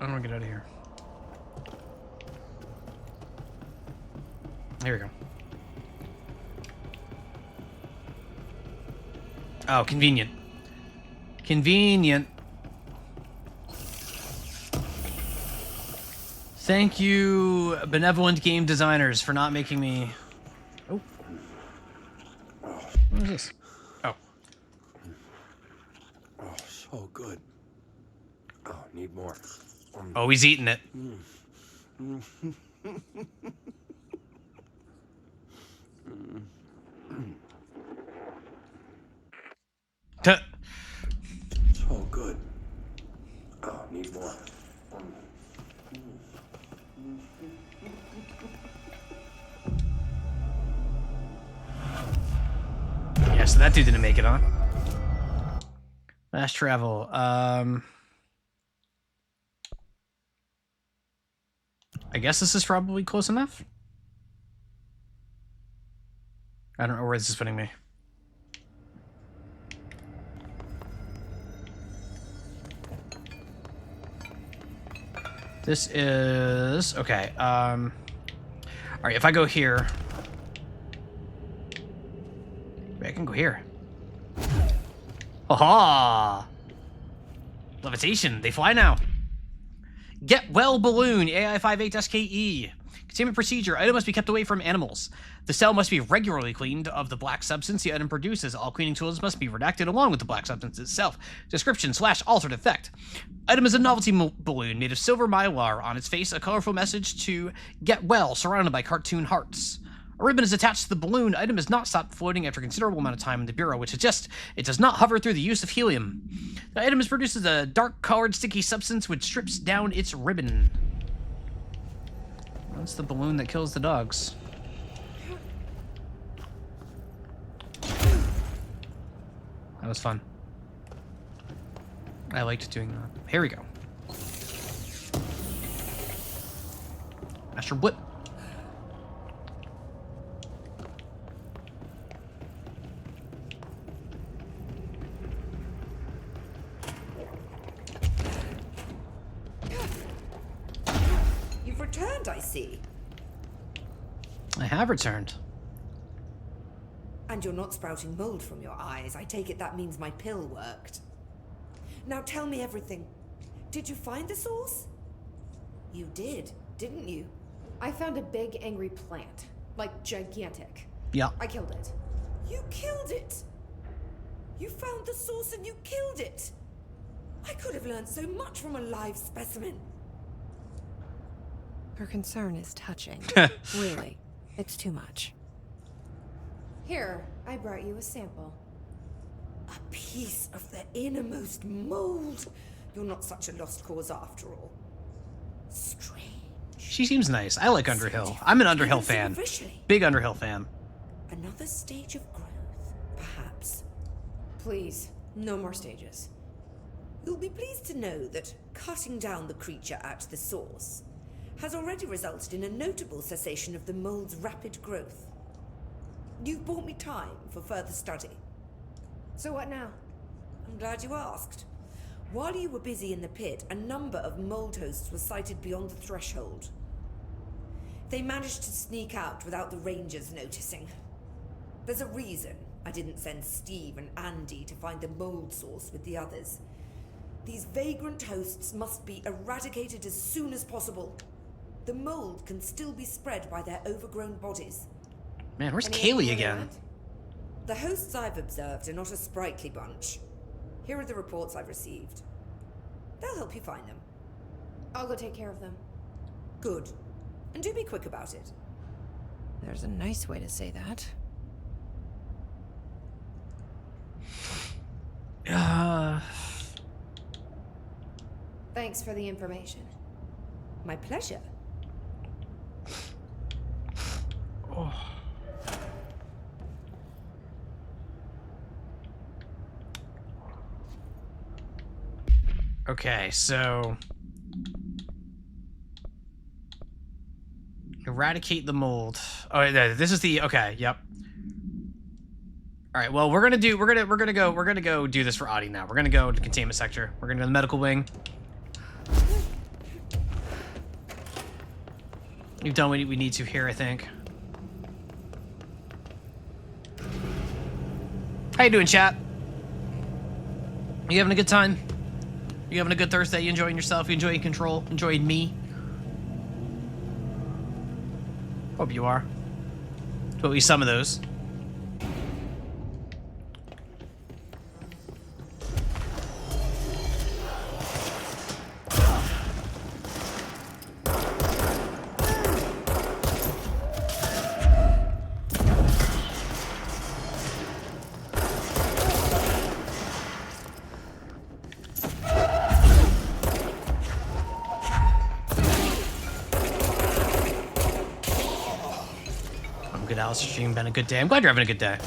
I'm gonna get out of here. Here we go. Oh, convenient. Convenient. Thank you, benevolent game designers, for not making me... Oh. What is this? Oh. Oh, so good. Oh, need more. Oh, he's eating it. So good. Oh, need more. Yeah, so that dude didn't make it on. Fast travel. I guess this is probably close enough. I don't know where this is putting me. This is okay. All right, if I go here, I can go here. Aha! Levitation. They fly now. Get well balloon AI58SKE. Containment procedure. Item must be kept away from animals. The cell must be regularly cleaned of the black substance the item produces. All cleaning tools must be redacted along with the black substance itself. Description / altered effect. Item is a novelty balloon made of silver mylar. On its face, a colorful message to get well, surrounded by cartoon hearts. A ribbon is attached to the balloon. Item has not stopped floating after a considerable amount of time in the Bureau, which suggests it does not hover through the use of helium. The item produces a dark-colored sticky substance which strips down its ribbon. That's the balloon that kills the dogs. That was fun. I liked doing that. Here we go. Master Whip. You've returned, I see. I have returned. And you're not sprouting mold from your eyes. I take it that means my pill worked. Now tell me everything. Did you find the source? You did, didn't you? I found a big angry plant. Like gigantic. Yeah. I killed it. You killed it! You found the source and you killed it! I could have learned so much from a live specimen. Her concern is touching. Really. It's too much. Here, I brought you a sample. A piece of the innermost mold. You're not such a lost cause after all. Strange. She seems nice. I like Underhill. I'm an Underhill fan. Big Underhill fan. Another stage of growth, perhaps. Please, no more stages. You'll be pleased to know that cutting down the creature at the source has already resulted in a notable cessation of the mold's rapid growth. You've bought me time for further study. So what now? I'm glad you asked. While you were busy in the pit, a number of mold hosts were sighted beyond the threshold. They managed to sneak out without the Rangers noticing. There's a reason I didn't send Steve and Andy to find the mold source with the others. These vagrant hosts must be eradicated as soon as possible. The mold can still be spread by their overgrown bodies. Man, where's Kaylee again? The hosts I've observed are not a sprightly bunch. Here are the reports I've received. They'll help you find them. I'll go take care of them. Good. And do be quick about it. There's a nice way to say that. Thanks for the information. My pleasure. Oh. Okay, so eradicate the mold. Oh, this is the okay. Yep. All right. Well, we're gonna go do this for Audie now. We're gonna go to containment sector. We're gonna go to the medical wing. We've done what we need to here, I think. How you doing, chat? You having a good time? You having a good Thursday? You enjoying yourself? You enjoying Control? Enjoying me? Hope you are. To at least some of those. good, Alice stream. Been a good day. I'm glad you're having a good day.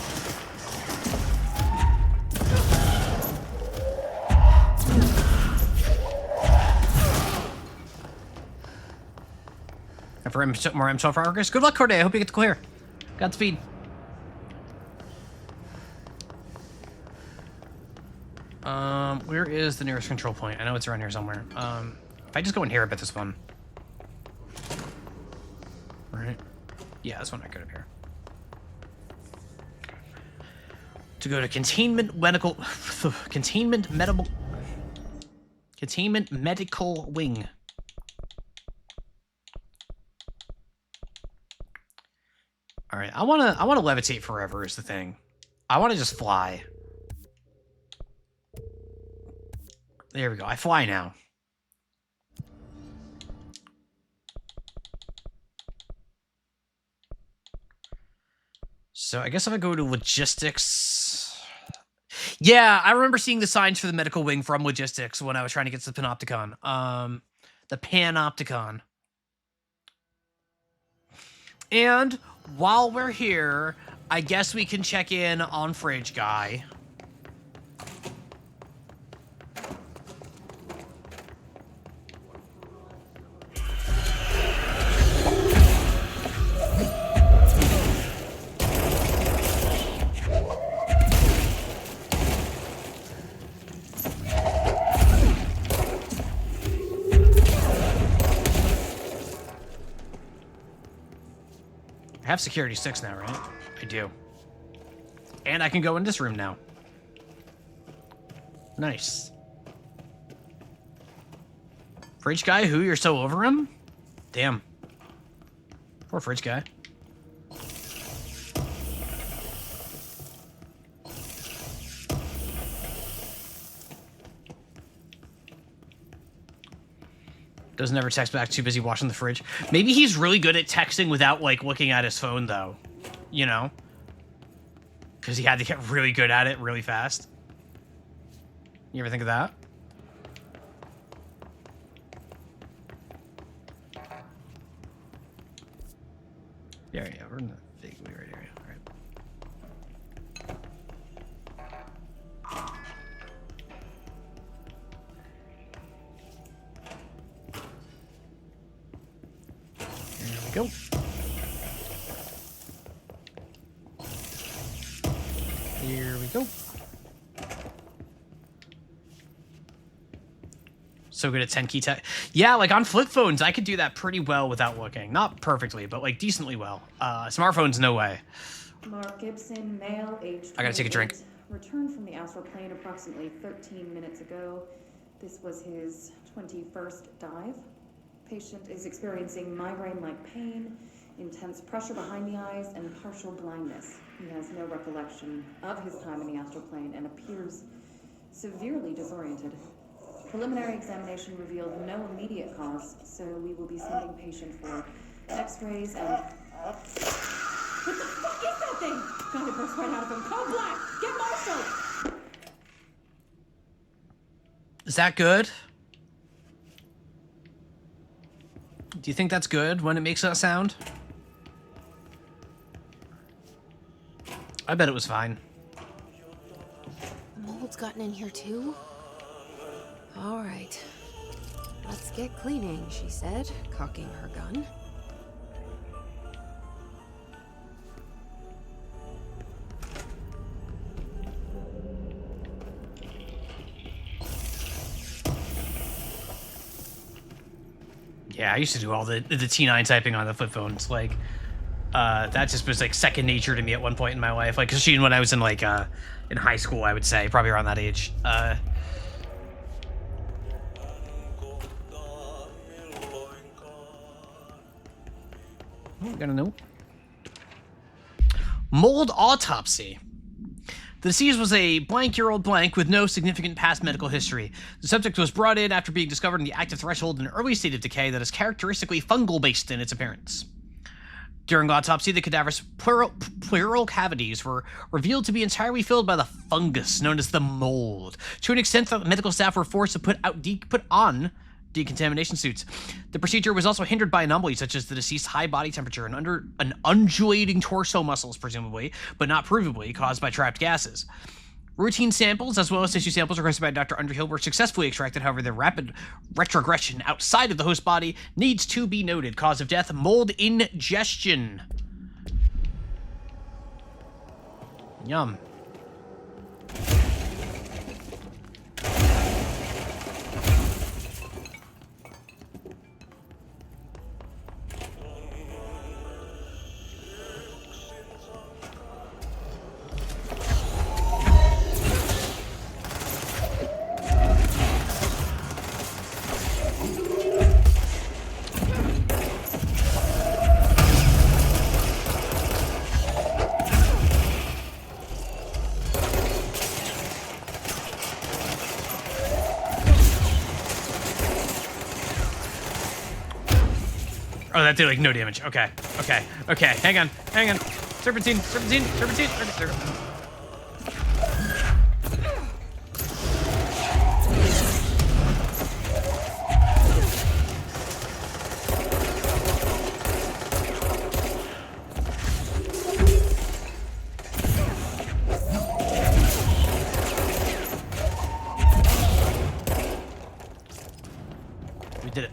And for more M12 progress, good luck, Corday. I hope you get to clear. Godspeed. Where is the nearest control point? I know it's around here somewhere. If I just go in here, I bet this one. Right? Yeah, this one might go up here. To go to containment medical wing. All right, I want to levitate forever is the thing. I want to just fly. There we go. I fly now. So I guess if I go to logistics... Yeah, I remember seeing the signs for the medical wing from logistics when I was trying to get to the Panopticon. The Panopticon. And while we're here, I guess we can check in on Fridge Guy. I have security 6 now, right? I do. And I can go in this room now. Nice. Fridge Guy, who? You're so over him? Damn. Poor Fridge Guy. Doesn't ever text back, too busy washing the fridge. Maybe he's really good at texting without, like, looking at his phone, though. You know? Because he had to get really good at it really fast. You ever think of that? Yeah, we're in the vaguely right area. All right. There we go. Here we go. So good at 10 key tech. Yeah, like on flip phones, I could do that pretty well without looking. Not perfectly, but like decently well. Smartphones, no way. Mark Gibson, male, age 28. I gotta take a drink. Returned from the astral plane approximately 13 minutes ago. This was his 21st dive. Patient is experiencing migraine-like pain, intense pressure behind the eyes, and partial blindness. He has no recollection of his time in the astral plane and appears severely disoriented. Preliminary examination revealed no immediate cause, so we will be sending patient for x-rays and... What the fuck is that thing? God, it burst right out of him. Call Black! Get Marshall! Is that good? Do you think that's good when it makes that sound? I bet it was fine. The mold's gotten in here too? All right. Let's get cleaning, she said, cocking her gun. Yeah, I used to do all the T9 typing on the flip phones. Like, that just was like second nature to me at one point in my life. Like, especially when I was in like in high school, I would say, probably around that age. I'm gonna know. Mold autopsy. The deceased was a blank-year-old blank with no significant past medical history. The subject was brought in after being discovered in the active threshold in an early state of decay that is characteristically fungal-based in its appearance. During autopsy, the cadaver's pleural cavities were revealed to be entirely filled by the fungus known as the mold, to an extent that medical staff were forced to put on decontamination suits. The procedure was also hindered by anomalies such as the deceased's high body temperature and an undulating torso muscles, presumably, but not provably, caused by trapped gases. Routine samples, as well as tissue samples requested by Dr. Underhill, were successfully extracted. However, the rapid retrogression outside of the host body needs to be noted. Cause of death, mold ingestion. Yum. Oh, that did like no damage. Okay, okay, okay. Hang on. Serpentine. Okay, we did it.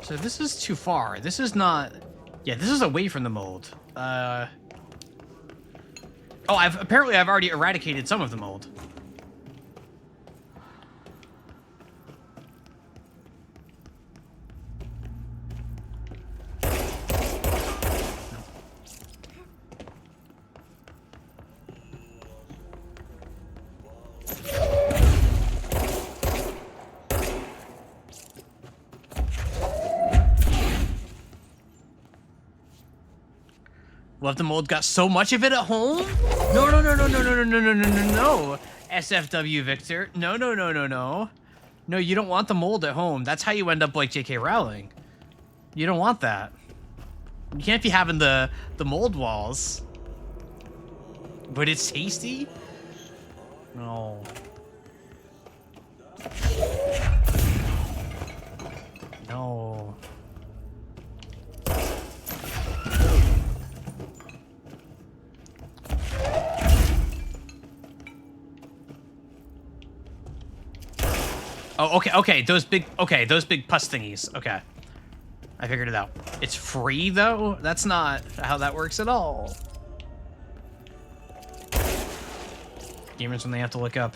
So this is too far. This is not... Yeah, this is away from the mold. Oh, I've already eradicated some of the mold. Well, if the mold got so much of it at home? No. SFW Victor. No. No, you don't want the mold at home. That's how you end up like J.K. Rowling. You don't want that. You can't be having the mold walls. But it's tasty? No. No. Oh, okay, those big pus thingies. Okay. I figured it out. It's free, though? That's not how that works at all. Gamers when they have to look up.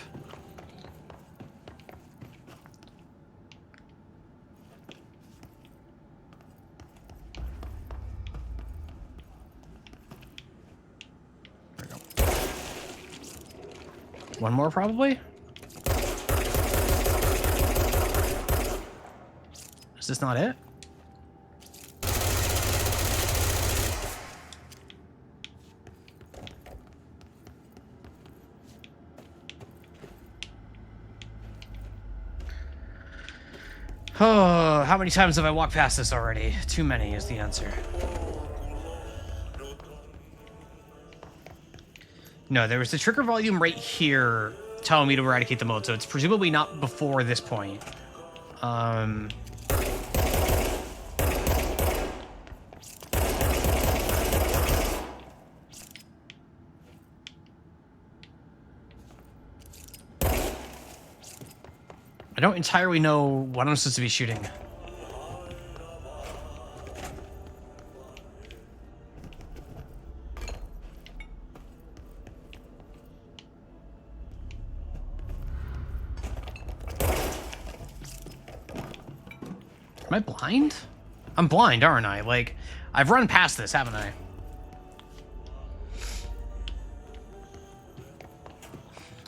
There we go. One more, probably? Is this not it? Oh, how many times have I walked past this already? Too many is the answer. No, there was the trigger volume right here telling me to eradicate the mold, so it's presumably not before this point. I don't entirely know what I'm supposed to be shooting. Am I blind? I'm blind, aren't I? Like, I've run past this, haven't I?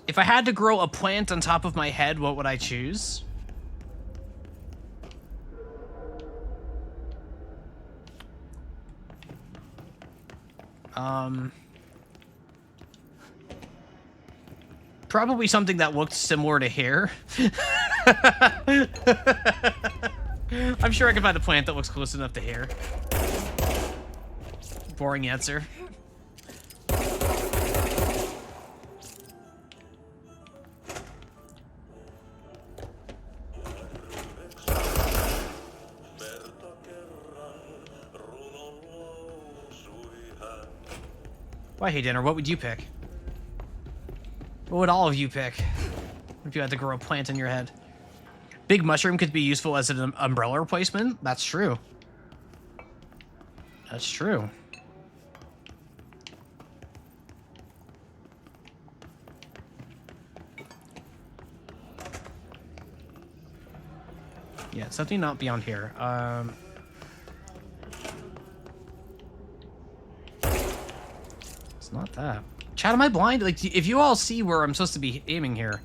If I had to grow a plant on top of my head, what would I choose? Probably something that looked similar to hair. I'm sure I can find a plant that looks close enough to hair. Boring answer. Why, hey, Dinner, what would you pick? What would all of you pick if you had to grow a plant in your head? Big mushroom could be useful as an umbrella replacement. That's true. That's true. Yeah, it's definitely not beyond here. It's not that. Chat, am I blind? Like, if you all see where I'm supposed to be aiming here.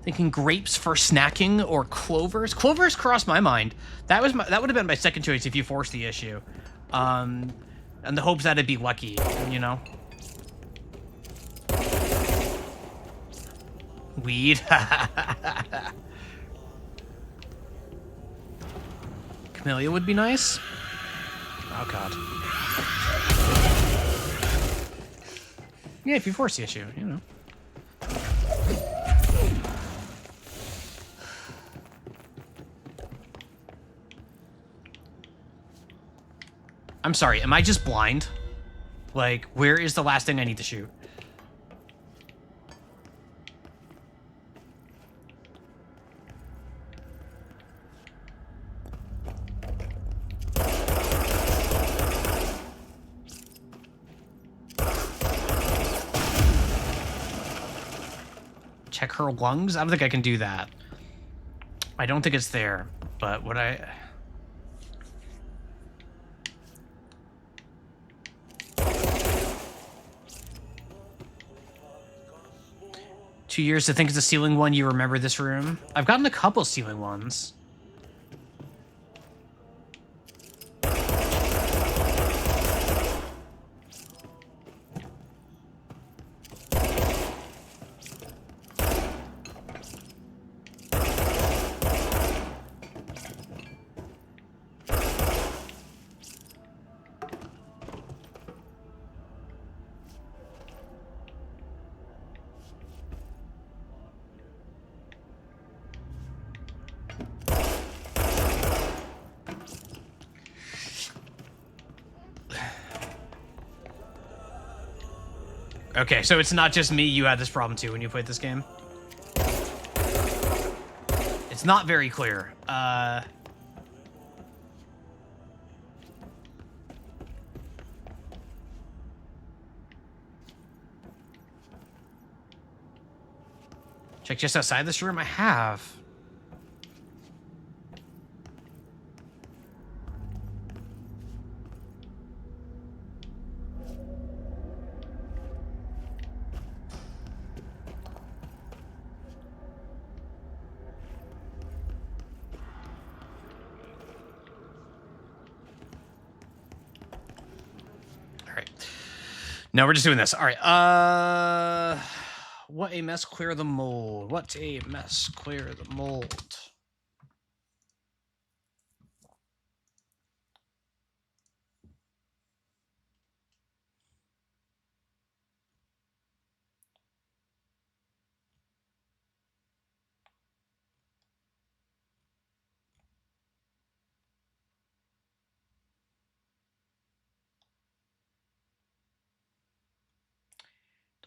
Thinking grapes for snacking or clovers. Clovers crossed my mind. That would have been my second choice if you forced the issue. And the hopes that it'd be lucky, you know? Weed. Camellia would be nice. Oh, God. Yeah, if you force the issue, you know. I'm sorry, am I just blind? Like, where is the last thing I need to shoot? Check her lungs? I don't think I can do that. I don't think it's there, but would I... 2 years to think it's a ceiling one. You remember this room? I've gotten a couple ceiling ones. Okay, so it's not just me, you had this problem too when you played this game? It's not very clear. Check just outside this room? I have. No, we're just doing this. All right. What a mess, clear the mold. What a mess, clear the mold.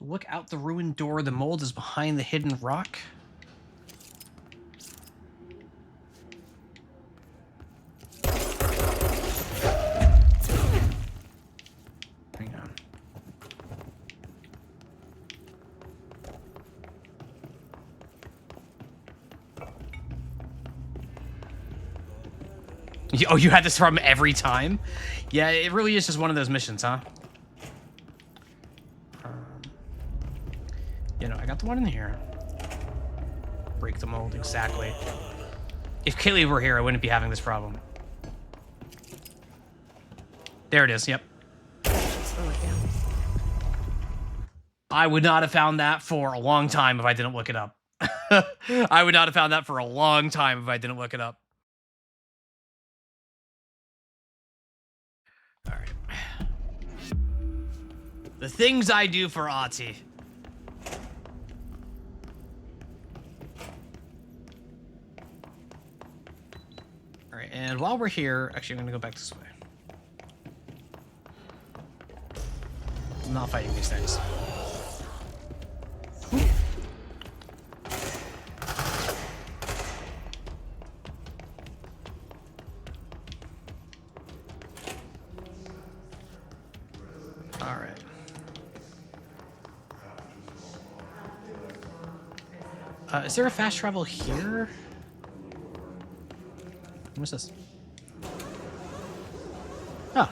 Look out the ruined door. The mold is behind the hidden rock. Hang on. Oh, you had this problem every time? Yeah, it really is just one of those missions, huh? You know, I got the one in here. Break the mold, exactly. If Kaylee were here, I wouldn't be having this problem. There it is, yep. Slow it down. I would not have found that for a long time if I didn't look it up. I would not have found that for a long time if I didn't look it up. All right. The things I do for Ahti. All right, and while we're here, actually, I'm gonna go back this way. I'm not fighting these things. All right. Is there a fast travel here? What's this? Oh.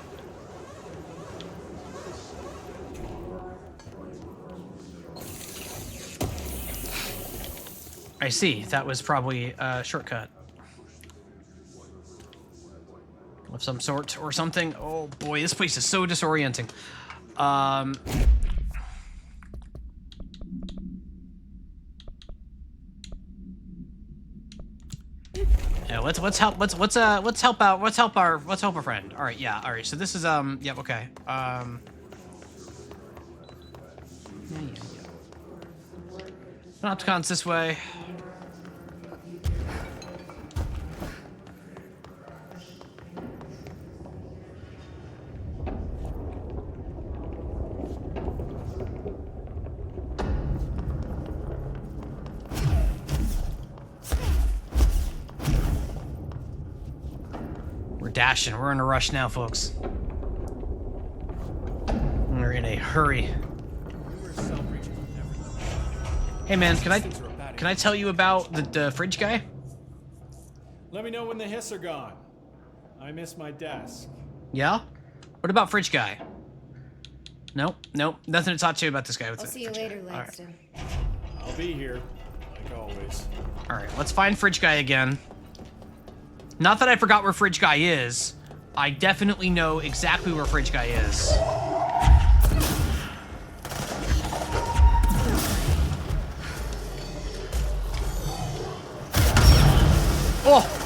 I see. That was probably a shortcut of some sort or something. Oh boy, this place is so disorienting. Yeah, let's help our friend. All right, yeah, all right. So this is yeah, okay. Yeah. Opticon's this way. We're dashing. We're in a rush now, folks. We're in a hurry. Hey man, can I tell you about the fridge guy? Let me know when the hiss are gone. I miss my desk. Yeah? What about fridge guy? Nope, nothing to talk to you about this guy. I'll see you later, Langston. Right. I'll be here, like always. All right, let's find fridge guy again. Not that I forgot where fridge guy is. I definitely know exactly where fridge guy is. Oh!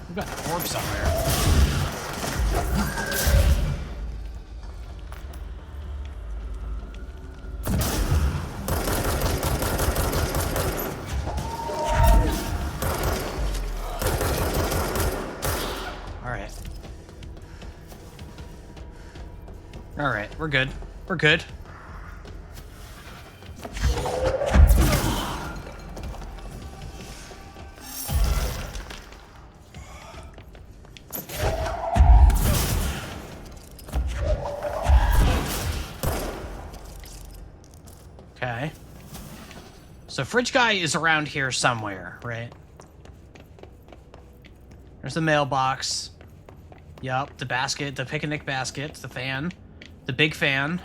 We've got an orb somewhere. Alright, we're good. We're good. Okay. So fridge guy is around here somewhere, right? There's the mailbox. Yup, the basket, the picnic basket, the fan. The big fan.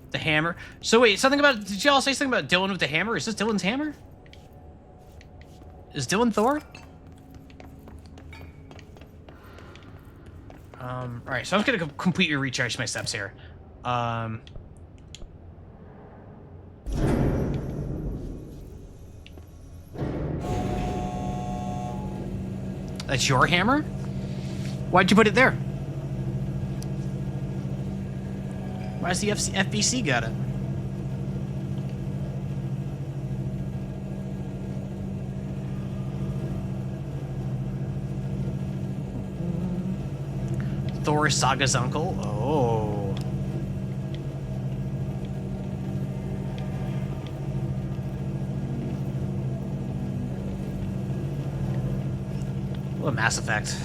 The hammer. So wait, something about... Did y'all say something about Dylan with the hammer? Is this Dylan's hammer? Is Dylan Thor? Alright, so I'm just gonna completely recharge my steps here. That's your hammer? Why'd you put it there? Why's the FBC got it? Thor is Saga's uncle? Oh. What a Mass Effect.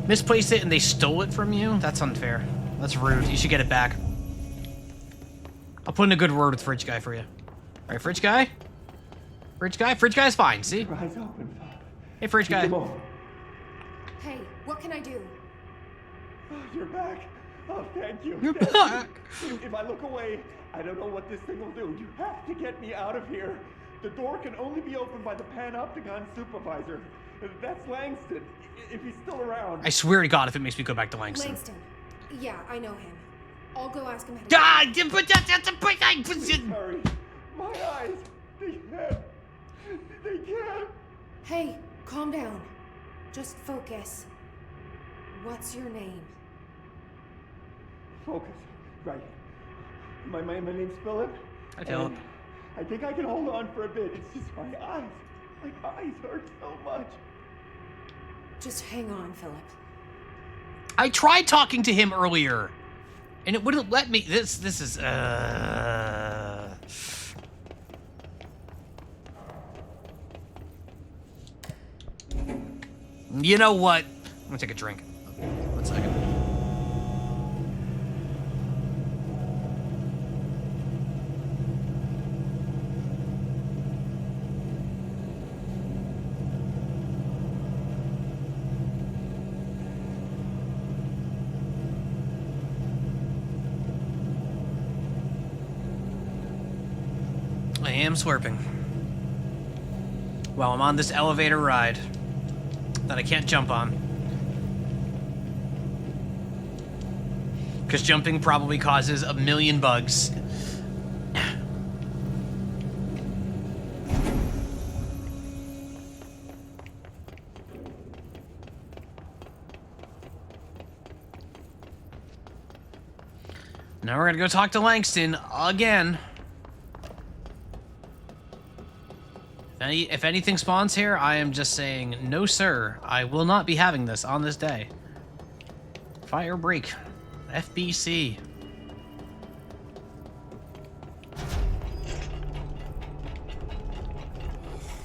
Misplaced it and they stole it from you? That's unfair. That's rude. You should get it back. I'll put in a good word with Fridge Guy for you. Alright, Fridge Guy? Fridge Guy? Fridge Guy's fine, see? Eyes open. Hey, Fridge Guy. Hey, what can I do? Oh, you're back. Oh, thank you. You're Thank back. you. If I look away, I don't know what this thing will do. You have to get me out of here. The door can only be opened by the Panopticon supervisor. That's Langston, if he's still around. I swear to God, if it makes me go back to Langston. Langston. Yeah, I know him. I'll go ask him how to. God, Sorry. My eyes. They can't. They can't. Hey, calm down. Just focus. What's your name? Focus. Right. My name's Philip. Hi, Philip. and I think I can hold on for a bit. It's just my eyes. My eyes hurt so much. Just hang on, Philip. I tried talking to him earlier, and it wouldn't let me. This is. You know what? I'm gonna take a drink. 1 second. I am slurping while I'm on this elevator ride that I can't jump on. Because jumping probably causes a million bugs. Now we're gonna go talk to Langston again. If anything spawns here, I am just saying, no sir, I will not be having this on this day. Fire break. FBC.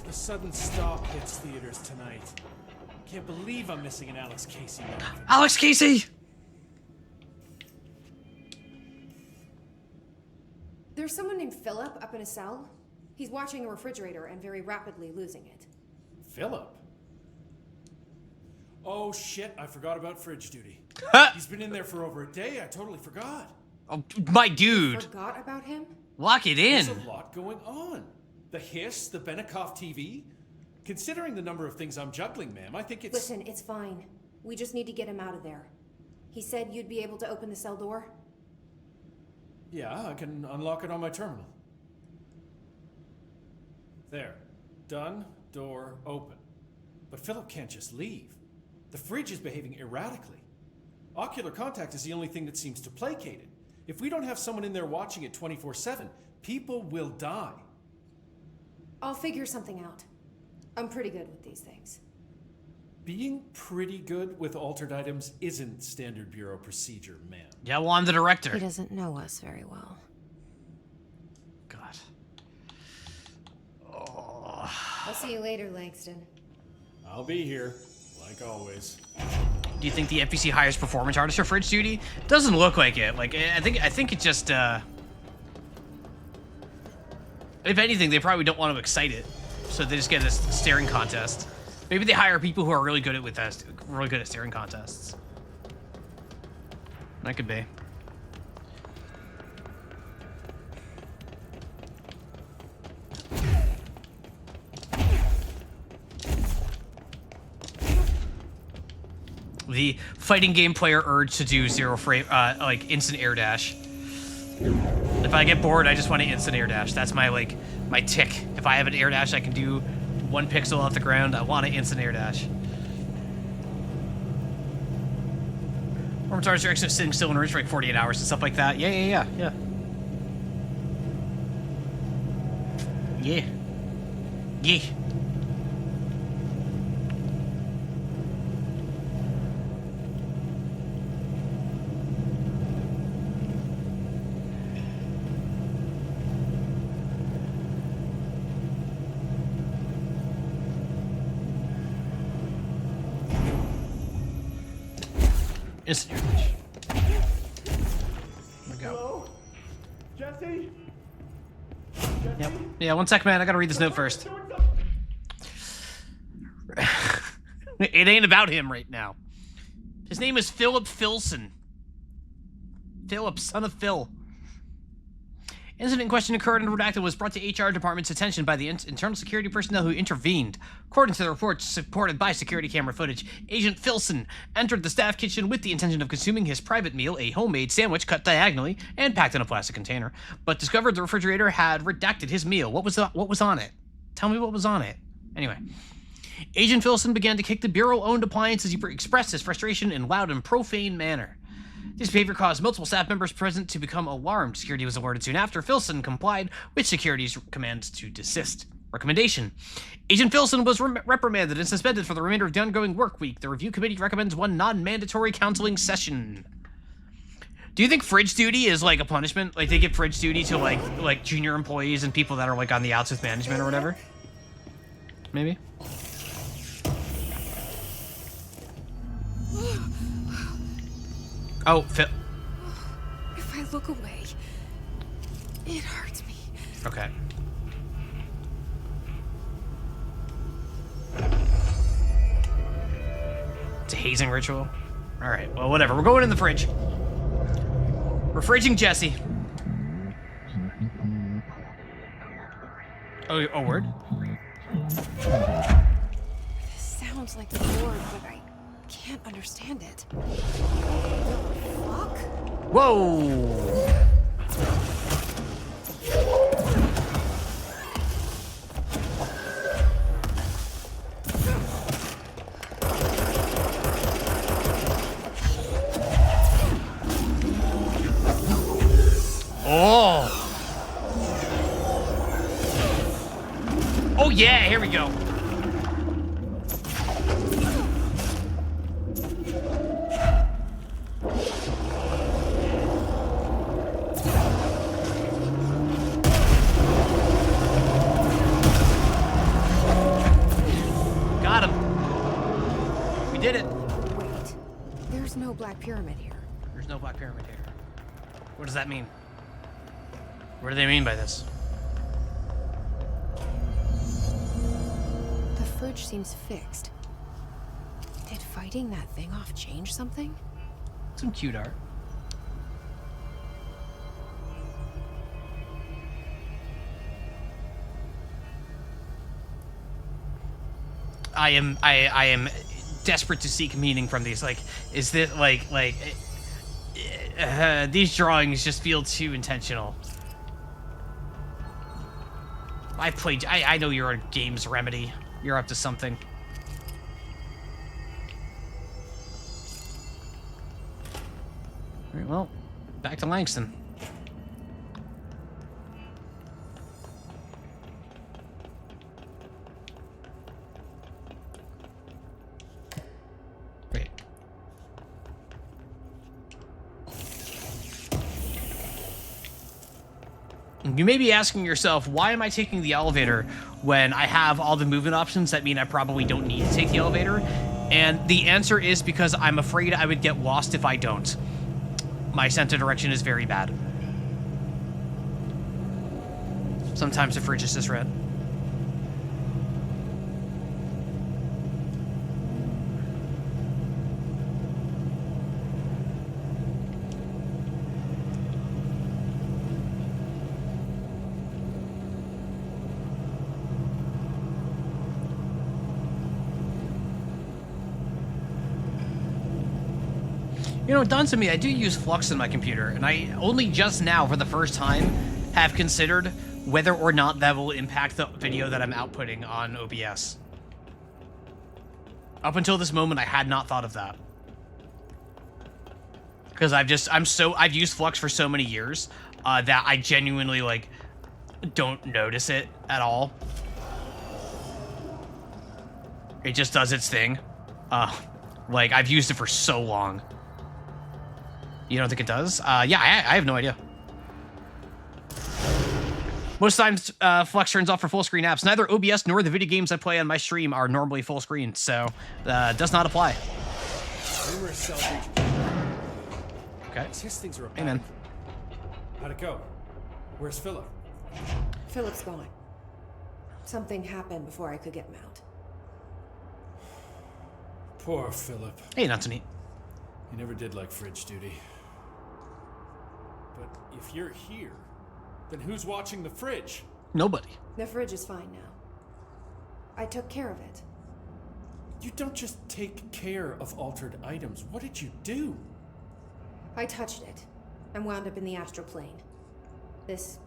The sudden stop hits theaters tonight. Can't believe I'm missing an Alex Casey movie. Alex Casey! There's someone named Philip up in a cell. He's watching a refrigerator and very rapidly losing it. Philip? Oh shit, I forgot about fridge duty. He's been in there for over a day, I totally forgot. Oh, my dude. Forgot about him? Lock it in. There's a lot going on. The hiss, the Benikoff TV. Considering the number of things I'm juggling, ma'am, I think it's... Listen, it's fine. We just need to get him out of there. He said you'd be able to open the cell door? Yeah, I can unlock it on my terminal. There. Done. Door open. But Philip can't just leave. The fridge is behaving erratically. Ocular contact is the only thing that seems to placate it. If we don't have someone in there watching it 24/7, people will die. I'll figure something out. I'm pretty good with these things. Being pretty good with altered items isn't standard bureau procedure, ma'am. Yeah, well, I'm the director. He doesn't know us very well. God. I'll see you later, Langston. I'll be here, like always. Do you think the FBC hires performance artists for fridge duty? Doesn't look like it. Like, I think it just, if anything, they probably don't want to excite it, so they just get a staring contest. Maybe they hire people who are really good at staring contests. That could be. The fighting game player urge to do zero frame, like instant air dash. If I get bored, I just want to instant air dash. That's my my tick. If I have an air dash, I can do 1 pixel off the ground. I want to instant air dash. Performance artists are actually sitting still in rooms for like 48 hours and stuff like that. Yeah. Instant air dash. There we go. Hello? Jesse? Yep. Yeah, 1 sec, man. I gotta read this note first. It ain't about him right now. His name is Philip Filson. Phillips, son of Phil. Incident in question occurred and redacted was brought to HR department's attention by the internal security personnel who intervened. According to the reports supported by security camera footage, Agent Filson entered the staff kitchen with the intention of consuming his private meal, a homemade sandwich cut diagonally and packed in a plastic container, but discovered the refrigerator had redacted his meal. What was on it? Tell me what was on it. Anyway. Agent Filson began to kick the Bureau-owned appliance as he expressed his frustration in loud and profane manner. This behavior caused multiple staff members present to become alarmed. Security was alerted soon after. Filson complied with security's commands to desist. Recommendation. Agent Filson was reprimanded and suspended for the remainder of the ongoing work week. The review committee recommends one non-mandatory counseling session. Do you think fridge duty is like a punishment? Like they give fridge duty to like junior employees and people that are like on the outs with management or whatever? Maybe? Oh, Phil. If I look away, it hurts me. Okay. It's a hazing ritual? Alright, well, whatever. We're going in the fridge. We're fridging Jesse. Oh, word? This sounds like the Lord, but I can't understand it. Fuck? Whoa! Oh! Oh yeah, here we go. Got him. We did it. Wait, there's no Black Pyramid here. There's no Black Pyramid here. What does that mean? What do they mean by this? The fridge seems fixed. Did fighting that thing off change something? Some cute art. I am desperate to seek meaning from these. Like, is this these drawings just feel too intentional. I know you're a games remedy. You're up to something. All right, well, back to Langston. Wait. You may be asking yourself, why am I taking the elevator when I have all the movement options that mean I probably don't need to take the elevator? And the answer is because I'm afraid I would get lost if I don't. My sense of direction is very bad. Sometimes the fridge is just red. You know, done to me, I do use Flux in my computer, and I only just now, for the first time, have considered whether or not that will impact the video that I'm outputting on OBS. Up until this moment, I had not thought of that. Because I've used Flux for so many years, that I genuinely, like, don't notice it at all. It just does its thing. Like, I've used it for so long. You don't think it does? Yeah, I have no idea. Most times, Flux turns off for full screen apps. Neither OBS nor the video games I play on my stream are normally full screen, so does not apply. Numerous cell breach. Okay. These things are a Amen. How'd it go? Where's Philip? Philip's gone. Something happened before I could get him out. Poor Philip. Hey, not to me. He never did like fridge duty. but if you're here, then who's watching the fridge? Nobody. The fridge is fine now. I took care of it. You don't just take care of altered items. What did you do? I touched it and wound up in the astral plane. This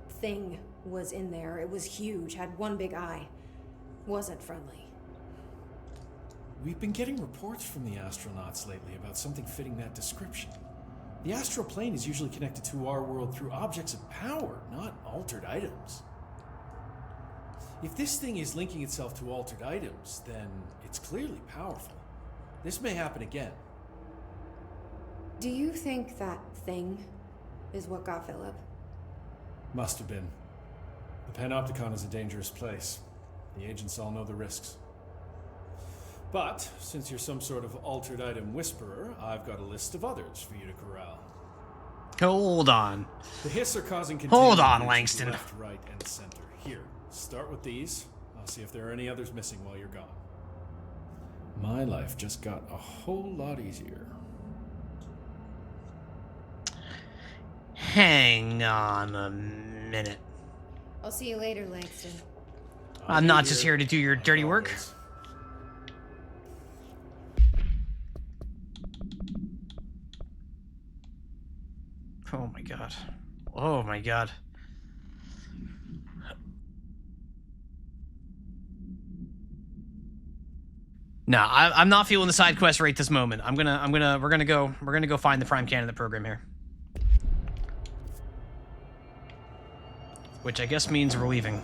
thing was in there. It was huge, had one big eye. Wasn't friendly. We've been getting reports from the astronauts lately about something fitting that description. The astral plane is usually connected to our world through objects of power, not altered items. If this thing is linking itself to altered items, then it's clearly powerful. This may happen again. Do you think that thing is what got Philip? Must have been. The Panopticon is a dangerous place. The agents all know the risks. But, since you're some sort of altered item whisperer, I've got a list of others for you to corral. Hold on. The Hiss are causing Hold on, containment Langston. left, right, and center. Here, start with these. I'll see if there are any others missing while you're gone. My life just got a whole lot easier. Hang on a minute. I'll see you later, Langston. I'm not just here to do your dirty work. Oh my god. Oh my god. No, I'm not feeling the side quest right this moment. We're gonna go find the Prime Candidate program here. Which I guess means we're leaving.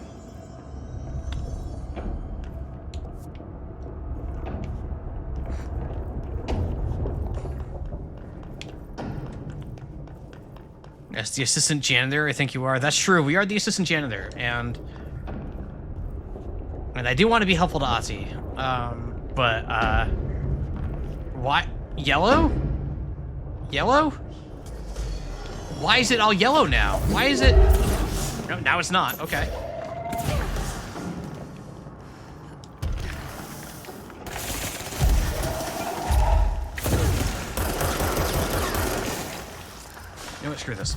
As the assistant janitor, I think you are. That's true. We are the assistant janitor, and I do want to be helpful to Ozzy. But why yellow? Yellow? Why is it all yellow now? Why is it? No, now it's not. Okay. You know what? Screw this.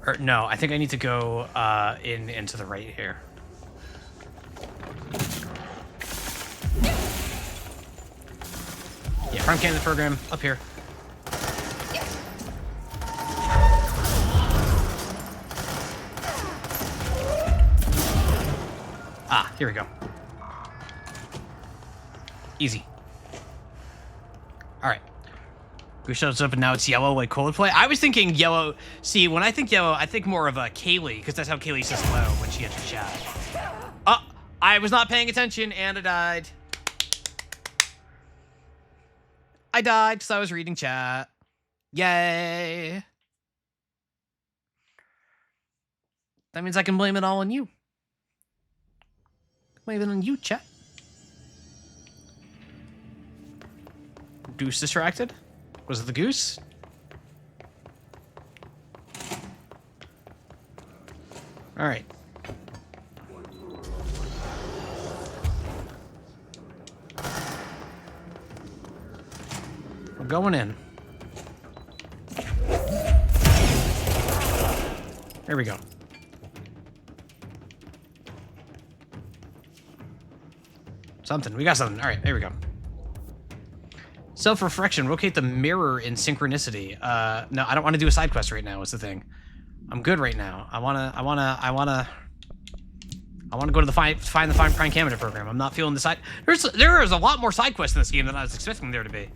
Or, no, I think I need to go into the right here. Yeah, Prime Candidate program up here. Ah, here we go. Easy. All right. Who shows up and now it's yellow like Coldplay? I was thinking yellow. See, when I think yellow, I think more of a Kaylee, because that's how Kaylee says hello when she enters chat. Oh, I was not paying attention and I died. I died because I was reading chat. Yay. That means I can blame it all on you. Blame it on you, chat. Goose distracted? Was it the goose? All right. We're going in. There we go. Something. We got something. All right, there we go. Self-reflection. Locate the mirror in synchronicity. No, I don't want to do a side quest right now. Is the thing. I'm good right now. I wanna go to the find the Prime Candidate program. I'm not feeling the side. There is a lot more side quests in this game than I was expecting there to be.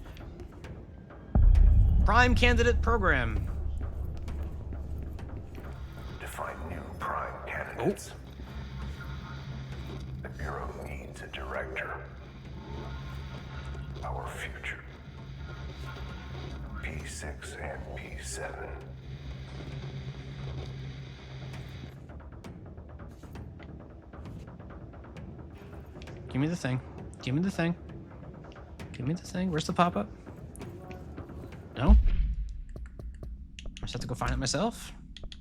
Prime Candidate program. To find new Prime candidates. The Bureau needs a director. Our future. P6 and P7. Give me the thing. Give me the thing. Give me the thing. Where's the pop-up? No? I just have to go find it myself?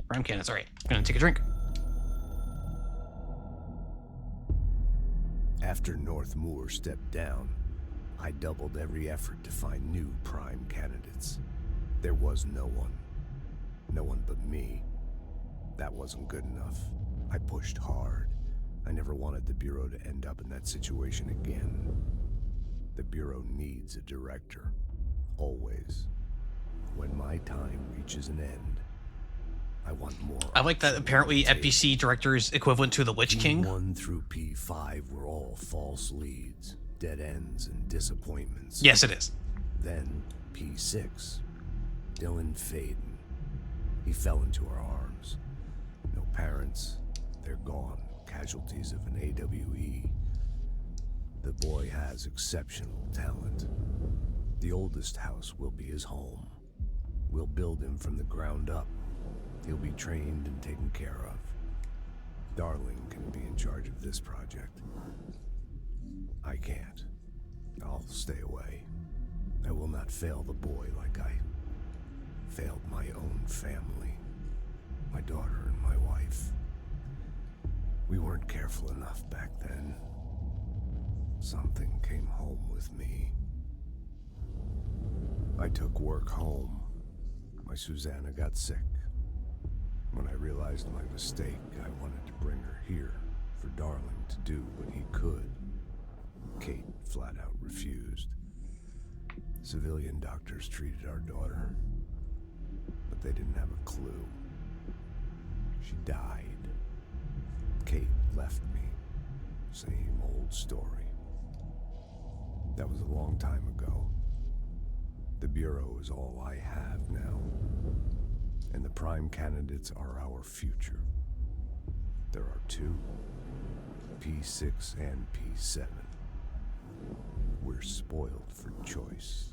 Prime candidates. All right. I'm gonna take a drink. After North Moore stepped down, I doubled every effort to find new prime candidates. There was no one. No one but me. That wasn't good enough. I pushed hard. I never wanted the Bureau to end up in that situation again. The Bureau needs a director. Always. When my time reaches an end, I want more. I like that apparently FBC director is equivalent to the Lich King. P1 through P5 were all false leads, dead ends, and disappointments. Yes, it is. Then P6, Dylan Faden. He fell into our arms. No parents, they're gone, casualties of an AWE. The boy has exceptional talent. The oldest house will be his home. We'll build him from the ground up. He'll be trained and taken care of. Darling can be in charge of this project. I can't. I'll stay away. I will not fail the boy like I failed my own family. My daughter and my wife. We weren't careful enough back then. Something came home with me. I took work home. My Susanna got sick. When I realized my mistake, I wanted to bring her here for Darling to do what he could. Kate flat out refused. Civilian doctors treated our daughter, but they didn't have a clue. She died. Kate left me. Same old story. That was a long time ago. The Bureau is all I have now. And the prime candidates are our future. There are two, P6 and P7. We're spoiled for choice.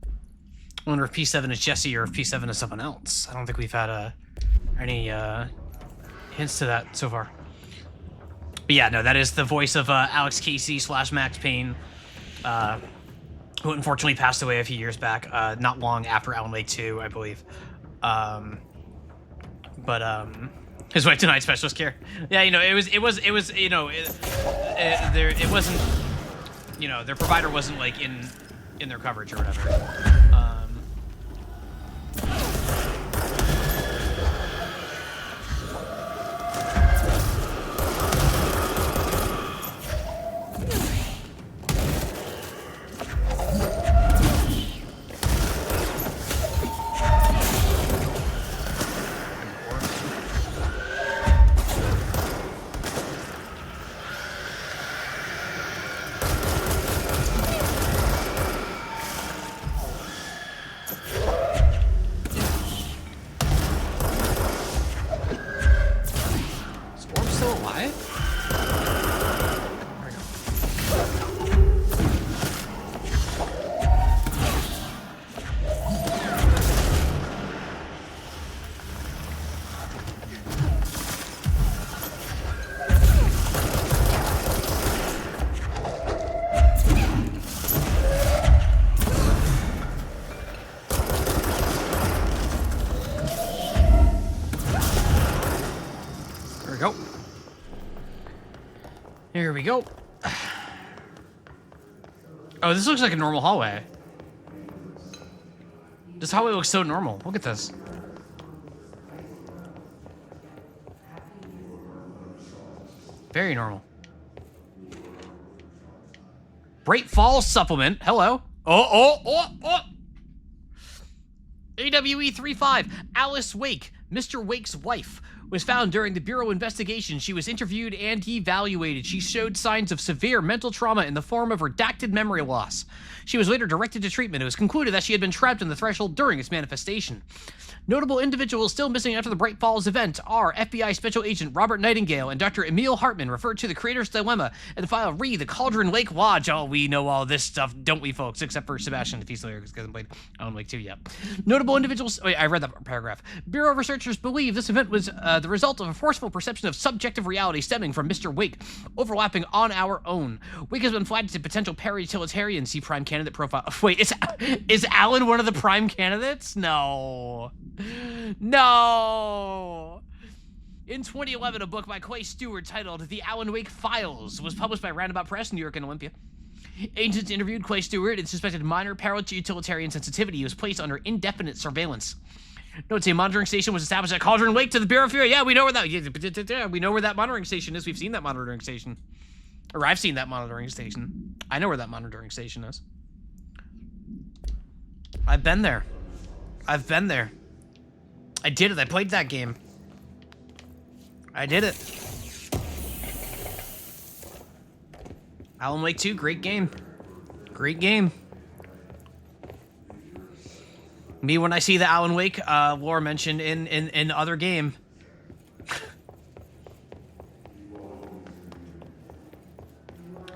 I wonder if P7 is Jesse or if P7 is someone else. I don't think we've had any hints to that so far. But yeah, no, that is the voice of Alex Casey / Max Payne, who unfortunately passed away a few years back, not long after Alan Wake 2, I believe. His wife denied specialist care. Yeah, you know, it was, you know, it wasn't, you know, their provider wasn't like in their coverage or whatever. Here we go. Oh, this looks like a normal hallway. This hallway looks so normal. Look at this. Very normal. Bright Falls supplement. Hello. Oh. AWE 35. Alice Wake, Mr. Wake's wife, was found during the Bureau investigation. She was interviewed and evaluated. She showed signs of severe mental trauma in the form of redacted memory loss. She was later directed to treatment. It was concluded that she had been trapped in the threshold during its manifestation. Notable individuals still missing after the Bright Falls event are FBI Special Agent Robert Nightingale and Dr. Emil Hartman, referred to the Creator's Dilemma in the file Re: The Cauldron Lake Lodge. Oh, we know all this stuff, don't we, folks? Except for Sebastian, if he's later, because he hasn't played Alan Wake 2 yet. Notable individuals... Wait, I read that paragraph. Bureau researchers believe this event was the result of a forceful perception of subjective reality stemming from Mr. Wake, overlapping on our own. Wake has been flagged as a potential para-utilitarian. See Prime candidate profile. Wait, is Alan one of the Prime candidates? No. No. In 2011, a book by Clay Stewart titled The Alan Wake Files was published by Roundabout Press, New York, and Olympia. Agents interviewed Clay Stewart and suspected minor parutilitarian sensitivity. He was placed under indefinite surveillance. Notes: a monitoring station was established at Cauldron Lake to the Bureau of Fury. Yeah, we know where that. Yeah, we know where that monitoring station is. We've seen that monitoring station, or I've seen that monitoring station. I know where that monitoring station is. I've been there. I've been there. I did it. I played that game. I did it. Alan Wake 2, great game. Great game. Me, when I see the Alan Wake lore mentioned in other game.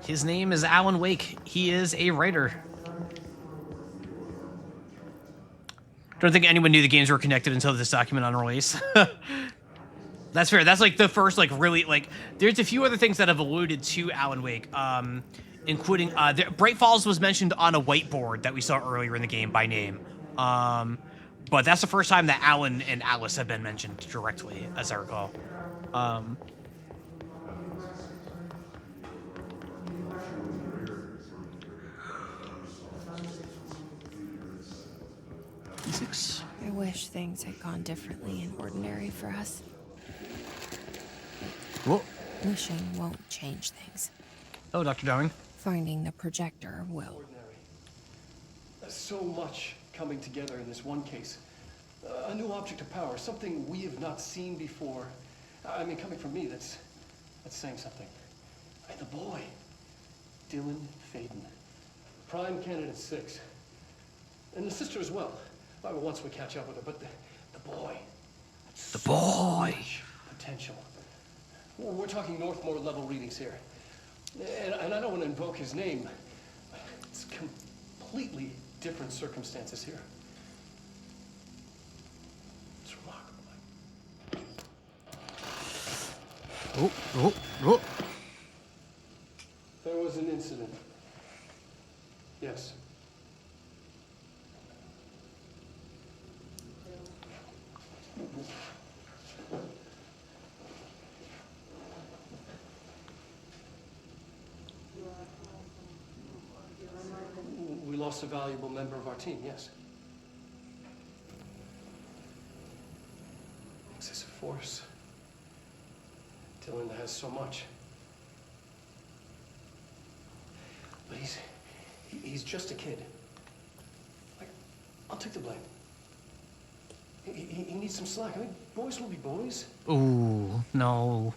His name is Alan Wake. He is a writer. Don't think anyone knew the games were connected until this document on release. That's fair. That's like the first, like, really, like, there's a few other things that have alluded to Alan Wake, including, Bright Falls was mentioned on a whiteboard that we saw earlier in the game by name. But that's the first time that Alan and Alice have been mentioned directly, as I recall. I wish things had gone differently in Ordinary for us. Whoa. Wishing won't change things. Oh, Dr. Darwin. Finding the projector will. So much coming together in this one case. A new object of power, something we have not seen before. I mean, coming from me, that's saying something. And the boy, Dylan Faden, Prime Candidate 6. And the sister as well. Well, once we catch up with her, but the boy. The boy. Potential. We're talking Northmore level readings here. And I don't want to invoke his name. It's completely different circumstances here. It's remarkable. Oh. There was an incident. Yes. We lost a valuable member of our team, yes. Excessive force. Dylan has so much. But he's just a kid. I'll take the blame. He needs some slack. I mean, boys will be boys. Ooh, no.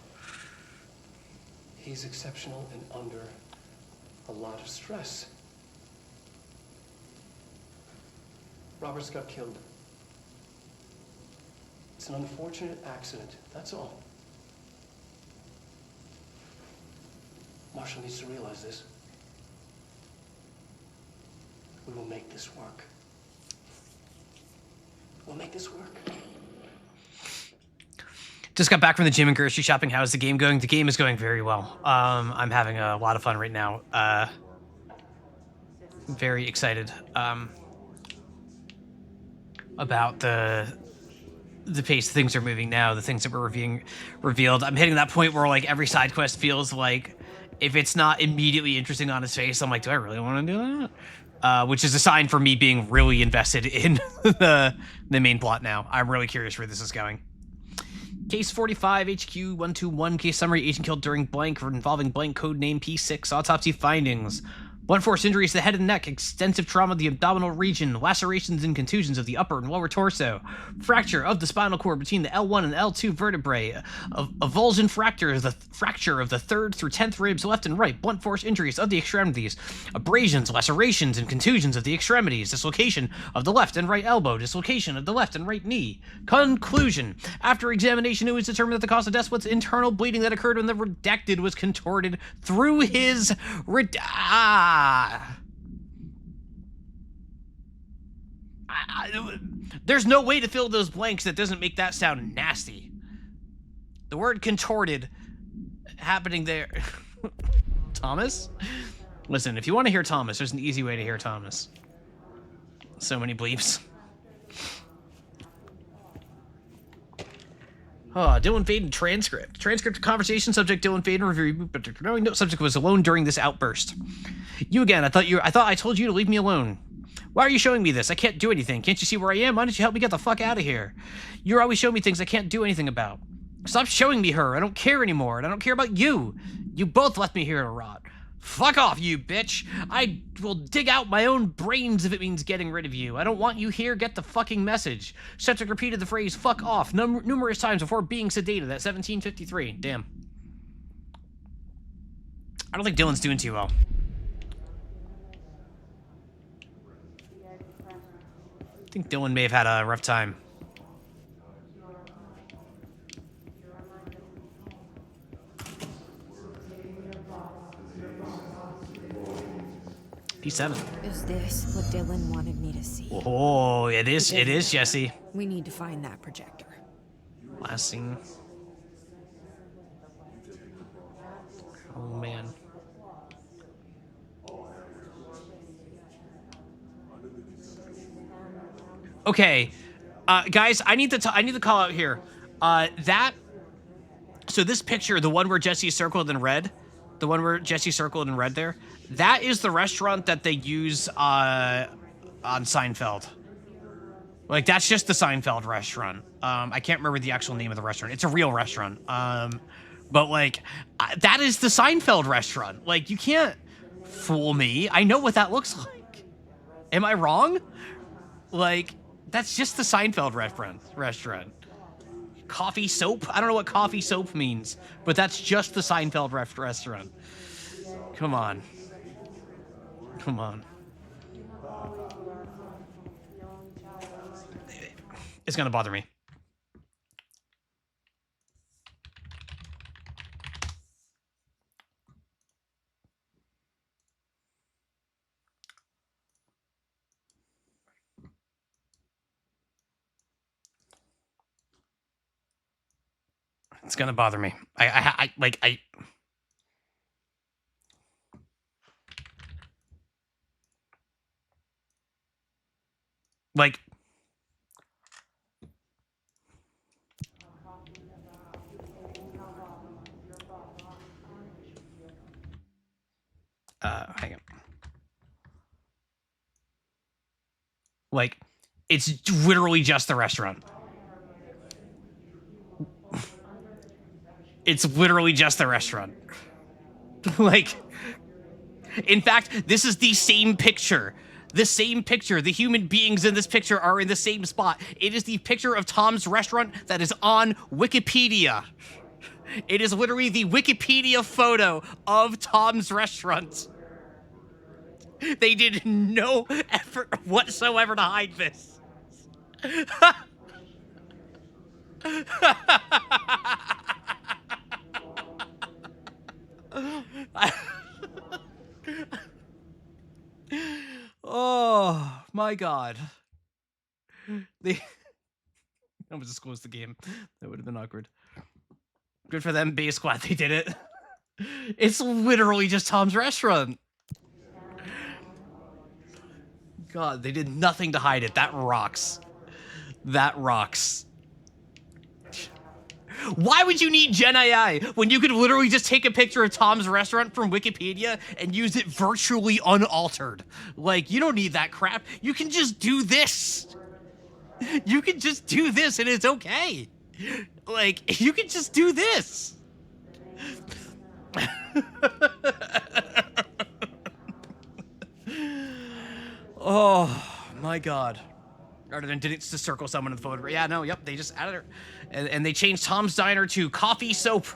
He's exceptional and under a lot of stress. Roberts got killed. It's an unfortunate accident, that's all. Marshall needs to realize this. We will make this work. We'll make this work. Just got back from the gym and grocery shopping. How's the game going? The game is going very well. I'm having a lot of fun right now. Very excited about the pace things are moving now, the things that were revealed. I'm hitting that point where, like, every side quest feels like, if it's not immediately interesting on its face, I'm like, do I really want to do that? Which is a sign for me being really invested in the main plot now. I'm really curious where this is going. Case 45, HQ 121, case summary, agent killed during blank involving blank code name P6, autopsy findings. Blunt force injuries to the head and neck, extensive trauma of the abdominal region, lacerations and contusions of the upper and lower torso, fracture of the spinal cord between the L1 and L2 vertebrae, avulsion fracture of the 3rd through 10th ribs left and right, blunt force injuries of the extremities, abrasions, lacerations, and contusions of the extremities, dislocation of the left and right elbow, dislocation of the left and right knee. Conclusion. After examination, it was determined that the cause of death was internal bleeding that occurred when the redacted was contorted through his there's no way to fill those blanks that doesn't make that sound nasty. The word contorted happening there. Thomas? Listen, if you want to hear Thomas, there's an easy way to hear Thomas. So many bleeps. Dylan Faden transcript. Transcript of conversation. Subject Dylan Faden review. But no subject was alone during this outburst. You again. I thought I told you to leave me alone. Why are you showing me this? I can't do anything. Can't you see where I am? Why don't you help me get the fuck out of here? You're always showing me things I can't do anything about. Stop showing me her. I don't care anymore. And I don't care about you. You both left me here to rot. Fuck off, you bitch. I will dig out my own brains if it means getting rid of you. I don't want you here. Get the fucking message. Septic repeated the phrase fuck off numerous times before being sedated at 1753. Damn. I don't think Dylan's doing too well. I think Dylan may have had a rough time. P7. Is this what Dylan wanted me to see? Oh, it is, Jesse. We need to find that projector. Last scene. Oh, man. Okay, guys, I need to call out here. So this picture, the one where Jesse circled in red, there, that is the restaurant that they use on Seinfeld. Like, that's just the Seinfeld restaurant. I can't remember the actual name of the restaurant. It's a real restaurant. But like, that is the Seinfeld restaurant. Like, you can't fool me. I know what that looks like. Am I wrong? Like, that's just the Seinfeld restaurant. Coffee soap? I don't know what coffee soap means, but that's just the Seinfeld restaurant. Come on. Come on. It's gonna bother me. It's gonna bother me. Hang on. Like, it's literally just the restaurant. It's literally just the restaurant. Like, in fact, this is the same picture. The same picture. The human beings in this picture are in the same spot. It is the picture of Tom's restaurant that is on Wikipedia. It is literally the Wikipedia photo of Tom's restaurant. They did no effort whatsoever to hide this. Oh my god. They almost just closed the game. That would have been awkward. Good for them, Bay Squad, they did it. It's literally just Tom's restaurant. God, they did nothing to hide it. That rocks. That rocks. Why would you need Gen AI when you could literally just take a picture of Tom's restaurant from Wikipedia and use it virtually unaltered? Like, you don't need that crap. You can just do this. You can just do this and it's okay. Like, you can just do this. Oh my god. Rather than did it to circle someone in the photo. Yeah, no, yep, they just added her. And they changed Tom's Diner to coffee soap.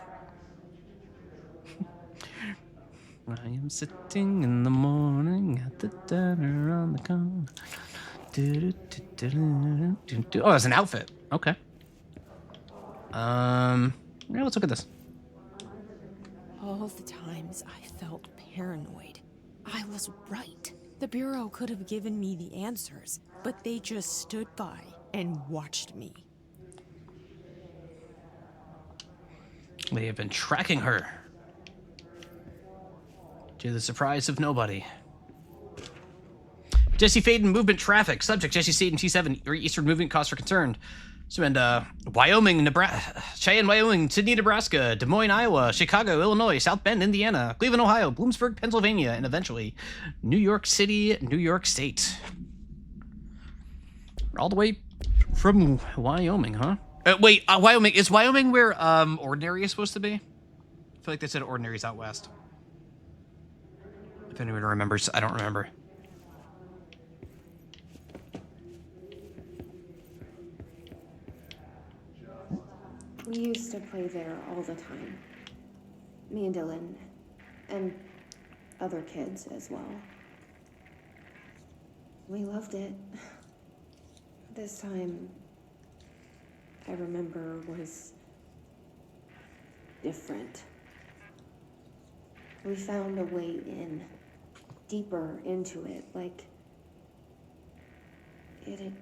I am sitting in the morning at the diner on the corner. Oh, that's an outfit. Okay. Yeah, let's look at this. All the times I felt paranoid, I was right. The Bureau could have given me the answers, but they just stood by and watched me. They have been tracking her. To the surprise of nobody. Jesse Faden, movement traffic. Subject, Jesse Faden, T7, Eastern movement costs are concerned. So in Wyoming, Nebraska, Cheyenne, Wyoming, Sydney, Nebraska, Des Moines, Iowa, Chicago, Illinois, South Bend, Indiana, Cleveland, Ohio, Bloomsburg, Pennsylvania, and eventually New York City, New York State. All the way from Wyoming, huh? Wait, Wyoming. Is Wyoming where Ordinary is supposed to be? I feel like they said Ordinary's out west. If anyone remembers, I don't remember. We used to play there all the time. Me and Dylan, and other kids as well. We loved it. This time, I remember, was different. We found a way in, deeper into it, like it had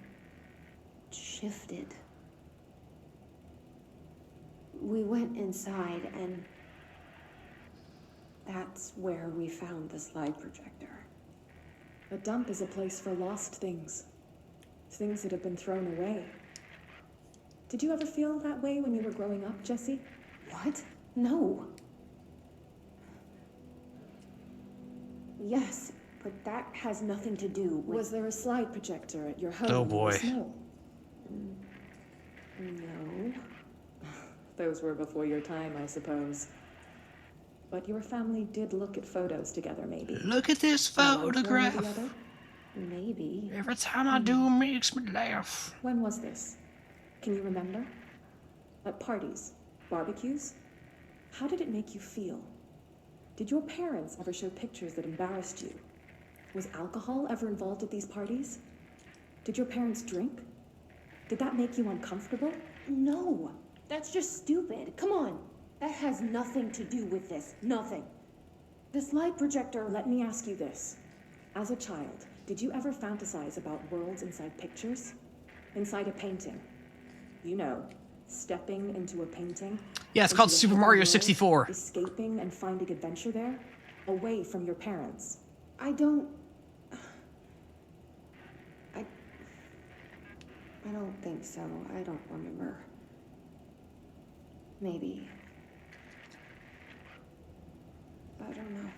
shifted. We went inside, and that's where we found the slide projector. A dump is a place for lost things. Things that have been thrown away. Did you ever feel that way when you were growing up, Jesse? What? No. Yes, but that has nothing to do with... Was there a slide projector at your home? Oh boy. No. No. Those were before your time, I suppose. But your family did look at photos together, maybe. Look at this photograph. Maybe. Every time I do, it makes me laugh. When was this? Can you remember? At parties? Barbecues? How did it make you feel? Did your parents ever show pictures that embarrassed you? Was alcohol ever involved at these parties? Did your parents drink? Did that make you uncomfortable? No. That's just stupid. Come on. That has nothing to do with this. Nothing. The slide projector, let me ask you this. As a child, did you ever fantasize about worlds inside pictures? Inside a painting? You know, stepping into a painting? Yeah, it's called Super Mario 64. Escaping and finding adventure there? Away from your parents? I don't think so. I don't remember. Maybe. I don't know.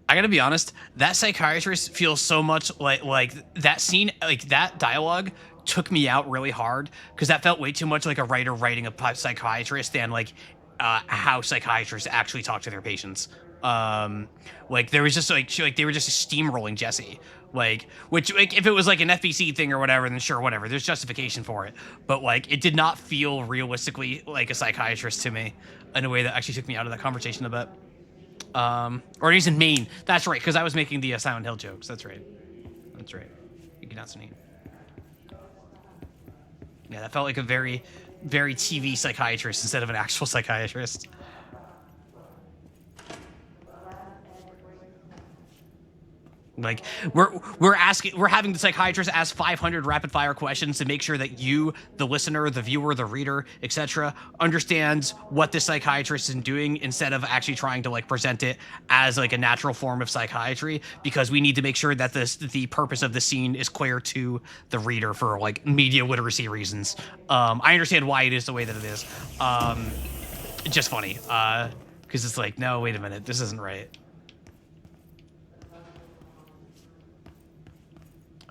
I gotta be honest, that psychiatrist feels so much like that scene, like that dialogue took me out really hard, because that felt way too much like a writer writing a psychiatrist than like how psychiatrists actually talk to their patients. Like there was just like they were just steamrolling Jesse, like, which, like, if it was like an FBC thing or whatever, then sure, whatever, there's justification for it, but like it did not feel realistically like a psychiatrist to me in a way that actually took me out of that conversation a bit. Or he's in Maine. That's right, because I was making the Silent Hill jokes. That's right. That's right. You cannot sneeze. Yeah, that felt like a very, very TV psychiatrist instead of an actual psychiatrist. Like, we're having the psychiatrist ask 500 rapid fire questions to make sure that you, the listener, the viewer, the reader, etc., understands what this psychiatrist is doing, instead of actually trying to like present it as like a natural form of psychiatry, because we need to make sure that the purpose of the scene is clear to the reader for like media literacy reasons. I understand why it is the way that it is. It's just funny, because it's like, no, wait a minute, this isn't right.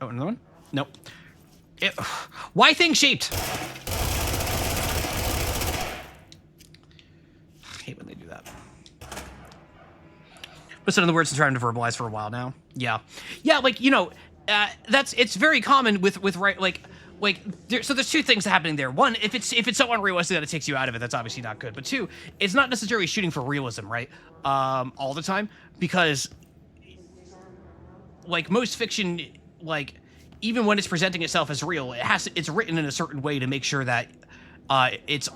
Oh, another one? Nope. Why thing shaped? I hate when they do that. But in other words, I'm trying to verbalize for a while now. Yeah, like, you know, it's very common with so there's two things happening there. One, if it's so unrealistic that it takes you out of it, that's obviously not good. But two, it's not necessarily shooting for realism, right? All the time, because like most fiction, like, even when it's presenting itself as real, it's written in a certain way to make sure that its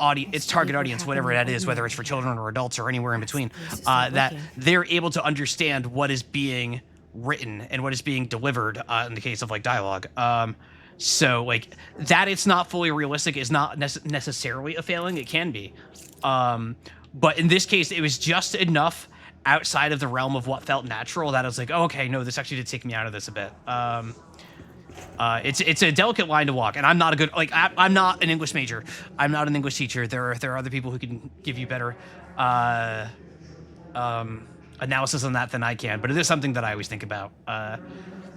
target audience, whatever that is, whether it's for children or adults or anywhere in between, that they're able to understand what is being written and what is being delivered in the case of like dialogue. So like that it's not fully realistic is not necessarily a failing. It can be, but in this case, it was just enough outside of the realm of what felt natural that I was like, oh, okay, no, this actually did take me out of this a bit. It's a delicate line to walk, and I'm not a good I'm not an English major. I'm not an English teacher. There are other people who can give you better analysis on that than I can. But it is something that I always think about,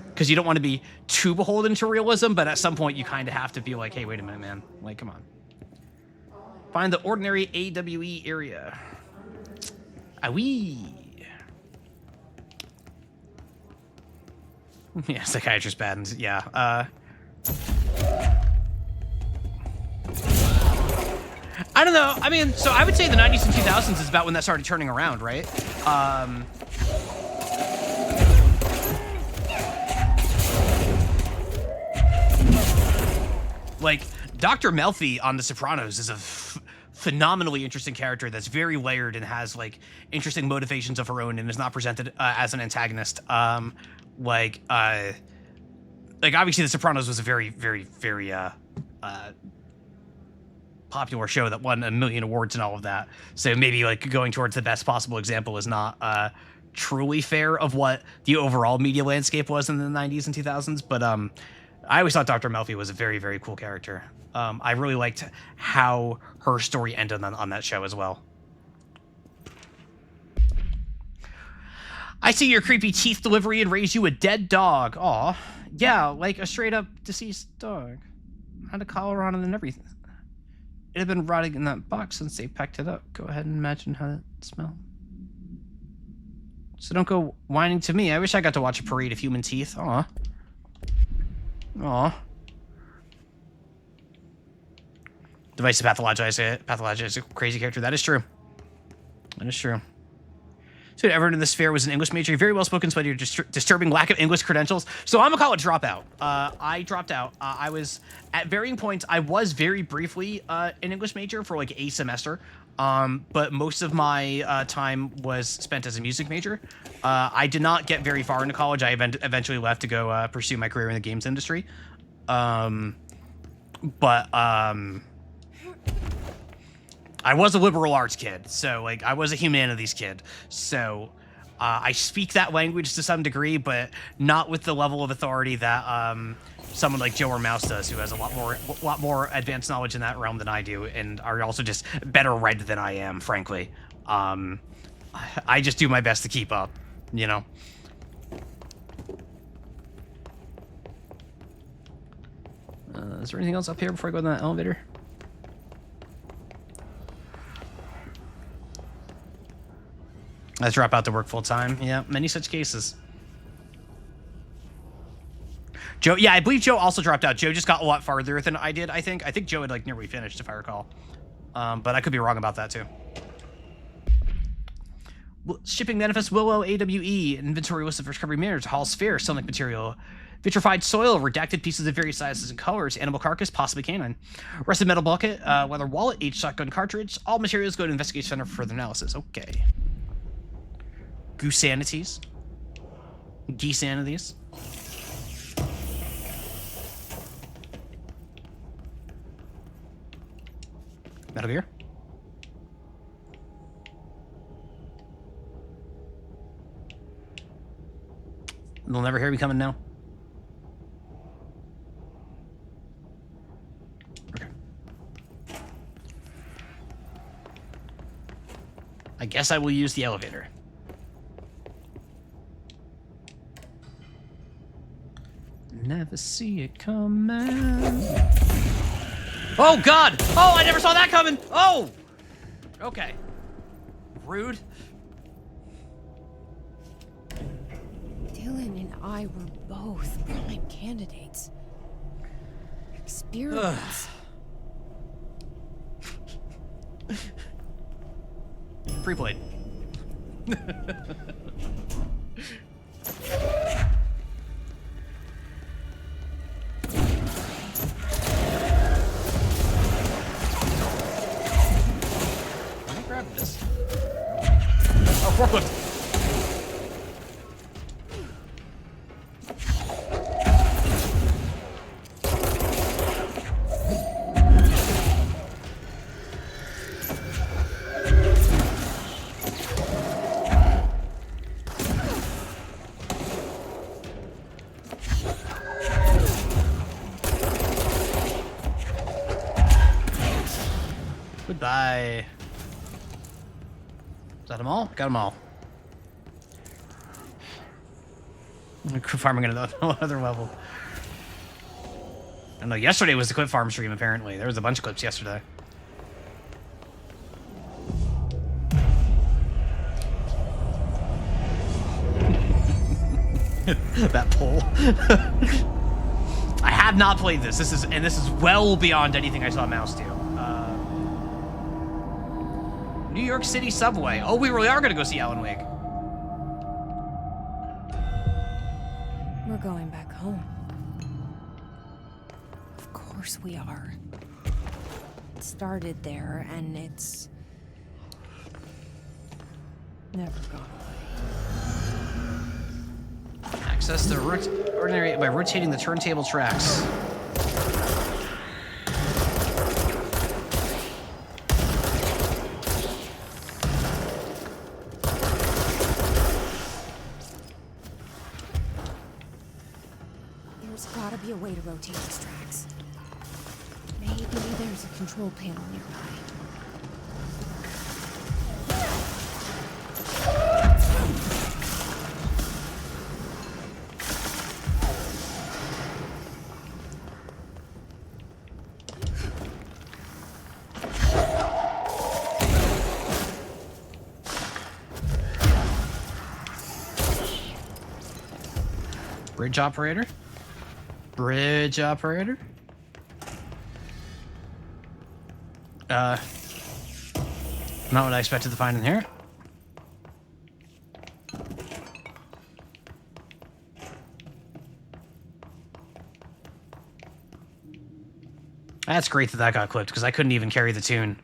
because you don't want to be too beholden to realism, but at some point you kind of have to be like, hey, wait a minute, man. Like, come on. Find the ordinary AWE area. Awee. Yeah, psychiatrist patents. Yeah. I don't know. I mean, so I would say the 90s and 2000s is about when that started turning around, right? Like, Dr. Melfi on The Sopranos is a phenomenally interesting character that's very layered and has, like, interesting motivations of her own and is not presented as an antagonist. Like obviously The Sopranos was a very, very, very popular show that won 1 million awards and all of that. So maybe like going towards the best possible example is not truly fair of what the overall media landscape was in the 90s and 2000s. But I always thought Dr. Melfi was a very, very cool character. I really liked how her story ended on that show as well. I see your creepy teeth delivery and raise you a dead dog. Aw. Yeah, like a straight up deceased dog. Had a collar on it and everything. It had been rotting in that box since they packed it up. Go ahead and imagine how it smelled. So don't go whining to me. I wish I got to watch a parade of human teeth. Aw. Aw. Device to pathologize a crazy character. That is true. That is true. So everyone in the sphere was an English major. You're very well spoken despite your disturbing lack of English credentials. So I'm a college dropout. I dropped out. I was at varying points. I was very briefly an English major for like a semester. But most of my time was spent as a music major. I did not get very far into college. I eventually left to go pursue my career in the games industry. I was a liberal arts kid, so like I was a humanities kid, so I speak that language to some degree, but not with the level of authority that someone like Joe or Mouse does, who has a lot more advanced knowledge in that realm than I do, and are also just better read than I am, frankly. I just do my best to keep up, you know. Is there anything else up here before I go in that elevator? I drop out to work full time. Yeah, many such cases. Joe, yeah, I believe Joe also dropped out. Joe just got a lot farther than I did, I think. I think Joe had like nearly finished, if I recall. But I could be wrong about that too. Shipping manifest Willow AWE, inventory list of recovery mirrors, Hall Sphere, sonic material, vitrified soil, redacted pieces of various sizes and colors, animal carcass, possibly canine, rusted metal bucket, leather wallet, H shotgun cartridge. All materials go to investigation center for further analysis. Okay. Goosanities. Geesanities. Metal Gear. They'll never hear me coming now. Okay. I guess I will use the elevator. Never see it coming. Oh, God! Oh, I never saw that coming! Oh! Okay. Rude. Dylan and I were both prime candidates. Experiments. Pre-played. This. Oh, forklift. Goodbye. Is that them all? Got them all. Farming another level. I don't know, yesterday was the Clip Farm stream, apparently. There was a bunch of clips yesterday. That pole. I have not played this. This is well beyond anything I saw Mouse do. New York City subway. Oh, we really are gonna go see Alan Wake. We're going back home. Of course we are. It started there, and it's never gone away. Access the ordinary by rotating the turntable tracks. There's gotta be a way to rotate these tracks. Maybe there's a control panel nearby. Bridge operator? Bridge operator? Not what I expected to find in here. That's great that got clipped, because I couldn't even carry the tune.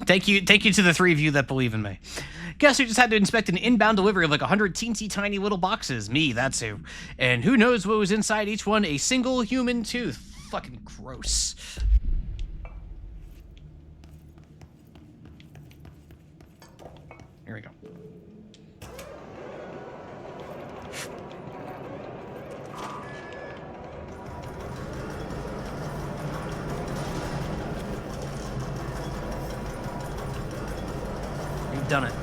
Thank you to the three of you that believe in me. Guess who just had to inspect an inbound delivery of like 100 teensy tiny little boxes? Me, that's who. And who knows what was inside each one? A single human tooth. Fucking gross. Here we go. We've done it.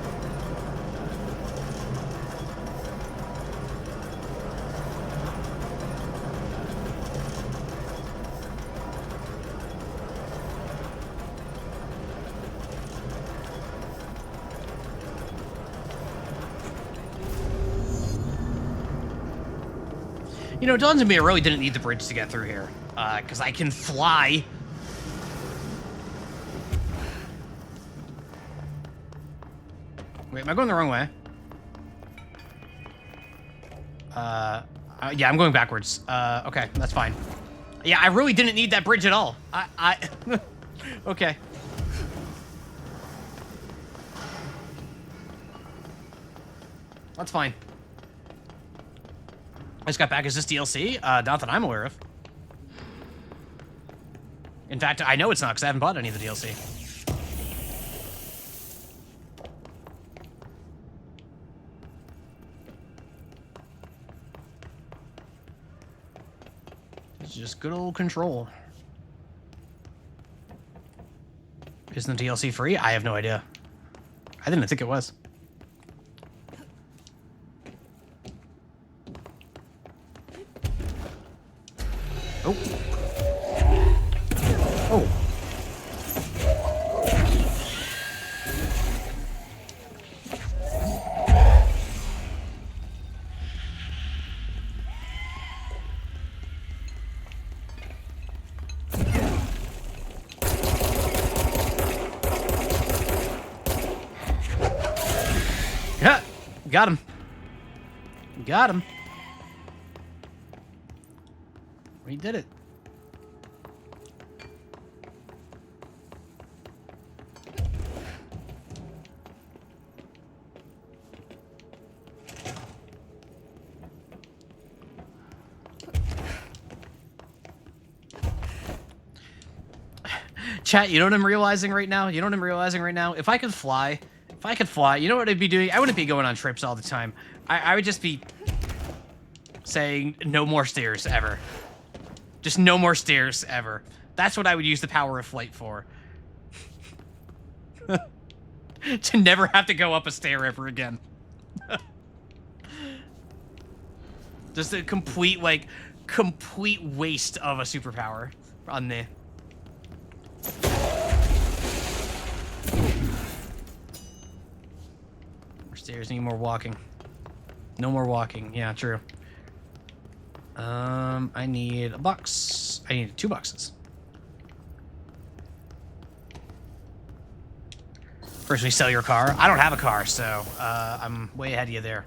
You know, it dawns on me I really didn't need the bridge to get through here, because I can fly. Wait, am I going the wrong way? Yeah, I'm going backwards. Okay, that's fine. Yeah, I really didn't need that bridge at all. Okay. That's fine. I just got back. Is this DLC? Not that I'm aware of. In fact, I know it's not because I haven't bought any of the DLC. It's just good old control. Isn't the DLC free? I have no idea. I didn't think it was. Oh. Oh. Yeah, got him. Got him. We did it. Chat, you know what I'm realizing right now? You know what I'm realizing right now? If I could fly, you know what I'd be doing? I wouldn't be going on trips all the time. I would just be saying no more stairs ever. Just no more stairs ever. That's what I would use the power of flight for. To never have to go up a stair ever again. Just a complete waste of a superpower on the... More stairs, need more walking. No more walking. Yeah, true. I need a box. I need 2 boxes. First, we sell your car. I don't have a car, so I'm way ahead of you there.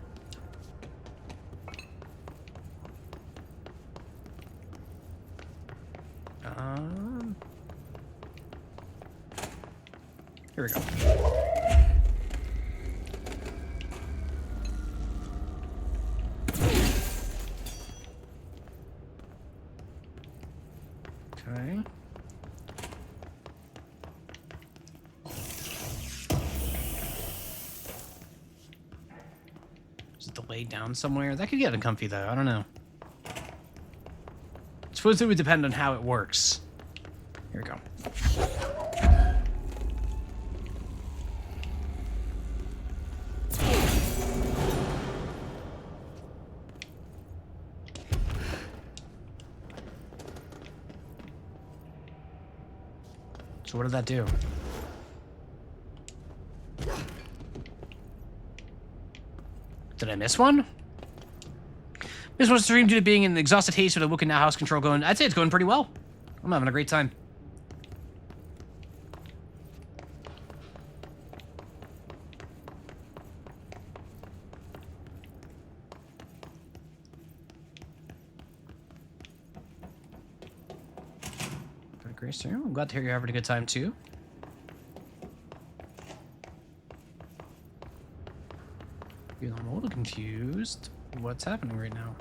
Here we go. Okay. Is it delayed down somewhere? That could get uncomfy though. I don't know. I suppose it would depend on how it works. Here we go. So what did that do? Did I miss one? This was streamed due to being in an exhausted haste with a look at now house control going. I'd say it's going pretty well. I'm having a great time. Grace, I'm glad to hear you're having a good time too. I'm a little confused. What's happening right now?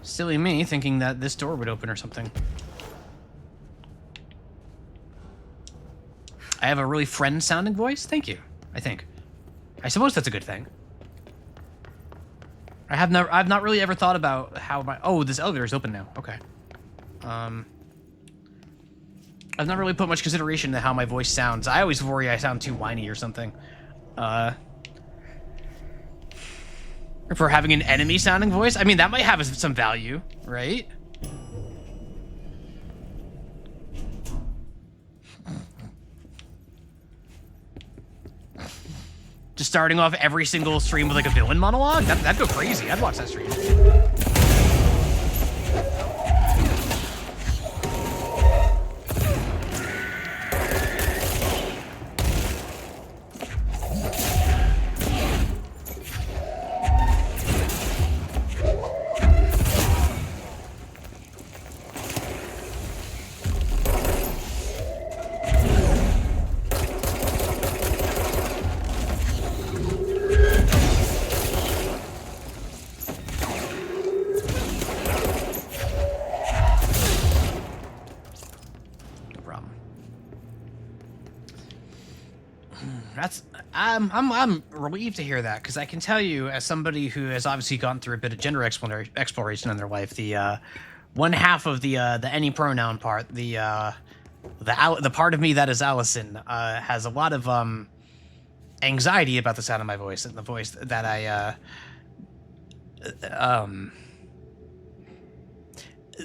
Silly me thinking that this door would open or something. I have a really friend-sounding voice? Thank you, I think. I suppose that's a good thing. I've not really ever thought about how my... Oh, this elevator is open now. Okay. I've not really put much consideration to how my voice sounds. I always worry I sound too whiny or something. For having an enemy-sounding voice? I mean, that might have some value, right? Just starting off every single stream with like a villain monologue? That'd go crazy. I'd watch that stream. I'm relieved to hear that, because I can tell you, as somebody who has obviously gone through a bit of gender exploration in their life, the one half of the any pronoun part, the part of me that is Allison, has a lot of anxiety about the sound of my voice and the voice that I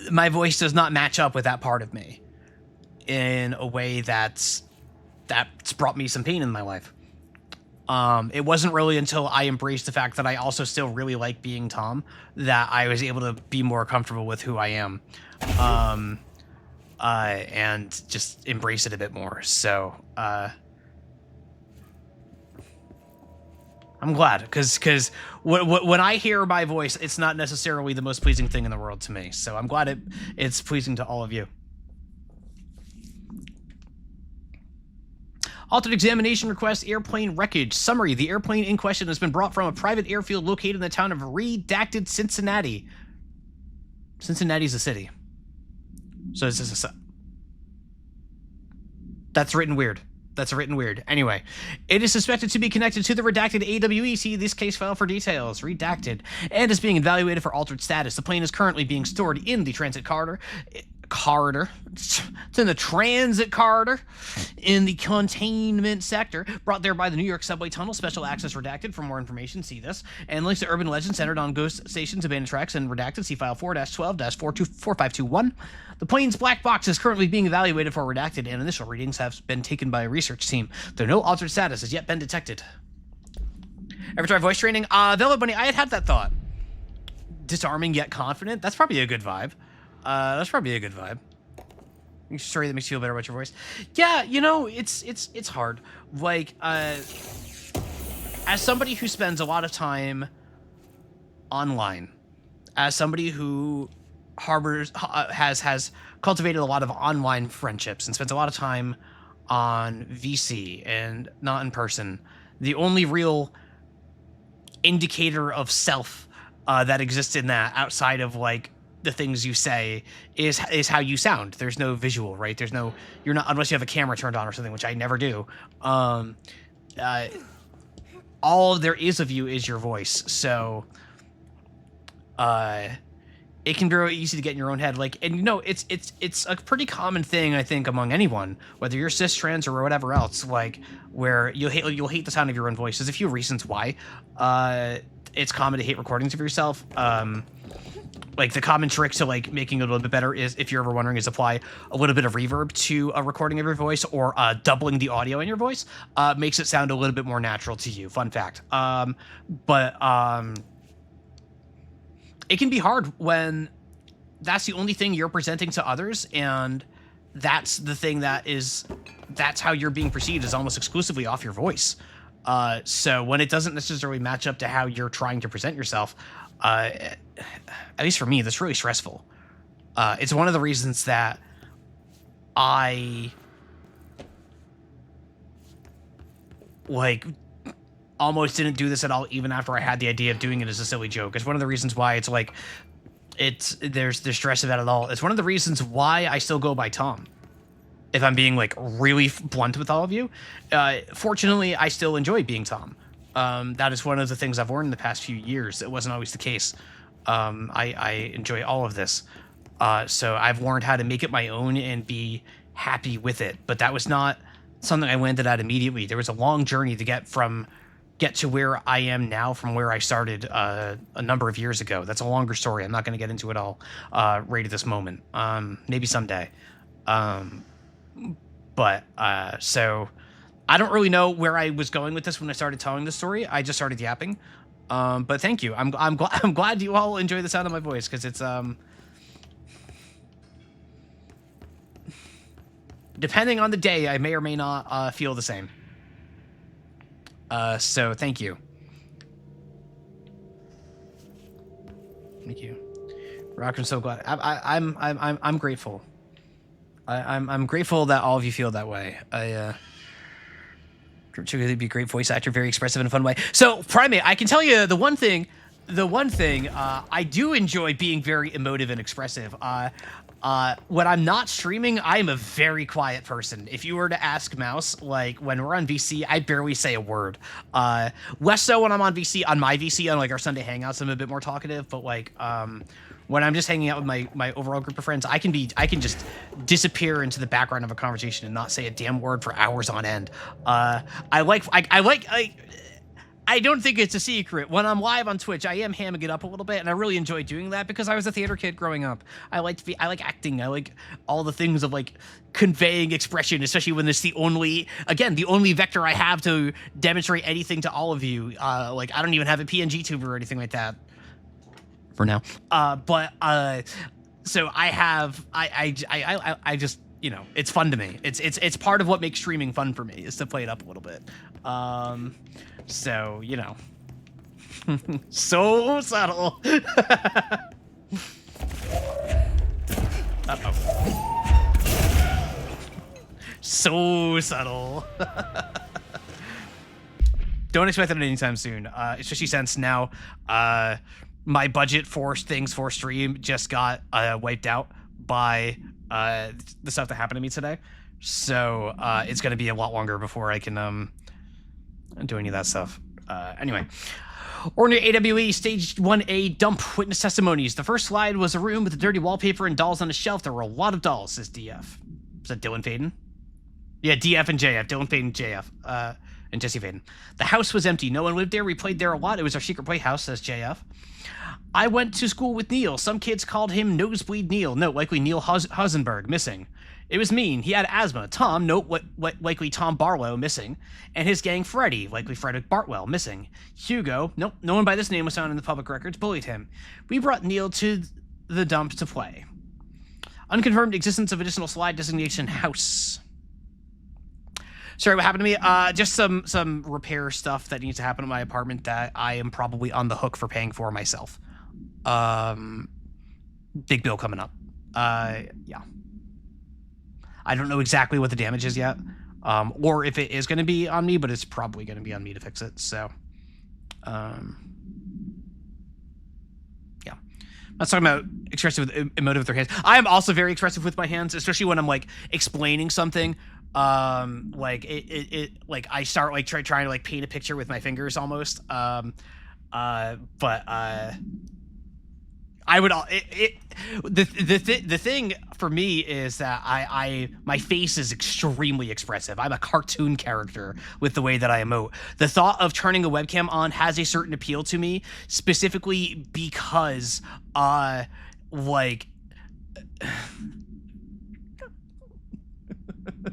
my voice does not match up with that part of me in a way that's brought me some pain in my life. It wasn't really until I embraced the fact that I also still really like being Tom that I was able to be more comfortable with who I am, and just embrace it a bit more. So, I'm glad, because when I hear my voice, it's not necessarily the most pleasing thing in the world to me. So I'm glad it's pleasing to all of you. Altered examination request, airplane wreckage. Summary, the airplane in question has been brought from a private airfield located in the town of Redacted, Cincinnati. Cincinnati's a city. So this is that's written weird. That's written weird. Anyway, it is suspected to be connected to the redacted AWE. See this case file for details. Redacted. And is being evaluated for altered status. The plane is currently being stored in the transit corridor. It's in the transit corridor in the containment sector, brought there by the New York subway tunnel. Special access redacted. For more information, see this. And links to urban legends centered on ghost stations, abandoned tracks, and redacted. See file 4-12-4521. The plane's black box is currently being evaluated for redacted, and initial readings have been taken by a research team, though no altered status has yet been detected. Ever try voice training? Velvet Bunny, I had that thought. Disarming yet confident? That's probably a good vibe. That's probably a good vibe. Story that makes you feel better about your voice. Yeah, you know, it's hard. Like, as somebody who spends a lot of time online, as somebody who has cultivated a lot of online friendships and spends a lot of time on VC and not in person, the only real indicator of self that exists in that, outside of like the things you say, is how you sound. There's no visual, right? You're not, unless you have a camera turned on or something, which I never do. All there is of you is your voice. So it can be really easy to get in your own head. Like, and you know, it's a pretty common thing, I think, among anyone, whether you're cis, trans, or whatever else, like, where you'll hate the sound of your own voice. There's a few reasons why. It's common to hate recordings of yourself. Like, the common trick to like making it a little bit better is, if you're ever wondering, is apply a little bit of reverb to a recording of your voice, or doubling the audio in your voice makes it sound a little bit more natural to you. Fun fact. It can be hard when that's the only thing you're presenting to others, and that's the thing that's how you're being perceived, is almost exclusively off your voice. So when it doesn't necessarily match up to how you're trying to present yourself, at least for me, that's really stressful. It's one of the reasons that I like almost didn't do this at all, even after I had the idea of doing it as a silly joke. It's one of the reasons why it's like, there's stress of that at all. It's one of the reasons why I still go by Tom, if I'm being like really blunt with all of you. Fortunately, I still enjoy being Tom. That is one of the things I've learned in the past few years. It wasn't always the case. I enjoy all of this. So I've learned how to make it my own and be happy with it. But that was not something I landed at immediately. There was a long journey to get to where I am now from where I started a number of years ago. That's a longer story. I'm not going to get into it all right at this moment. Maybe someday. So I don't really know where I was going with this when I started telling the story. I just started yapping. But thank you. I'm glad you all enjoy the sound of my voice, because it's depending on the day, I may or may not feel the same. So thank you. Thank you. Rock, I'm so glad. I'm grateful. I'm grateful that all of you feel that way. Particularly be a great voice actor, very expressive in a fun way. So Primate, I can tell you the one thing, I do enjoy being very emotive and expressive. When I'm not streaming, I am a very quiet person. If you were to ask Mouse, like when we're on VC, I barely say a word. Less so when I'm on VC, on my VC, on like our Sunday Hangouts, I'm a bit more talkative, but like, when I'm just hanging out with my overall group of friends, I can just disappear into the background of a conversation and not say a damn word for hours on end. I don't think it's a secret. When I'm live on Twitch, I am hamming it up a little bit, and I really enjoy doing that because I was a theater kid growing up. I like acting. I like all the things of like conveying expression, especially when it's the only vector I have to demonstrate anything to all of you. Like I don't even have a PNG tuber or anything like that for now. So I just, you know, it's fun to me. It's part of what makes streaming fun for me, is to play it up a little bit. So, you know, so subtle. So subtle. Don't expect that anytime soon, especially since now my budget for things for stream just got wiped out by the stuff that happened to me today. So it's going to be a lot longer before I can do any of that stuff. Anyway. Ordinary AWE Stage 1A dump witness testimonies. The first slide was a room with a dirty wallpaper and dolls on a shelf. There were a lot of dolls, says DF. Is that Dylan Faden? Yeah, DF and JF. Dylan Faden, JF. And Jesse Faden. The house was empty. No one lived there. We played there a lot. It was our secret playhouse, says JF. I went to school with Neil. Some kids called him Nosebleed Neil. No, likely Neil Hausenberg, missing. It was mean. He had asthma. Tom, no, likely Tom Barlow, missing. And his gang, Freddy, likely Frederick Bartwell, missing. Hugo, nope, no one by this name was found in the public records, bullied him. We brought Neil to the dump to play. Unconfirmed existence of additional slide designation house. Sorry, what happened to me? Just some repair stuff that needs to happen in my apartment that I am probably on the hook for paying for myself. Big bill coming up. Yeah. I don't know exactly what the damage is yet, or if it is going to be on me, but it's probably going to be on me to fix it. So, yeah. I'm not talking about expressive, emotive with their hands. I am also very expressive with my hands, especially when I'm like explaining something. Like like I start like trying to like paint a picture with my fingers almost. But I would the thing for me is that my face is extremely expressive. I'm a cartoon character with the way that I emote. The thought of turning a webcam on has a certain appeal to me, specifically because like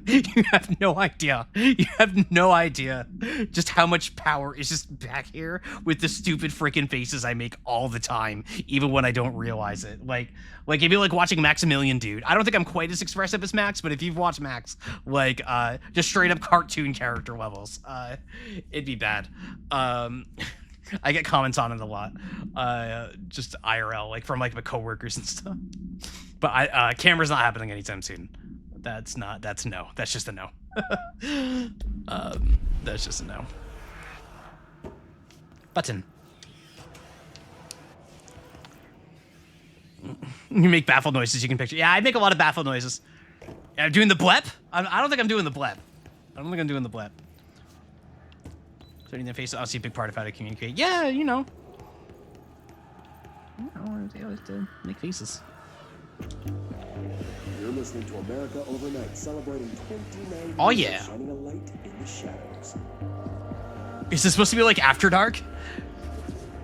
you have no idea. You have no idea just how much power is just back here with the stupid freaking faces I make all the time, even when I don't realize it. Like if you're like watching Maximilian, dude. I don't think I'm quite as expressive as Max, but if you've watched Max, like just straight up cartoon character levels, it'd be bad. I get comments on it a lot, just IRL, like from like my coworkers and stuff. But camera's not happening anytime soon. That's no. That's just a no. That's just a no. Button. You make baffled noises you can picture. Yeah, I make a lot of baffled noises. Yeah, I'm doing the blep? I don't think I'm doing the blep. I don't think I'm doing the blep. Setting their face, obviously a big part of how to communicate. Yeah, you know. I like to make faces. You're listening to America Overnight, celebrating 29 oh, years yeah. shining a light in the shadows. Is this supposed to be like After Dark?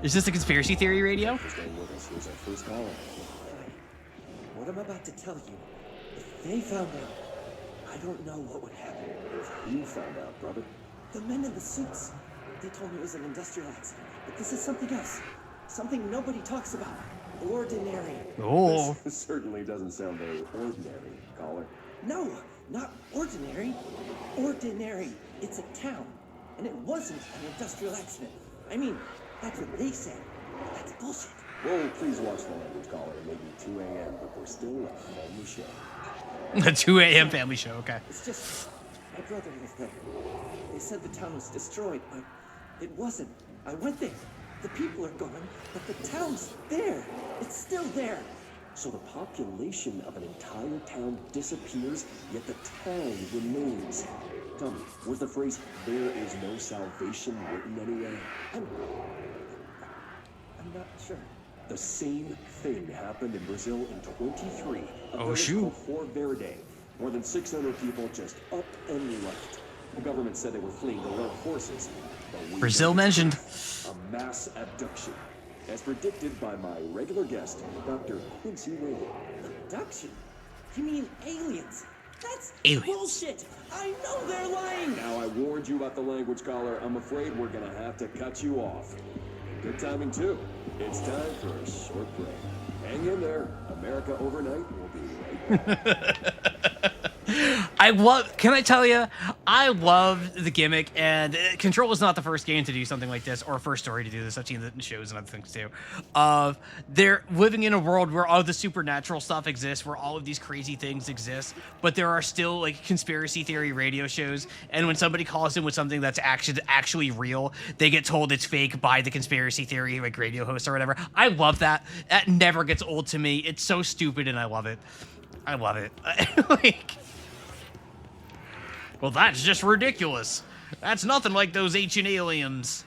Is this a conspiracy theory radio? Staying with us, here's our first caller. What I'm about to tell you, if they found out, I don't know what would happen. If you found out, brother. The men in the suits, they told me it was an industrial accident, but this is something else. Something nobody talks about. Ordinary. Oh. This certainly doesn't sound very ordinary, caller. No, not ordinary. Ordinary. It's a town. And it wasn't an industrial accident. I mean, that's what they said. That's bullshit. Well, please watch the language, caller. It may be 2 a.m., but we're still a family show. A 2 a.m. family show, okay. It's just, my brother lived there. They said the town was destroyed, but it wasn't. I went there. The people are gone, but the town's there. It's still there. So the population of an entire town disappears, yet the town remains. Tell me, was the phrase, "there is no salvation" written anywhere? I'm not sure. The same thing happened in Brazil in 23. Oh, shoot. Fort Verde. More than 600 people just up and left. The government said they were fleeing the lone forces. Brazil mentioned. A mass abduction. As predicted by my regular guest, Dr. Quincy Raymond. Abduction? You mean aliens? That's aliens. Bullshit! I know they're lying! Now I warned you about the language, caller. I'm afraid we're gonna have to cut you off. Good timing, too. It's time for a short break. Hang in there. America Overnight will be right back. Can I tell you, I love the gimmick, and Control is not the first game to do something like this, or first story to do this. I've seen it in shows and other things too. They're living in a world where all the supernatural stuff exists, where all of these crazy things exist, but there are still like conspiracy theory radio shows, and when somebody calls in with something that's actually real, they get told it's fake by the conspiracy theory like radio host or whatever. I love that. That never gets old to me. It's so stupid, and I love it. I love it. Like... Well, that's just ridiculous. That's nothing like those ancient aliens.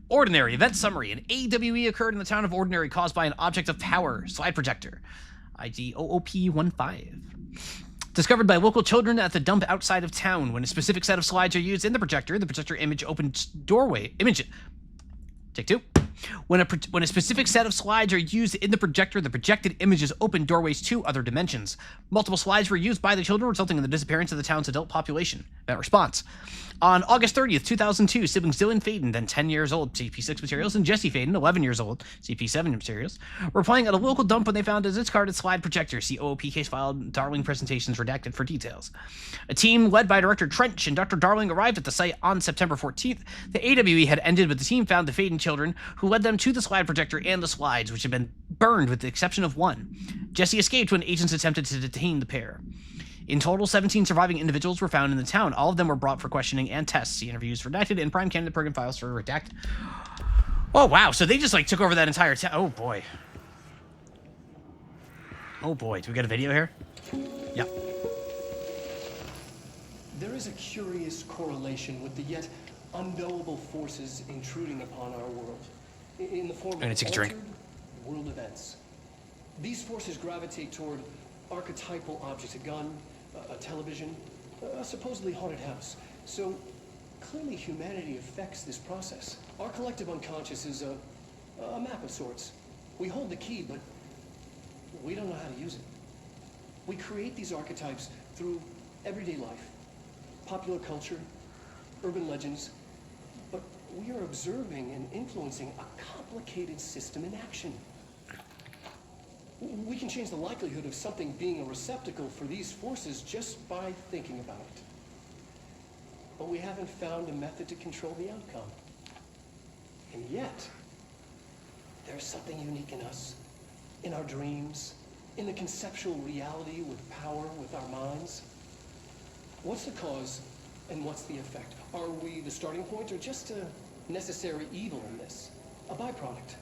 Ordinary event summary. An AWE occurred in the town of Ordinary caused by an object of power, slide projector. ID OOP-15. Discovered by local children at the dump outside of town. When a specific set of slides are used in the projector image opens doorway. Take two. When a specific set of slides are used in the projected images open doorways to other dimensions. Multiple slides were used by the children, resulting in the disappearance of the town's adult population. Event response. On August 30th, 2002, siblings Dylan Faden, then 10 years old, CP6 materials, and Jesse Faden, 11 years old, CP7 materials, were playing at a local dump when they found a discarded slide projector. See OOP case file, Darling presentations redacted for details. A team led by Director Trench and Dr. Darling arrived at the site on September 14th. The AWE had ended, but the team found the Faden children, who led them to the slide projector and the slides, which had been burned with the exception of one. Jesse escaped when agents attempted to detain the pair. In total, 17 surviving individuals were found in the town. All of them were brought for questioning and tests. See interviews redacted and prime candidate program files for redact. Oh, wow. So they just, like, took over that entire town. Oh, boy. Oh, boy. Do we get a video here? Yep. There is a curious correlation with the yet unknowable forces intruding upon our world. In the form of altered world events. These forces gravitate toward archetypal objects, a gun, a television, a supposedly haunted house. So clearly humanity affects this process. Our collective unconscious is a map of sorts. We hold the key, but we don't know how to use it. We create these archetypes through everyday life, popular culture, urban legends, but we are observing and influencing a complicated system in action. We can change the likelihood of something being a receptacle for these forces just by thinking about it. But we haven't found a method to control the outcome. And yet, there's something unique in us, in our dreams, in the conceptual reality with power with our minds. What's the cause and what's the effect? Are we the starting point or just a necessary evil in this? A byproduct,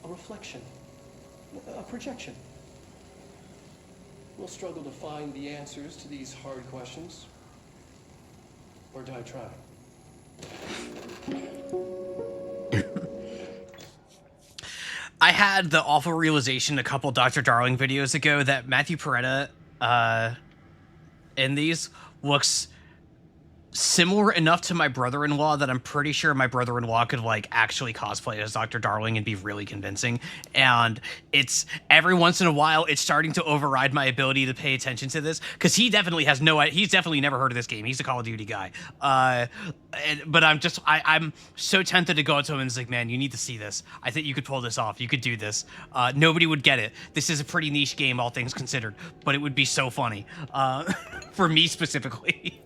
a reflection, a projection? We'll struggle to find the answers to these hard questions. Or do I try? I had the awful realization a couple Dr. Darling videos ago that Matthew Peretta in these looks similar enough to my brother-in-law that I'm pretty sure my brother-in-law could, like, actually cosplay as Dr. Darling and be really convincing. And it's every once in a while it's starting to override my ability to pay attention to this, because he definitely has he's definitely never heard of this game. He's a Call of Duty guy. But I'm so tempted to go up to him and say, man, you need to see this. I think you could pull this off. You could do this. Nobody would get it. This is a pretty niche game, all things considered, but it would be so funny for me specifically.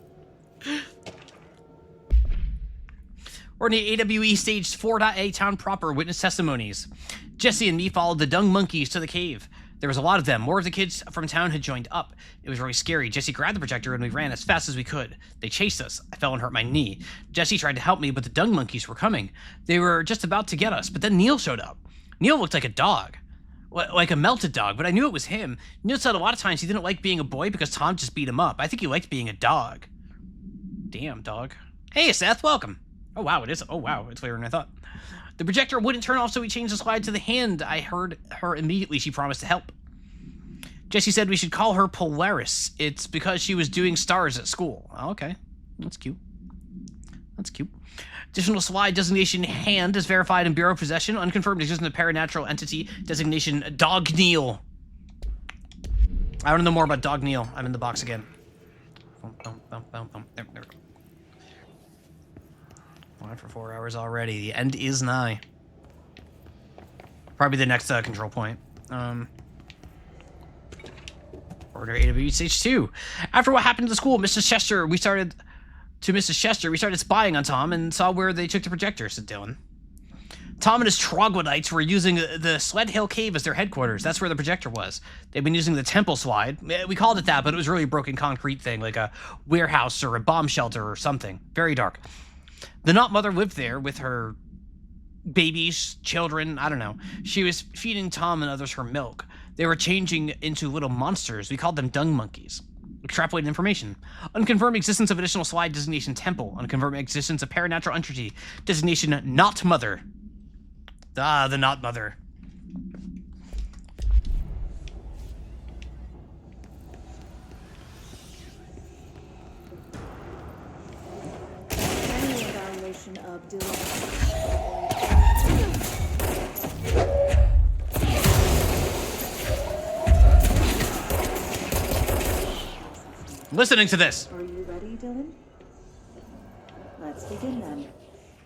Ordinary AWE Stage 4.A Town Proper Witness Testimonies. Jesse and me followed the dung monkeys to the cave. There was a lot of them. More of the kids from town had joined up. It was really scary. Jesse grabbed the projector and we ran as fast as we could. They chased us. I fell and hurt my knee. Jesse tried to help me, but the dung monkeys were coming. They were just about to get us, but then Neil showed up. Neil looked like a dog. Like a melted dog, but I knew it was him. Neil said a lot of times he didn't like being a boy because Tom just beat him up. I think he liked being a dog. Damn, dog. Hey, Seth, welcome. Oh, wow, it is. Oh, wow, it's clearer than I thought. The projector wouldn't turn off, so we changed the slide to the hand. I heard her immediately. She promised to help. Jesse said we should call her Polaris. It's because she was doing stars at school. Oh, okay. That's cute. That's cute. Additional slide designation hand is verified in Bureau possession. Unconfirmed existence of paranatural entity designation Dog Neil. I want to know more about Dog Neil. I'm in the box again. There we go. On for 4 hours already. The end is nigh. Probably the next control point. Order AWE Stage 2. After what happened to the school, Mrs. Chester, we started spying on Tom and saw where they took the projector, said Dylan. Tom and his troglodytes were using the Sled Hill Cave as their headquarters. That's where the projector was. They've been using the temple slide. We called it that, but it was really a broken concrete thing, like a warehouse or a bomb shelter or something. Very dark. The Knot mother lived there with her babies, children, I don't know. She was feeding Tom and others her milk. They were changing into little monsters. We called them dung monkeys. Extrapolated information. Unconfirmed existence of additional slide designation temple. Unconfirmed existence of paranatural entity. Designation not mother. Ah, the not mother. Any evaluation of Dylan. Listening to this. Are you ready, Dylan? Let's begin then.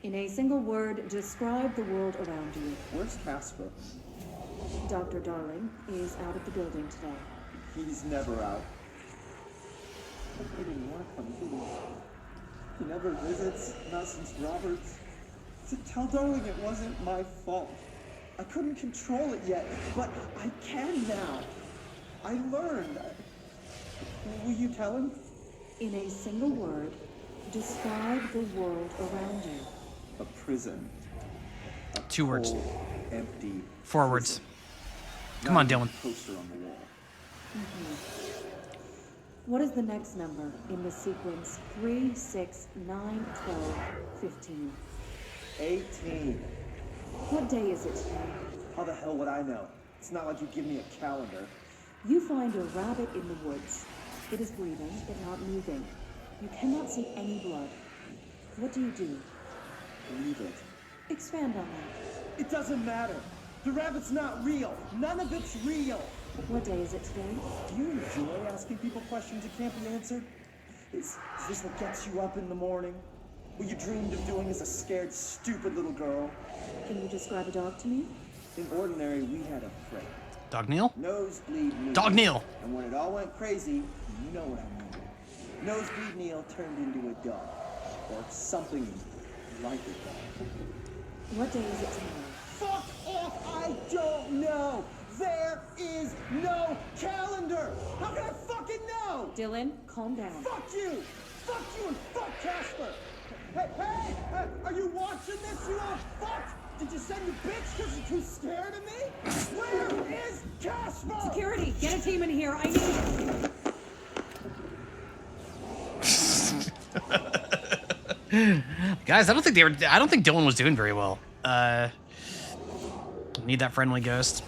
In a single word, describe the world around you. Where's Casper? Dr. Darling is out of the building today. He's never out. He didn't want to come, did he? He never visits, not since Roberts. So tell Darling it wasn't my fault. I couldn't control it yet, but I can now. I learned. Will you tell him? In a single word, describe the world around you. A prison. A 2 words. cold, empty. 4 words. Come on, Dylan. Poster on the wall. What is the next number in the sequence 3, 6, 9, 12, 15? 18. What day is it today? How the hell would I know? It's not like you give me a calendar. You find a rabbit in the woods. It is breathing, but not moving. You cannot see any blood. What do? Leave it. Expand on that. It doesn't matter. The rabbit's not real. None of it's real. What day is it today? Do you enjoy asking people questions that can't be answered? Is this what gets you up in the morning? What you dreamed of doing as a scared, stupid little girl? Can you describe a dog to me? In Ordinary, we had a prey. Dog Neil? Nosebleed Neil. Dog Neil. And when it all went crazy, you know what I mean. Nosebleed Neil turned into a dog. Or something like a dog. What day is it tomorrow? Fuck off! I don't know! There is no calendar! How can I fucking know? Dylan, calm down. Fuck you! Fuck you and fuck Casper! Hey! Are you watching this, you old fuck? Did you send your bitch because you're too scared of me? Where is Casper? Security, get a team in here. I need Guys, I don't think Dylan was doing very well. Need that friendly ghost.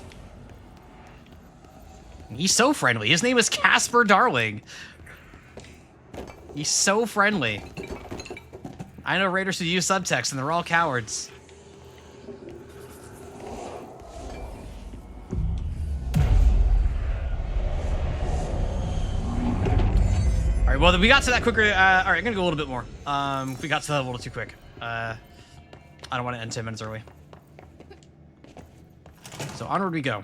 He's so friendly. His name is Casper Darling. He's so friendly. I know raiders who use subtext and they're all cowards. All right, well, we got to that quicker. All right, I'm gonna go a little bit more. We got to that a little too quick. I don't want to end 10 minutes early. So onward we go.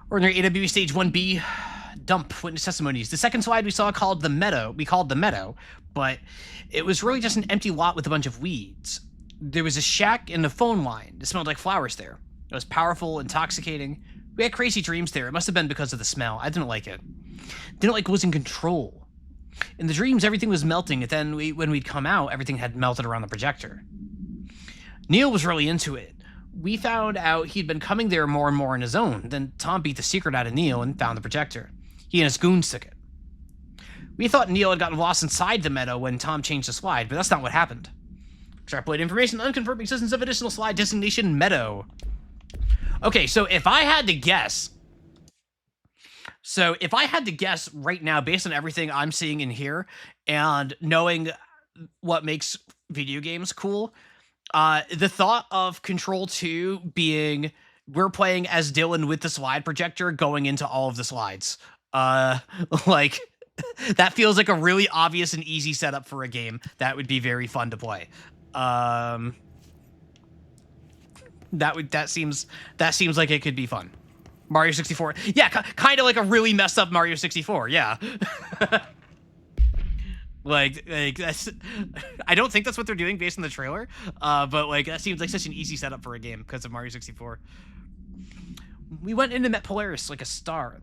Ordinary AWE Stage 1B dump witness testimonies. The second slide we saw called the meadow. We called the meadow, but it was really just an empty lot with a bunch of weeds. There was a shack and a phone line. It smelled like flowers there. It was powerful, intoxicating. We had crazy dreams there. It must have been because of the smell. I didn't like it. Didn't like losing control. In the dreams, everything was melting, and then when we'd come out, everything had melted around the projector. Neil was really into it. We found out he'd been coming there more and more on his own. Then Tom beat the secret out of Neil and found the projector. He and his goons took it. We thought Neil had gotten lost inside the meadow when Tom changed the slide, but that's not what happened. Extrapolate information, unconfirmed existence of additional slide designation meadow. Okay, so if I had to guess right now, based on everything I'm seeing in here and knowing what makes video games cool, the thought of Control 2 being we're playing as Dylan with the slide projector going into all of the slides. Like, that feels like a really obvious and easy setup for a game that would be very fun to play. That seems like it could be fun. Mario 64. Yeah, kind of like a really messed up Mario 64. Yeah. like that's, I don't think that's what they're doing based on the trailer. But like that seems like such an easy setup for a game because of Mario 64. We went in and met Polaris like a star.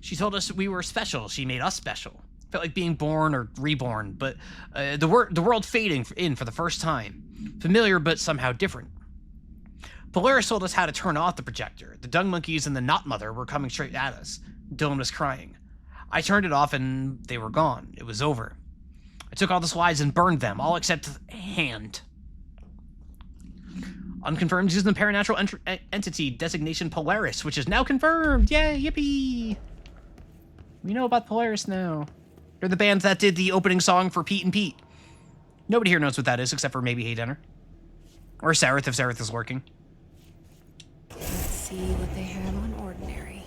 She told us we were special. She made us special. Felt like being born or reborn, but the world fading in for the first time. Familiar, but somehow different. Polaris told us how to turn off the projector. The dung monkeys and the Not Mother were coming straight at us. Dylan was crying. I turned it off and they were gone. It was over. I took all the slides and burned them, all except hand. Unconfirmed using the paranatural entity designation Polaris, which is now confirmed. Yay, yippee! We know about Polaris now. They're the band that did the opening song for Pete and Pete. Nobody here knows what that is, except for maybe Haydenner. Or Sareth, if Sareth is lurking. Let's see what they have on Ordinary.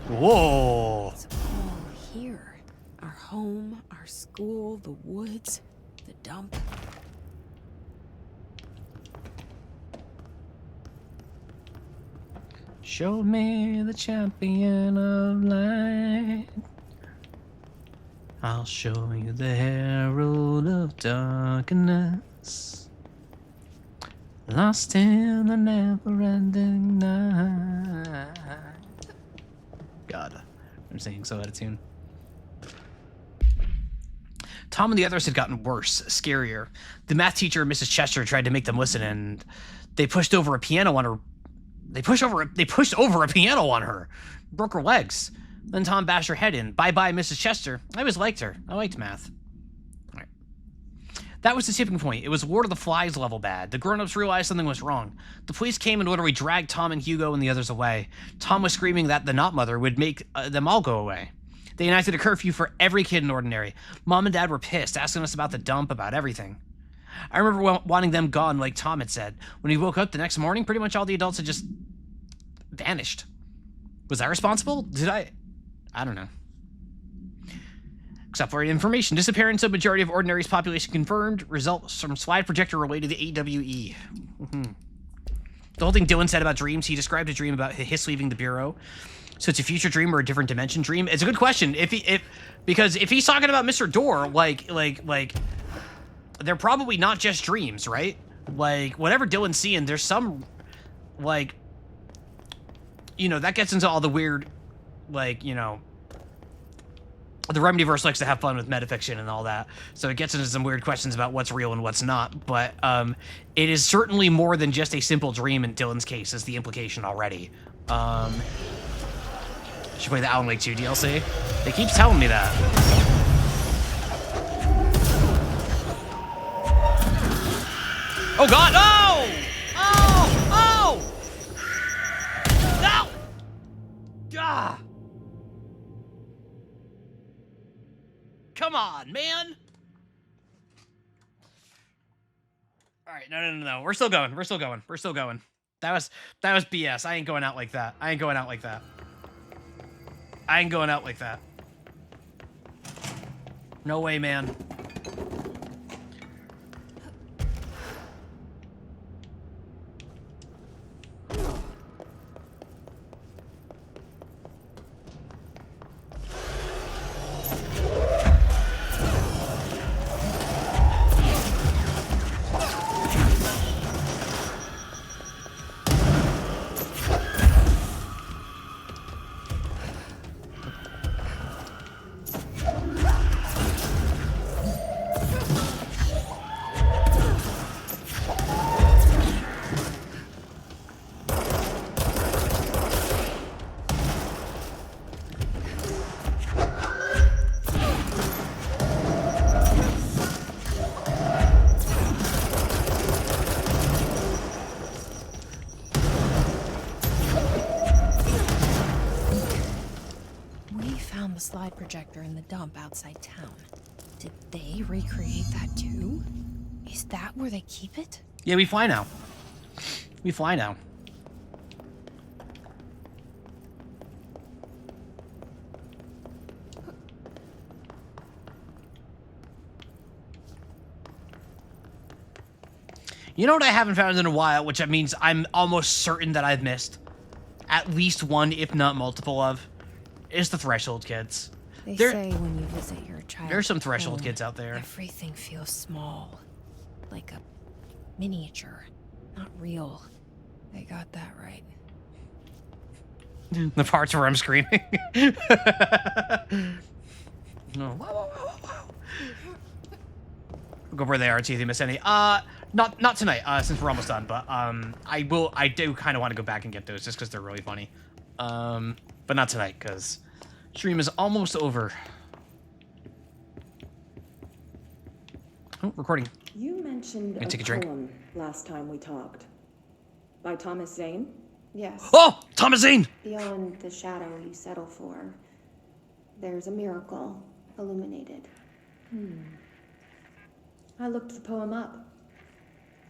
Whoa! It's all here. Our home, our school, the woods, the dump. Show me the champion of light. I'll show you the herald of darkness. Lost in the never-ending night. God, I'm singing so out of tune. Tom and the others had gotten worse, scarier. The math teacher, Mrs. Chester, tried to make them listen, and they pushed over a piano on her. They pushed over a piano on her. Broke her legs. Then Tom bashed her head in. Bye-bye, Mrs. Chester. I always liked her. I liked math. All right. That was the tipping point. It was Lord of the Flies level bad. The grown-ups realized something was wrong. The police came and literally dragged Tom and Hugo and the others away. Tom was screaming that the Not Mother would make them all go away. They enacted a curfew for every kid in Ordinary. Mom and Dad were pissed, asking us about the dump, about everything. I remember wanting them gone, like Tom had said. When he woke up the next morning, pretty much all the adults had just vanished. Was I responsible? Did I don't know. Except for information. Disappearance of majority of Ordinary's population confirmed. Results from slide projector related to AWE. The whole thing Dylan said about dreams, he described a dream about Hiss leaving the Bureau. So it's a future dream or a different dimension dream? It's a good question. Because if he's talking about Mr. Door, like they're probably not just dreams, right? Like, whatever Dylan's seeing, there's some, like, you know, that gets into all the weird, like, you know, the Remedyverse likes to have fun with metafiction and all that. So it gets into some weird questions about what's real and what's not. But it is certainly more than just a simple dream in Dylan's case, is the implication already. Should play the Alan Wake 2 DLC. They keep telling me that. Oh God! Oh! Oh! Oh! No! Ah! Come on, man! All right, no. We're still going. We're still going. We're still going. That was BS. I ain't going out like that. I ain't going out like that. I ain't going out like that. No way, man. Slide projector in the dump outside town. Did they recreate that too? Is that where they keep it? Yeah, we fly now. We fly now. You know what I haven't found in a while, which means I'm almost certain that I've missed at least one, if not multiple of, is the Threshold kids. They say when you visit your child, there's some Threshold kids out there. Everything feels small, like a miniature, not real. They got that right. The parts where I'm screaming. No. go where they are, see if they miss any. Not tonight, since we're almost done, but I do kind of want to go back and get those just because they're really funny. But not tonight, because stream is almost over. Oh, recording. You mentioned take a a drink. poem last time we talked. By Thomas Zane? Yes. Oh, Thomas Zane! Beyond the shadow you settle for, there's a miracle illuminated. I looked the poem up.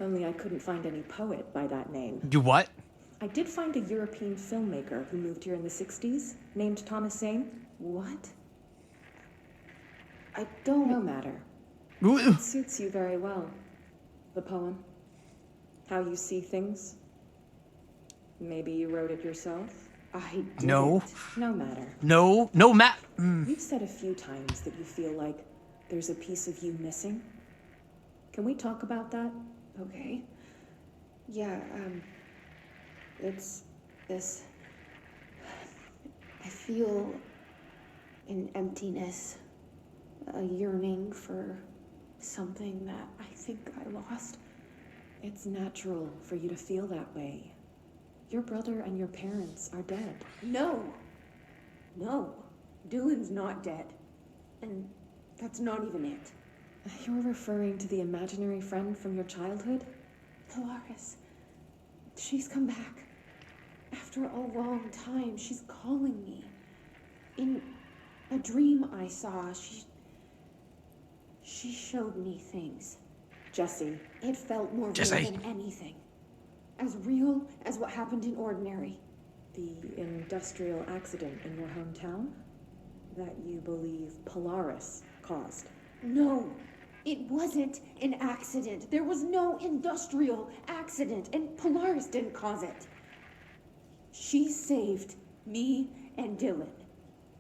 Only I couldn't find any poet by that name. You what? I did find a European filmmaker who moved here in the 60s, named Thomas Zane. What? I don't... No matter. Ooh. It suits you very well. The poem. How you see things. Maybe you wrote it yourself. I No. didn't. No matter. No, Matt. You've said a few times that you feel like there's a piece of you missing. Can we talk about that? Okay. Yeah, it's this... I feel an emptiness, a yearning for something that I think I lost. It's natural for you to feel that way. Your brother and your parents are dead. No. No. Dylan's not dead. And that's not even it. You're referring to the imaginary friend from your childhood? Polaris. She's come back. After a long time, she's calling me. In a dream I saw, she showed me things. Jesse. It felt more Jesse. real than anything. As real as what happened in Ordinary. The industrial accident in your hometown? That you believe Polaris caused? No, it wasn't an accident. There was no industrial accident, and Polaris didn't cause it. She saved me and Dylan.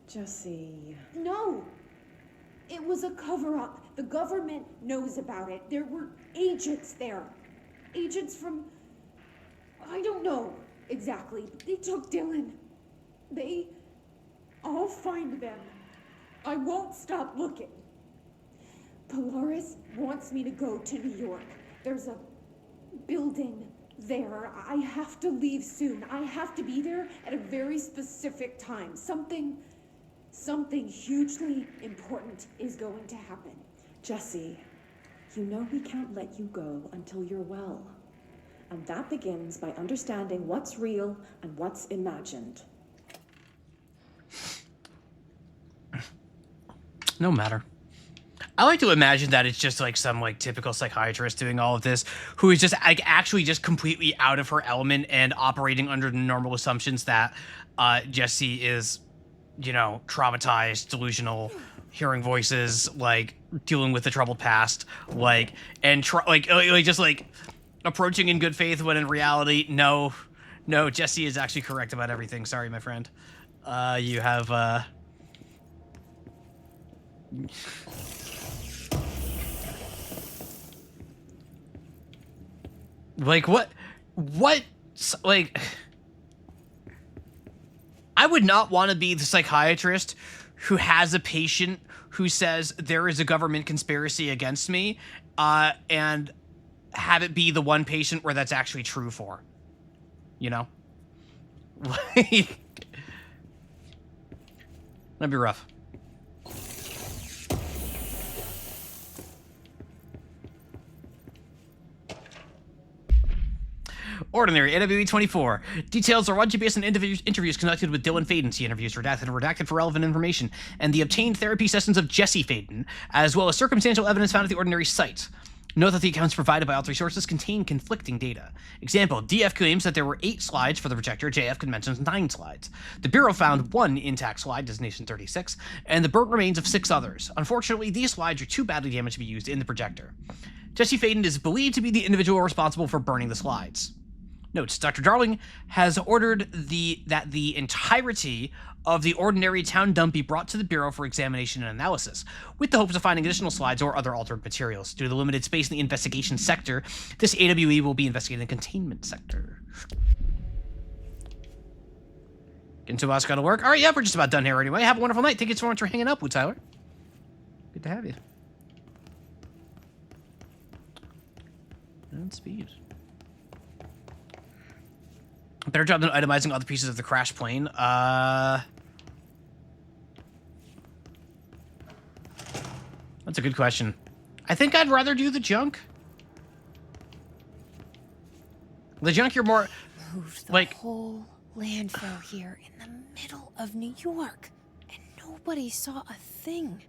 Jesse... No! It was a cover-up. The government knows about it. There were agents there. Agents from... I don't know exactly. They took Dylan. I'll find them. I won't stop looking. Polaris wants me to go to New York. There's a building there. I have to leave soon. I have to be there at a very specific time. Something hugely important is going to happen. Jesse, you know we can't let you go until you're well. And that begins by understanding what's real and what's imagined. No matter. I like to imagine that it's just like some like typical psychiatrist doing all of this, who is just like actually just completely out of her element and operating under the normal assumptions that Jesse is, you know, traumatized, delusional, hearing voices, like dealing with the troubled past, like, and just like approaching in good faith when in reality, no, Jesse is actually correct about everything. Sorry, my friend. You have like what like I would not want to be the psychiatrist who has a patient who says there is a government conspiracy against me, and have it be the one patient where that's actually true for, you know? Like, that'd be rough. Ordinary, AWE 24. Details are allegedly based on interviews conducted with Dylan Faden. See interviews redacted for relevant information, and the obtained therapy sessions of Jesse Faden, as well as circumstantial evidence found at the Ordinary site. Note that the accounts provided by all three sources contain conflicting data. Example, DF claims that there were 8 slides for the projector, JF mentions 9 slides. The Bureau found 1 intact slide, designation 36, and the burnt remains of 6 others. Unfortunately, these slides are too badly damaged to be used in the projector. Jesse Faden is believed to be the individual responsible for burning the slides. Notes, Dr. Darling has ordered that the entirety of the Ordinary town dump be brought to the Bureau for examination and analysis, with the hopes of finding additional slides or other altered materials. Due to the limited space in the investigation sector, this AWE will be investigating the containment sector. Getting to us, gotta work. All right, yeah, we're just about done here anyway. Have a wonderful night. Thank you so much for hanging up with Tyler. Good to have you. And speed. Better job than itemizing all the pieces of the crashed plane. That's a good question. I think I'd rather do the junk. The junk, you're more Moved the like whole landfill here in the middle of New York, and nobody saw a thing.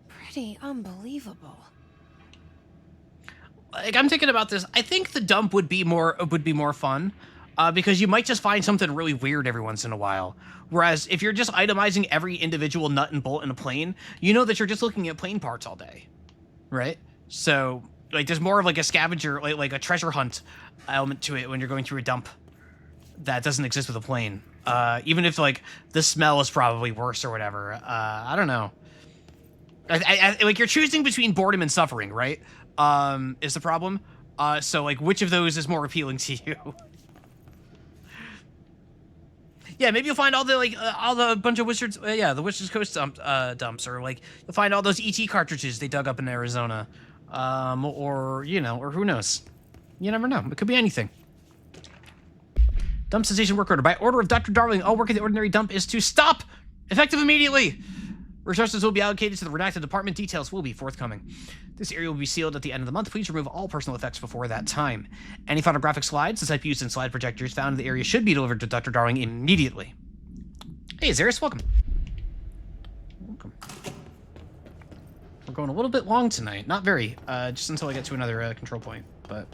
Pretty unbelievable. Like, I'm thinking about this. I think the dump would be more fun, because you might just find something really weird every once in a while. Whereas if you're just itemizing every individual nut and bolt in a plane, you know that you're just looking at plane parts all day, right? So like, there's more of like a scavenger, like a treasure hunt element to it when you're going through a dump that doesn't exist with a plane. Even if like the smell is probably worse or whatever. I don't know. I like, you're choosing between boredom and suffering, right? Is the problem. So like, which of those is more appealing to you? Yeah, maybe you'll find all the bunch of Wizards, the Wizards Coast dumps, or like you'll find all those ET cartridges they dug up in Arizona, or or who knows? You never know. It could be anything. Dump cessation work order. By order of Dr. Darling, all work at the ordinary dump is to stop, effective immediately. Resources will be allocated to the redacted department. Details will be forthcoming. This area will be sealed at the end of the month. Please remove all personal effects before that time. Any photographic slides, the type used in slide projectors found in the area, should be delivered to Dr. Darling immediately. Hey, Zarius, welcome. Welcome. We're going a little bit long tonight. Not very, just until I get to another control point, but